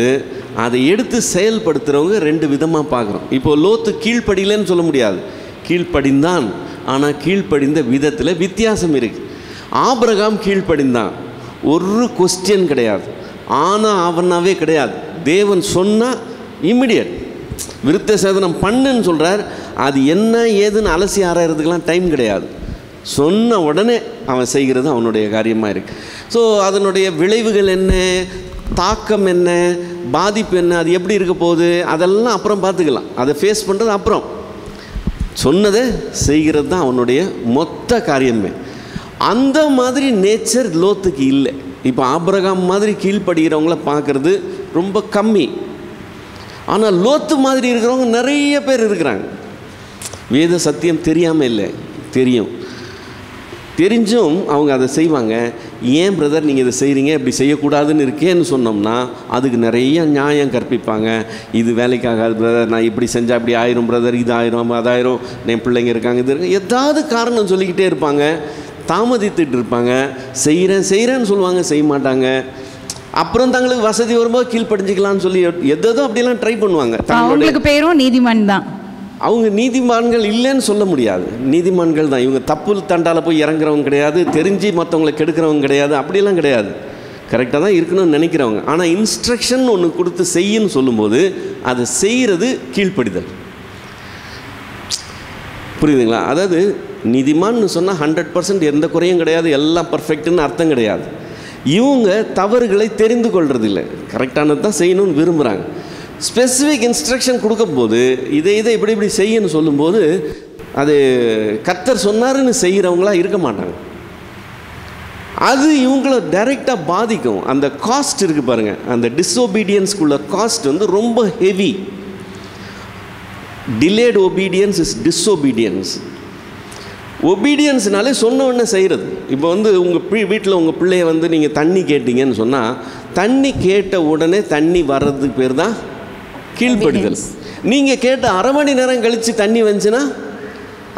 A: அதை எடுத்து செயல்படுத்துகிறவங்க 2 விதமாக பார்க்குறோம். இப்போ லோத்து கீழ்ப்படியலன்னு சொல்ல முடியாது, கீழ்ப்படிந்தான். ஆனால் கீழ்ப்படிந்த விதத்தில் வித்தியாசம் இருக்குது. ஆபிரகாம் கீழ்ப்படிந்தான், ஒரு கொஸ்டின் கிடையாது, ஆனால் அவனாவே கிடையாது. தேவன் சொன்னால் இம்மிடியட் விருத்த சேதனம் பண்ணுன்னு சொல்கிறார். அது என்ன ஏதுன்னு அலசி ஆராயறதுக்கெலாம் டைம் கிடையாது. சொன்ன உடனே அவன் செய்கிறது அவனுடைய காரியமாக இருக்குது. ஸோ அதனுடைய விளைவுகள் என்ன, தாக்கம் என்ன, பாதிப்பு என்ன, அது எப்படி இருக்க போகுது, அதெல்லாம் அப்புறம் பார்த்துக்கலாம். அதை ஃபேஸ் பண்ணுறது அப்புறம். சொன்னதை செய்கிறது தான் அவனுடைய மொத்த காரியமே. அந்த மாதிரி நேச்சர் லோத்துக்கு இல்லை. இப்போ ஆபிரகாம் மாதிரி கீழ்ப்படுகிறவங்கள பார்க்குறது ரொம்ப கம்மி. ஆனால் லோத்து மாதிரி இருக்கிறவங்க நிறைய பேர் இருக்கிறாங்க. வேத சத்தியம் தெரியாமல் இல்லை, தெரிஞ்சும் அவங்க அதை செய்வாங்க. ஏன் பிரதர் நீங்கள் இதை செய்கிறீங்க, இப்படி செய்யக்கூடாதுன்னு இருக்கேன்னு சொன்னோம்னா அதுக்கு நிறைய நியாயம் கற்பிப்பாங்க. இது வேலைக்காகாது பிரதர், நான் இப்படி செஞ்சால் இப்படி ஆயிரும் பிரதர், இது ஆயிரும் அதாயிரும், என் பிள்ளைங்க இருக்காங்க, இது இருக்காங்க, ஏதாவது காரணம் சொல்லிக்கிட்டே இருப்பாங்க. தாமதித்துட்டு இருப்பாங்க. செய்கிறேன்னு சொல்லுவாங்க, செய்ய மாட்டாங்க. அப்புறம் தங்களுக்கு வசதி வரும்போது கீழ்ப்படிஞ்சிக்கலாம்னு சொல்லி எதோ அப்படிலாம் ட்ரை பண்ணுவாங்க.
C: அவங்களுக்கு பேரும் நீதிமான் தான்.
A: அவங்க நீதிமான்கள் இல்லைன்னு சொல்ல முடியாது, நீதிமான்கள் தான். இவங்க தப்பு தண்டால் போய் இறங்குறவங்க கிடையாது, தெரிஞ்சு மற்றவங்களை கெடுக்கிறவங்க கிடையாது, அப்படிலாம் கிடையாது. கரெக்டாக தான் இருக்கணும்னு நினைக்கிறவங்க. ஆனால் இன்ஸ்ட்ரக்ஷன் ஒன்று கொடுத்து செய்யன்னு சொல்லும்போது அதை செய்கிறது கீழ்ப்படிதல். புரியுதுங்களா? அதாவது நீதிமான்னு சொன்னால் 100% எந்த குறையும் கிடையாது, எல்லாம் பர்ஃபெக்ட்டுன்னு அர்த்தம் கிடையாது. இவங்க தவறுகளை தெரிந்து கொள்றதில்லை, கரெக்டானது தான் செய்யணும்னு விரும்புகிறாங்க. ஸ்பெசிஃபிக் இன்ஸ்ட்ரக்ஷன் கொடுக்கும்போது இதை இப்படி செய்யணும்னு சொல்லும்போது அது கர்த்தர் சொன்னாருன்னு செய்கிறவங்களா இருக்க மாட்டாங்க. அது இவங்கள டைரெக்டாக பாதிக்கும். அந்த காஸ்ட் இருக்குது பாருங்கள், அந்த டிஸ்ஒபீடியன்ஸ்க்குள்ள காஸ்ட் ரொம்ப heavy. Delayed obedience is disobedience. ஒபீடியன்ஸ்னாலே சொன்ன உடனே செய்கிறது. இப்போ உங்கள் வீட்டில் உங்கள் பிள்ளைய நீங்கள் தண்ணி கேட்டீங்கன்னு சொன்னால் தண்ணி கேட்ட உடனே தண்ணி வர்றதுக்கு பேர் தான் கீழ்ப்படிதல். நீங்கள் கேட்ட அரை மணி நேரம் கழித்து தண்ணி வந்துச்சுன்னா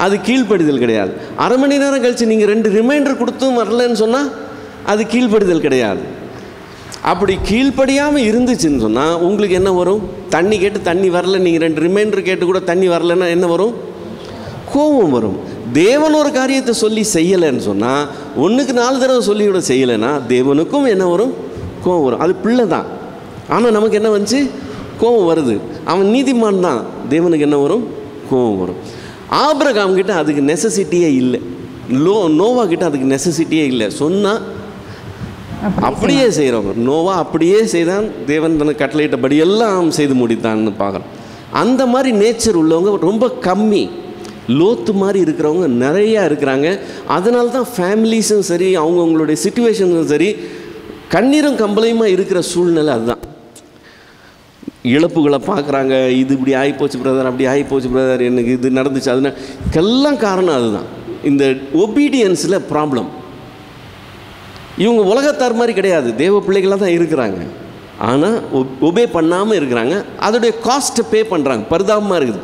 A: அது கீழ்ப்படிதல் கிடையாது. அரை மணி நேரம் கழித்து நீங்கள் 2 ரிமைண்டர் கொடுத்தும் வரலன்னு சொன்னால் அது கீழ்ப்படிதல் கிடையாது. அப்படி கீழ்ப்படியாமல் இருந்துச்சுன்னு சொன்னால் உங்களுக்கு என்ன வரும்? தண்ணி கேட்டு தண்ணி வரல, நீங்கள் 2 ரிமைண்டர் கேட்டு கூட தண்ணி வரலைன்னா என்ன வரும்? கோபம் வரும். தேவன் ஒரு காரியத்தை சொல்லி செய்யலைன்னு சொன்னால், 1க்கு 4 தடவை சொல்லி கூட செய்யலைன்னா தேவனுக்கும் என்ன வரும்? கோபம் வரும். அது பிள்ளை தான். ஆனால் நமக்கு என்ன வந்துச்சு? கோபம் வருது. அவன் நீதிமான் தான், தேவனுக்கு என்ன வரும்? கோபம் வரும். ஆபிரகாம் கிட்ட அதுக்கு நெசசிட்டியே இல்லை, நோவா கிட்ட அதுக்கு நெசசிட்டியே இல்லை. சொன்னால் அப்படியே செய்கிறவங்க. நோவா அப்படியே செய்தான், தேவன் தனக்கு கட்டளையிட்டபடியெல்லாம் செய்து முடித்தான்னு பார்க்குறோம். அந்த மாதிரி நேச்சர் உள்ளவங்க ரொம்ப கம்மி. லோத்து மாதிரி இருக்கிறவங்க நிறையா இருக்கிறாங்க. அதனால தான் ஃபேமிலிஸும் சரி, அவங்கவுங்களுடைய சிச்சுவேஷனும் சரி, கண்ணீரும் கம்பளையுமா இருக்கிற சூழ்நிலை அதுதான். இழப்புகளை பார்க்குறாங்க. இது இப்படி ஆகிப்போச்சு பிரதர், அப்படி ஆகிப்போச்சு பிரதர், எனக்கு இது நடந்துச்சு, அதுக்கெல்லாம் காரணம் அதுதான். இந்த ஒபீடியன்ஸில் ப்ராப்ளம். இவங்க உலகத்தார் மாதிரி கிடையாது, தேவ பிள்ளைகளாக தான் இருக்கிறாங்க. ஆனால் ஒபே பண்ணாமல் இருக்கிறாங்க. அதோடைய காஸ்ட்டை பே பண்ணுறாங்க. பரிதாபமாக இருக்குது.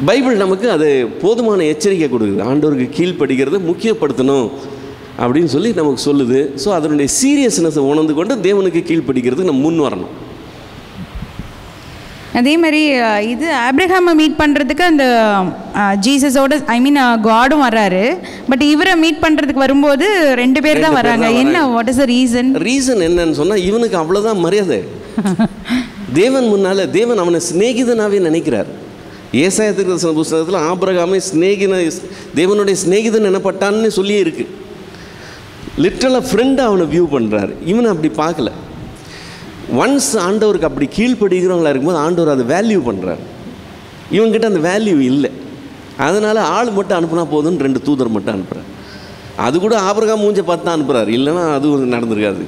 A: பைபிள் நமக்கு அது போதுமான எச்சரிக்கை கொடுக்குது. ஆண்டவருக்கு கீழ்ப்படுகிறது முக்கியப்படுத்தணும் அப்படின்னு சொல்லி நமக்கு சொல்லுது. ஸோ அதனுடைய சீரியஸ்னஸை உணர்ந்து கொண்டு தேவனுக்கு கீழ்ப்படுகிறதுக்கு நம்ம முன் வரணும்.
C: அதே மாதிரி இது ஆப்ரஹாமை மீட் பண்ணுறதுக்கு அந்த ஜீசஸோட காடும் வர்றாரு. பட் இவரை மீட் பண்ணுறதுக்கு வரும்போது 2 பேர் தான் வர்றாங்க. என்ன, what is the reason?
A: Reason என்னன்னு சொன்னால், இவனுக்கு அவ்வளோதான் மரியாதை. தேவன் முன்னால் தேவன் அவனை சிநேகிதனாகவே நினைக்கிறார். ஏசாயா தீர்க்கதரிசன புத்தகத்தில் ஆபிரகாமை தேவனுடைய சிநேகிதன் எனப்பட்டான்னு சொல்லியே இருக்கு. லிட்ரலாக ஃப்ரெண்டாக அவனை வியூ பண்ணுறாரு. இவனை அப்படி பார்க்கல. ஒன்ஸ் ஆண்டவருக்கு அப்படி கீழ்ப்படுகிறவங்களா இருக்கும்போது ஆண்டவர் அதை வேல்யூ பண்ணுறார். இவங்ககிட்ட அந்த வேல்யூ இல்லை. அதனால் ஆள் மட்டும் அனுப்புனா போதுன்னு 2 தூதர் மட்டும் அனுப்புகிறார். அது கூட ஆபிரகாம் மூஞ்சை பார்த்து தான் அனுப்புகிறார், இல்லைன்னா அது நடந்திருக்காது.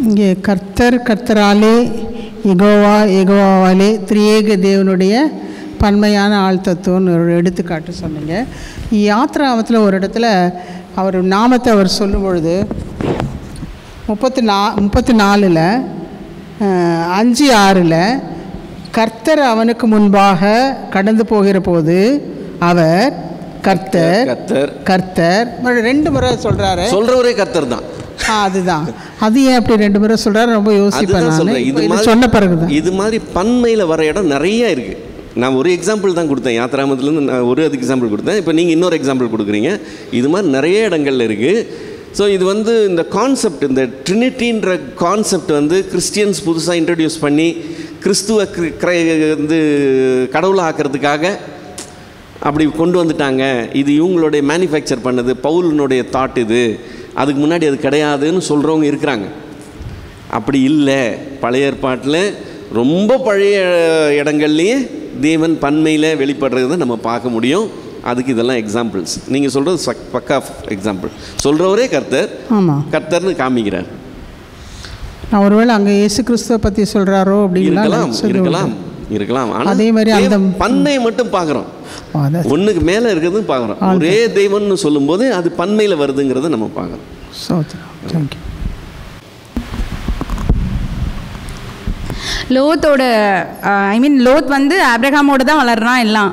D: இங்கே கர்த்தராலே எகோவாலே திரியேக தேவனுடைய பன்மையான ஆள் தத்துவம்னு ஒரு எடுத்துக்காட்டு சொன்னீங்க. யாத்ராமத்தில் ஒரு இடத்துல அவர் நாமத்தை அவர் சொல்லும் பொழுது 34 5:6 கர்த்தர் அவனுக்கு முன்பாக கடந்து போகிற போது அவர் கர்த்தர் 2 முறை சொல்கிறாரு.
A: சொல்கிறவரே கர்த்தர் தான்.
D: அதுதான். அது ஏன் அப்படி 2 முறை சொல்கிறாரு? ரொம்ப யோசிப்பேன். இது சொன்ன பிறகுதான்
A: இது மாதிரி பன்மையில் வர இடம் நிறைய இருக்குது. நான் ஒரு எக்ஸாம்பிள் தான் கொடுத்தேன். யாத்ராமத்துலேருந்து நான் ஒரு எக்ஸாம்பிள் கொடுத்தேன். இப்போ நீங்கள் இன்னொரு எக்ஸாம்பிள் கொடுக்குறீங்க. இது மாதிரி நிறைய இடங்கள்ல இருக்குது. ஸோ இது இந்த கான்செப்ட், இந்த ட்ரினிட்டின்ற கான்செப்ட் கிறிஸ்டியன்ஸ் புதுசாக இன்ட்ரடியூஸ் பண்ணி கிறிஸ்துவ கடவுளாக ஆக்கிறதுக்காக அப்படி கொண்டு வந்துட்டாங்க. இது இவங்களுடைய மேனுஃபேக்சர் பண்ணது, பவுலினுடைய தாட் இது. அதுக்கு முன்னாடி அது கிடையாதுன்னு சொல்கிறவங்க இருக்கிறாங்க. அப்படி இல்லை. பழைய ஏற்பாட்டில் ரொம்ப பழைய இடங்கள்லேயே தேவன் பன்மையில் வெளிப்படுறது நம்ம பார்க்க முடியும். அதுக்கு இதெல்லாம் எக்ஸாம்பிள்ஸ். நீங்கள் சொல்கிறது பக்கா எக்ஸாம்பிள். சொல்கிறவரே கர்த்தர்னு காமிக்கிறார்.
D: நான் ஒருவேளை அங்கே இயேசு கிறிஸ்துவை பற்றி சொல்கிறாரோ அப்படின்னு
A: இருக்கலாம். ஆனால்
D: அதே மாதிரி அந்த
A: பன்மை மட்டும் பார்க்குறோம். ஒன்றுக்கு மேலே இருக்கிறது பார்க்குறோம். ஒரே தெய்வம்னு சொல்லும்போது அது பன்மையில் வருதுங்கிறத நம்ம பார்க்குறோம்.
C: லோத்தோட லோத் ஆப்ரஹாமோட தான் வளர்றான் எல்லாம்.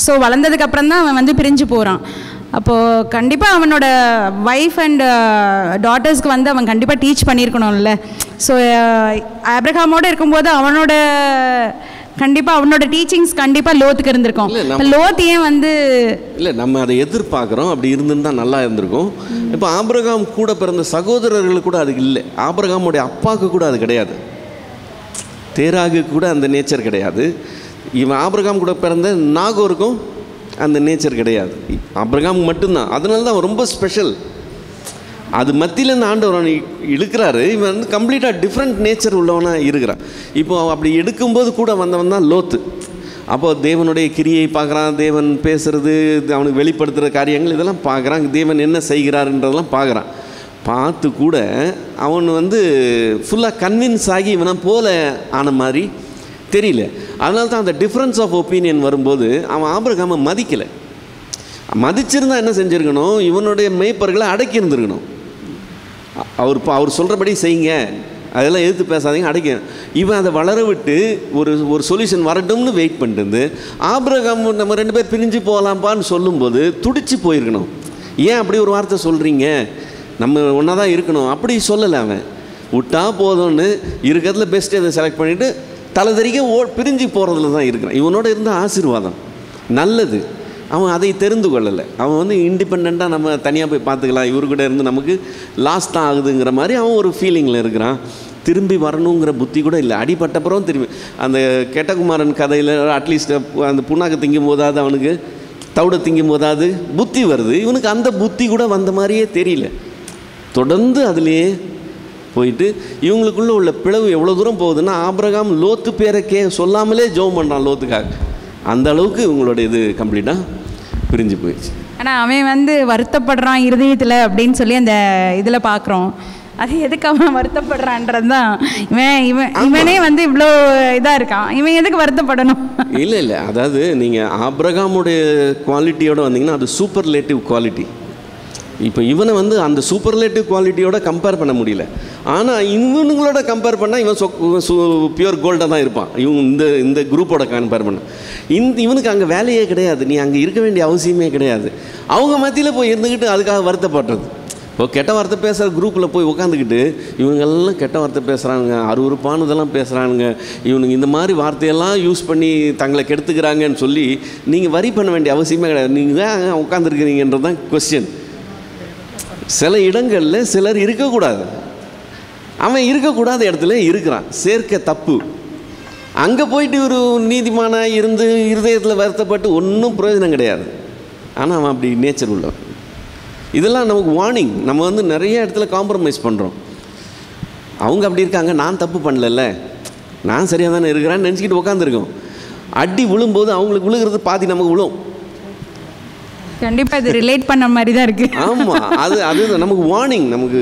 C: ஸோ வளர்ந்ததுக்கப்புறம் தான் அவன் பிரிஞ்சு போகிறான். அப்போது கண்டிப்பாக அவனோட ஒய்ஃப் அண்ட் டாட்டர்ஸ்க்கு அவன் கண்டிப்பாக டீச் பண்ணியிருக்கணும்ல. ஸோ ஆப்ரஹாமோடு இருக்கும்போது கண்டிப்பாக அவனோட டீச்சிங்ஸ் கண்டிப்பாக லோத்துக்கு இருந்திருக்கும். லோத் ஏன்
A: இல்லை, நம்ம அதை எதிர்பார்க்குறோம். அப்படி இருந்துன்னு தான் நல்லா இருந்திருக்கும். இப்போ ஆபிரகாம் கூட பிறந்த சகோதரர்களுக்கு கூட அது இல்லை. ஆபிரகாமுடைய அப்பாவுக்கு கூட அது கிடையாது. தேராகு கூட அந்த நேச்சர் கிடையாது. இவன் ஆபிரகாம் கூட பிறந்த நாகோருக்கும் அந்த நேச்சர் கிடையாது. ஆபிரகாம் மட்டும்தான். அதனால தான் அவன் ரொம்ப ஸ்பெஷல். அது மத்தியிலேருந்து ஆண்டவர் இழுக்கிறாரு. இவன் கம்ப்ளீட்டாக டிஃப்ரெண்ட் நேச்சர் உள்ளவனாக இருக்கிறான். இப்போ அப்படி எடுக்கும்போது கூட வந்தவன் தான் லோத்து. அப்போது தேவனுடைய கிரியை பார்க்குறான், தேவன் பேசுகிறது, அவனுக்கு வெளிப்படுத்துகிற காரியங்கள் இதெல்லாம் பார்க்குறான், தேவன் என்ன செய்கிறாருன்றதெல்லாம் பார்க்குறான். பார்த்து கூட அவன் ஃபுல்லாக கன்வின்ஸ் ஆகி இவனை போல ஆன மாதிரி தெரியல. அதனால தான் அந்த டிஃப்ரென்ஸ் ஆஃப் ஒப்பீனியன் வரும்போது அவன் ஆபிரகாமை மதிக்கலை. மதிச்சிருந்தா என்ன செஞ்சுருக்கணும்? இவனுடைய மேய்ப்பர்களை அடக்கி இருந்திருக்கணும். அவர் சொல்கிறபடி செய்யுங்க, அதெல்லாம் எதிர்த்து பேசாதீங்க, அடக்கி. இவன் அதை வளர விட்டு ஒரு சொல்யூஷன் வரட்டும்னு வெயிட் பண்ணிட்டு ஆபிரகாம் நம்ம 2 பேர் பிரிஞ்சு போகலாம்ப்பான்னு சொல்லும்போது துடிச்சு போயிருக்கணும். ஏன் அப்படி ஒரு வார்த்தை சொல்கிறீங்க, நம்ம ஒன்றா தான் இருக்கணும் அப்படி சொல்லலை. அவன் விட்டா போதும்னு இருக்கிறதுல பெஸ்ட்டு அதை செலக்ட் பண்ணிவிட்டு தலை தெறிக்க பிரிஞ்சு போகிறதுல தான் இருக்கிறான். இவனோட இருந்த ஆசீர்வாதம் நல்லது. அவன் அதை தெரிந்து கொள்ளலை. அவன் இண்டிபெண்ட்டாக நம்ம தனியாக போய் பார்த்துக்கலாம், இவர்கிட்ட இருந்து நமக்கு லாஸ் தான் ஆகுதுங்கிற மாதிரி அவன் ஒரு ஃபீலிங்கில் இருக்கிறான். திரும்பி வரணுங்கிற புத்தி கூட இல்லை. அடிபட்டப்புறம் திரும்பி அந்த கெட்டகுமாரன் கதையில் அட்லீஸ்ட் அந்த புண்ணாக்கு திங்கும் போதாவது, அவனுக்கு தவிட திங்கும் போதாவது புத்தி வருது. இவனுக்கு அந்த புத்தி கூட வந்த மாதிரியே தெரியல. தொடர்ந்து அதுலேயே போயிட்டு இவங்களுக்குள்ளே உள்ள பிளவு எவ்வளோ தூரம் போகுதுன்னா, ஆபிரகாம் லோத்து பேரை சொல்லாமலே ஜெபம் பண்ணுறான் லோத்துக்காக. அந்த அளவுக்கு இவங்களோட இது கம்ப்ளீட்டாக பிரிஞ்சு போயிடுச்சு.
C: ஆனால் அவன் வருத்தப்படுறான் இருதயத்தில் அப்படின்னு சொல்லி அந்த இதில் பார்க்குறோம். அது எதுக்கு அவன் வருத்தப்படுறான்றது தான். இவனே வந்து இவ்வளோ இதாக இருக்கான், இவன் எதுக்கு வருத்தப்படணும்?
A: இல்லை, அதாவது நீங்கள் ஆபிரகாமுடைய குவாலிட்டியோடு வந்தீங்கன்னா அது சூப்பர்லேட்டிவ் குவாலிட்டி. இப்போ இவனை வந்து அந்த சூப்பர்லேட்டிவ் குவாலிட்டியோட கம்பேர் பண்ண முடியல. ஆனால் இவனுங்களோட கம்பேர் பண்ணால் இவன் பியூர் கோல்டாக தான் இருப்பான். இவங்க இந்த குரூப்போட கம்பேர் பண்ண இவனுக்கு அங்கே வேலையே கிடையாது, நீ அங்கே இருக்க வேண்டிய அவசியமே கிடையாது. அவங்க மத்தியில் போய் இருந்துக்கிட்டு அதுக்காக வருத்தப்படுறது. இப்போ கெட்ட வார்த்தை பேசுகிற குரூப்பில் போய் உட்காந்துக்கிட்டு இவங்கெல்லாம் கெட்ட வார்த்தை பேசுகிறானுங்க, அருவருப்பானதெல்லாம் பேசுகிறானுங்க, இவனுங்க இந்த மாதிரி வார்த்தையெல்லாம் யூஸ் பண்ணி தங்களை கெடுத்துக்கிறாங்கன்னு சொல்லி நீங்கள் வரி பண்ண வேண்டிய அவசியமே கிடையாது. நீங்கள் தான் உட்காந்துருக்கிறீங்கன்றது தான் கொஸ்டின். சில இடங்களில் சிலர் இருக்கக்கூடாது, அவன் இருக்கக்கூடாத இடத்துல இருக்கிறான், சேர்க்க தப்பு. அங்கே போயிட்டு ஒரு நீதிமானாக இருந்து இருதயத்தில் வருத்தப்பட்டு ஒன்றும் பிரயோஜனம் கிடையாது. ஆனால் அவன் அப்படி நேச்சர் உள்ளவன். இதெல்லாம் நமக்கு வார்னிங். நம்ம வந்து நிறைய இடத்துல காம்ப்ரமைஸ் பண்ணுறோம். அவங்க அப்படி இருக்காங்க, நான் தப்பு பண்ணல, நான் சரியாக தானே இருக்கிறான்னு நினச்சிக்கிட்டு உட்காந்துருக்கோம். அடி விழும்போது அவங்களுக்கு விழுகிறது பாதி நமக்கு விழும்.
C: கண்டிப்பாக இது ரிலேட் பண்ண மாதிரி தான் இருக்குது.
A: ஆமாம், அது நமக்கு வார்னிங். நமக்கு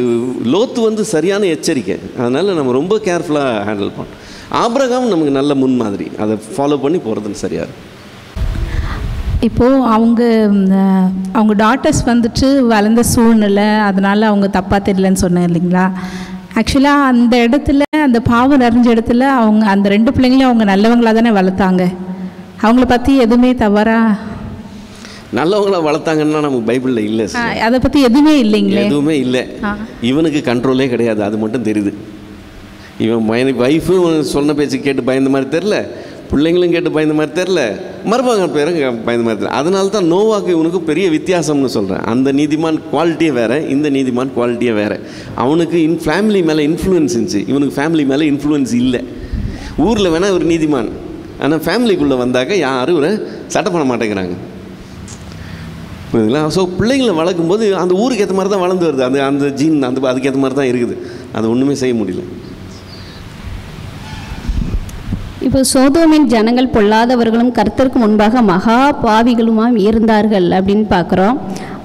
A: லோத்து வந்து சரியான எச்சரிக்கை. அதனால் நம்ம ரொம்ப கேர்ஃபுல்லாக ஹேண்டில் பண்ணோம். ஆபிரகாம் நமக்கு நல்ல முன்மாதிரி, அதை ஃபாலோ பண்ணி போகிறதுன்னு சரியாக இருக்கும்.
E: இப்போது அவங்க டாட்டர்ஸ் வந்துட்டு வளர்ந்த சூழ்நிலை, அதனால் அவங்க தப்பாக தெரியலன்னு சொன்னேன் இல்லைங்களா? ஆக்சுவலாக அந்த இடத்துல, அந்த பாவம் நிறைஞ்ச இடத்துல அவங்க அந்த 2 பிள்ளைங்களையும் அவங்க நல்லவங்களாக தானே வளர்த்தாங்க. அவங்கள பற்றி எதுவுமே தவறாக
A: நல்லவங்கள வளர்த்தாங்கன்னா நமக்கு பைபிளில் இல்லை.
E: அதை பற்றி எதுவுமே இல்லைங்களே,
A: எதுவுமே இல்லை. இவனுக்கு கண்ட்ரோலே கிடையாது, அது மட்டும் தெரியுது. இவன் வைஃபும் சொன்ன பேச்சு கேட்டு பயந்த மாதிரி தெரில, பிள்ளைங்களும் கேட்டு பயந்த மாதிரி தெரில, மருமக பேரும் பயந்த மாதிரி தெரில. அதனால தான் நோவாக்கு இவனுக்கு பெரிய வித்தியாசம்னு சொல்கிறேன். அந்த நீதிமான் குவாலிட்டியே வேறு, இந்த நீதிமான் குவாலிட்டியே வேறு. அவனுக்கு ஃபேமிலி மேலே இன்ஃப்ளூயன்ஸ் இருந்துச்சு, இவனுக்கு ஃபேமிலி மேலே இன்ஃப்ளூயன்ஸ் இல்லை. ஊரில் வேணால் ஒரு நீதிமான், ஆனால் ஃபேமிலிக்குள்ளே வந்தாக்க யாரும் ஒரு சட்டை பண்ண மாட்டேங்கிறாங்க. புரியுதுங்களா? ஸோ பிள்ளைங்களை வளர்க்கும்போது அந்த ஊருக்கு ஏற்ற மாதிரி தான் வளர்ந்து வருது. அந்த ஜீன் அதுக்கேற்ற மாதிரி தான் இருக்குது. அது ஒன்றுமே செய்ய முடியல.
F: இப்போ சோதோமின் ஜனங்கள் பொல்லாதவர்களும் கர்த்தருக்கு முன்பாக மகா பாவிகளுமாம் இருந்தார்கள் அப்படின்னு பார்க்குறோம்.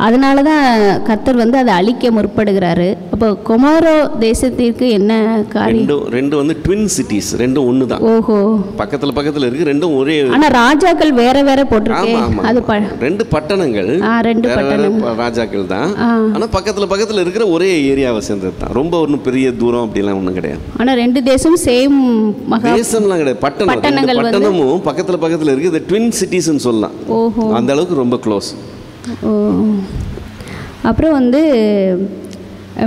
F: அதனால தான் கர்த்தர் வந்து அதை அழிக்க முற்படுகிறாரு. அப்போ கொமோரோ தேசத்திற்கு என்ன காரியம்?
A: ரெண்டும் வந்து ட்வின் சிட்டிஸ், ரெண்டும் ஒன்று தான்.
F: ஓஹோ,
A: பக்கத்தில் இருக்கு, ரெண்டும் ஒரே.
F: ஆனால் ராஜாக்கள் வேற வேற போட்டிருக்கேன். அது
A: 2 பட்டணங்கள்,
F: 2 பட்டணங்கள்
A: ராஜாக்கள் தான். ஆனால் பக்கத்தில் இருக்கிற ஒரே ஏரியாவை சேர்ந்தது தான். ரொம்ப ஒன்றும் பெரிய தூரம் அப்படிலாம் ஒன்றும் கிடையாது.
F: ஆனால் 2 தேசம் சேம்
A: தேசம்லாம் கிடையாது, பட்டணமும் பக்கத்தில் இருக்குது. இது ட்வின் சிட்டிஸ்ன்னு சொல்லலாம்.
F: ஓஹோ,
A: அந்த அளவுக்கு ரொம்ப க்ளோஸ்.
F: அப்புறம் வந்து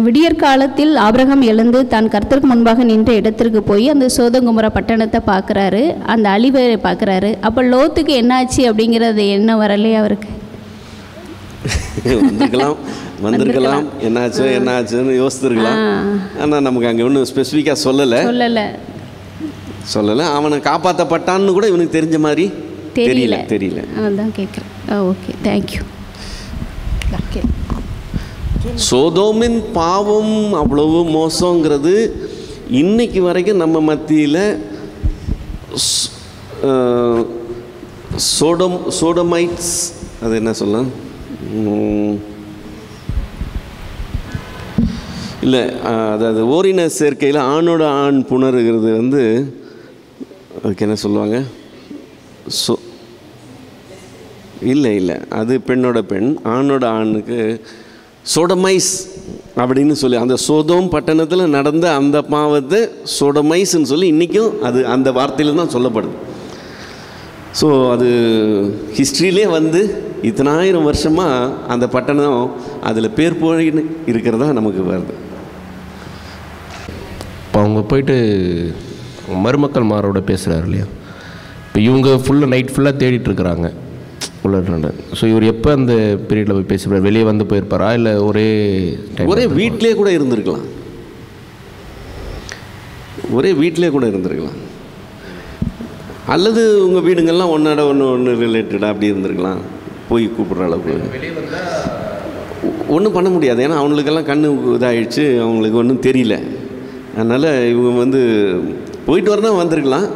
F: விடியற் காலத்தில் ஆபிரகாம் எழுந்து தான் கர்த்தருக்கு முன்பாக நின்ற இடத்திற்கு போய் அந்த சோதோம் கொமோரா பட்டணத்தை பார்க்குறாரு, அந்த அழிவை பார்க்குறாரு. அப்போ லோத்துக்கு என்னாச்சு அப்படிங்கிறது என்ன வரலையே அவருக்கு?
A: வந்திருக்கலாம், என்னாச்சுன்னு யோசித்துருக்கலாம். ஆனால் நமக்கு அங்கே ஒன்றும் ஸ்பெசிஃபிக்காக சொல்லலை. அவனை காப்பாற்றப்பட்டான்னு கூட இவனுக்கு தெரிஞ்ச மாதிரி தெரியல.
F: அதான் கேட்குறேன். Okay, thank you.
A: சோதோமின் பாவம் அவ்வளவு மோசங்கிறது இன்னைக்கு வரைக்கும் நம்ம மத்தியில் சோடமைட்ஸ், அது என்ன சொல்லலாம், இல்லை, அதாவது ஓரின சேர்க்கையில் ஆணோட ஆண் புணருகிறது வந்து அதுக்கு என்ன சொல்லுவாங்க? இல்லை, அது பெண்ணோட பெண், ஆணோட ஆணுக்கு சோடமைஸ் அப்படின்னு சொல்லி அந்த சோதோம் பட்டணத்தில் நடந்த அந்த பாவத்தை சோடமைஸ்ன்னு சொல்லி இன்றைக்கும் அது அந்த வார்த்தையில் தான் சொல்லப்படுது. ஸோ அது ஹிஸ்ட்ரியிலே வந்து இத்தனாயிரம் வருஷமாக அந்த பட்டணம் அதில் பேர் போயின்னு இருக்கிறதா நமக்கு வருது.
G: இப்போ அவங்க போயிட்டு மருமக்கள் மாரோட பேசுகிறாரு இல்லையா? இப்போ இவங்க ஃபுல்லாக நைட் ஃபுல்லாக தேடிட்டுருக்குறாங்க உள்ள. ஸோ இவர் எப்போ அந்த பீரியடில் போய் பேசுகிறார்? வெளியே வந்து போயிருப்பாரா, இல்லை ஒரே
A: வீட்டிலே கூட இருந்திருக்கலாம், அல்லது உங்கள் வீடுங்கள்லாம் ஒன்றோட ஒன்று ரிலேட்டடாக அப்படி இருந்திருக்கலாம். போய் கூப்பிட்ற அளவுக்கு ஒன்றும் பண்ண முடியாது. ஏன்னா அவங்களுக்கெல்லாம் கண்ணு இதாகிடுச்சு, அவங்களுக்கு ஒன்றும் தெரியல. அதனால் இவங்க வந்து போயிட்டு வரதான் வந்திருக்கலாம்.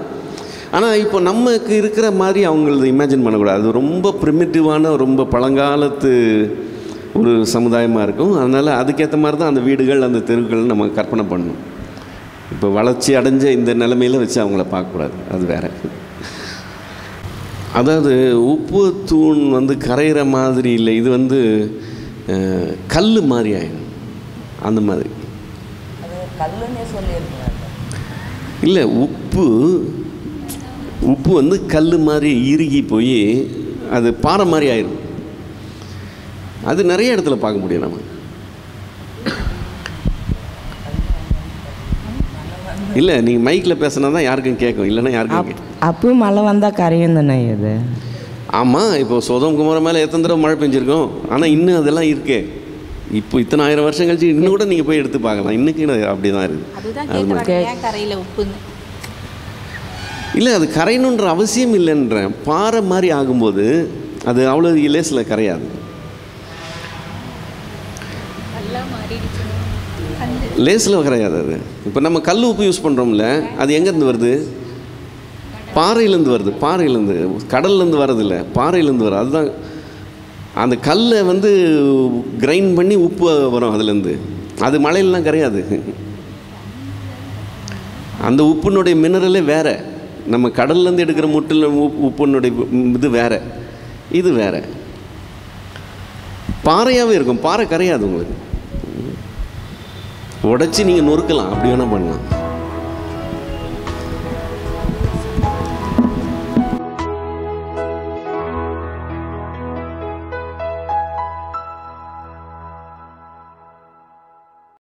A: ஆனால் இப்போ நமக்கு இருக்கிற மாதிரி அவங்களது இமேஜின் பண்ணக்கூடாது. அது ரொம்ப ப்ரிமிட்டிவான, ரொம்ப பழங்காலத்து ஒரு சமுதாயமாக இருக்கும். அதனால் அதுக்கேற்ற மாதிரி தான் அந்த வீடுகள் அந்த தெருவுகள் நம்ம கற்பனை பண்ணணும். இப்போ வளர்ச்சி அடைஞ்ச இந்த நிலைமையில் வச்சு அவங்கள பார்க்கக்கூடாது, அது வேறு. அதாவது உப்பு தூண் வந்து கரைகிற மாதிரி இல்லை, இது வந்து கல் மாதிரி ஆயிடும். அந்த மாதிரி இல்லை, உப்பு வந்து கல் மாதிரி இறுகி போய் அது பாறை மாதிரி ஆயிடும். அது நிறைய இடத்துல பார்க்க முடியும் நம்ம. இல்லை, நீங்கள் மைக்கில் பேசினா தான் யாருக்கும் கேட்கும், இல்லைன்னா யாருக்கும் கேட்கும்.
H: அப்பவும் மழை வந்தால் கரையும் தானே இது?
A: ஆமாம், இப்போ சோதம் குமார மேலே எத்தனை தடவை மழை பெஞ்சிருக்கோம், ஆனால் இன்னும் அதெல்லாம் இருக்கே. இப்போ இத்தனை 1000 வருஷம் கழிச்சு இன்னும் கூட நீங்கள் போய் எடுத்து பார்க்கலாம், இன்றைக்கி அப்படி தான் இருக்குது. இல்லை, அது கரையணுன்ற அவசியம் இல்லைன்றேன். பாறை மாதிரி ஆகும்போது அது அவ்வளோ லேசில் கரையாது. லேஸில் கிடையாது அது. இப்போ நம்ம கல் உப்பு யூஸ் பண்ணுறோம்ல, அது எங்கேருந்து வருது? பாறையிலேருந்து வருது. பாறையிலேருந்து, கடல்லேருந்து வரதில்லை, பாறையிலேருந்து வரும். அதுதான் அந்த கல்லை வந்து கிரைண்ட் பண்ணி உப்பு வரும் அதுலேருந்து. அது மழையிலலாம் கிடையாது. அந்த உப்புனுடைய மினரலே வேறு. நம்ம கடல்லேருந்து எடுக்கிற முட்டில் உப்புனுடைய இது வேறு, இது வேறு. பாறையாகவே இருக்கும், பாறை கரையாது. உங்களுக்கு உடைச்சி நீங்கள் நொறுக்கலாம், அப்படி வேணால் பண்ணலாம்.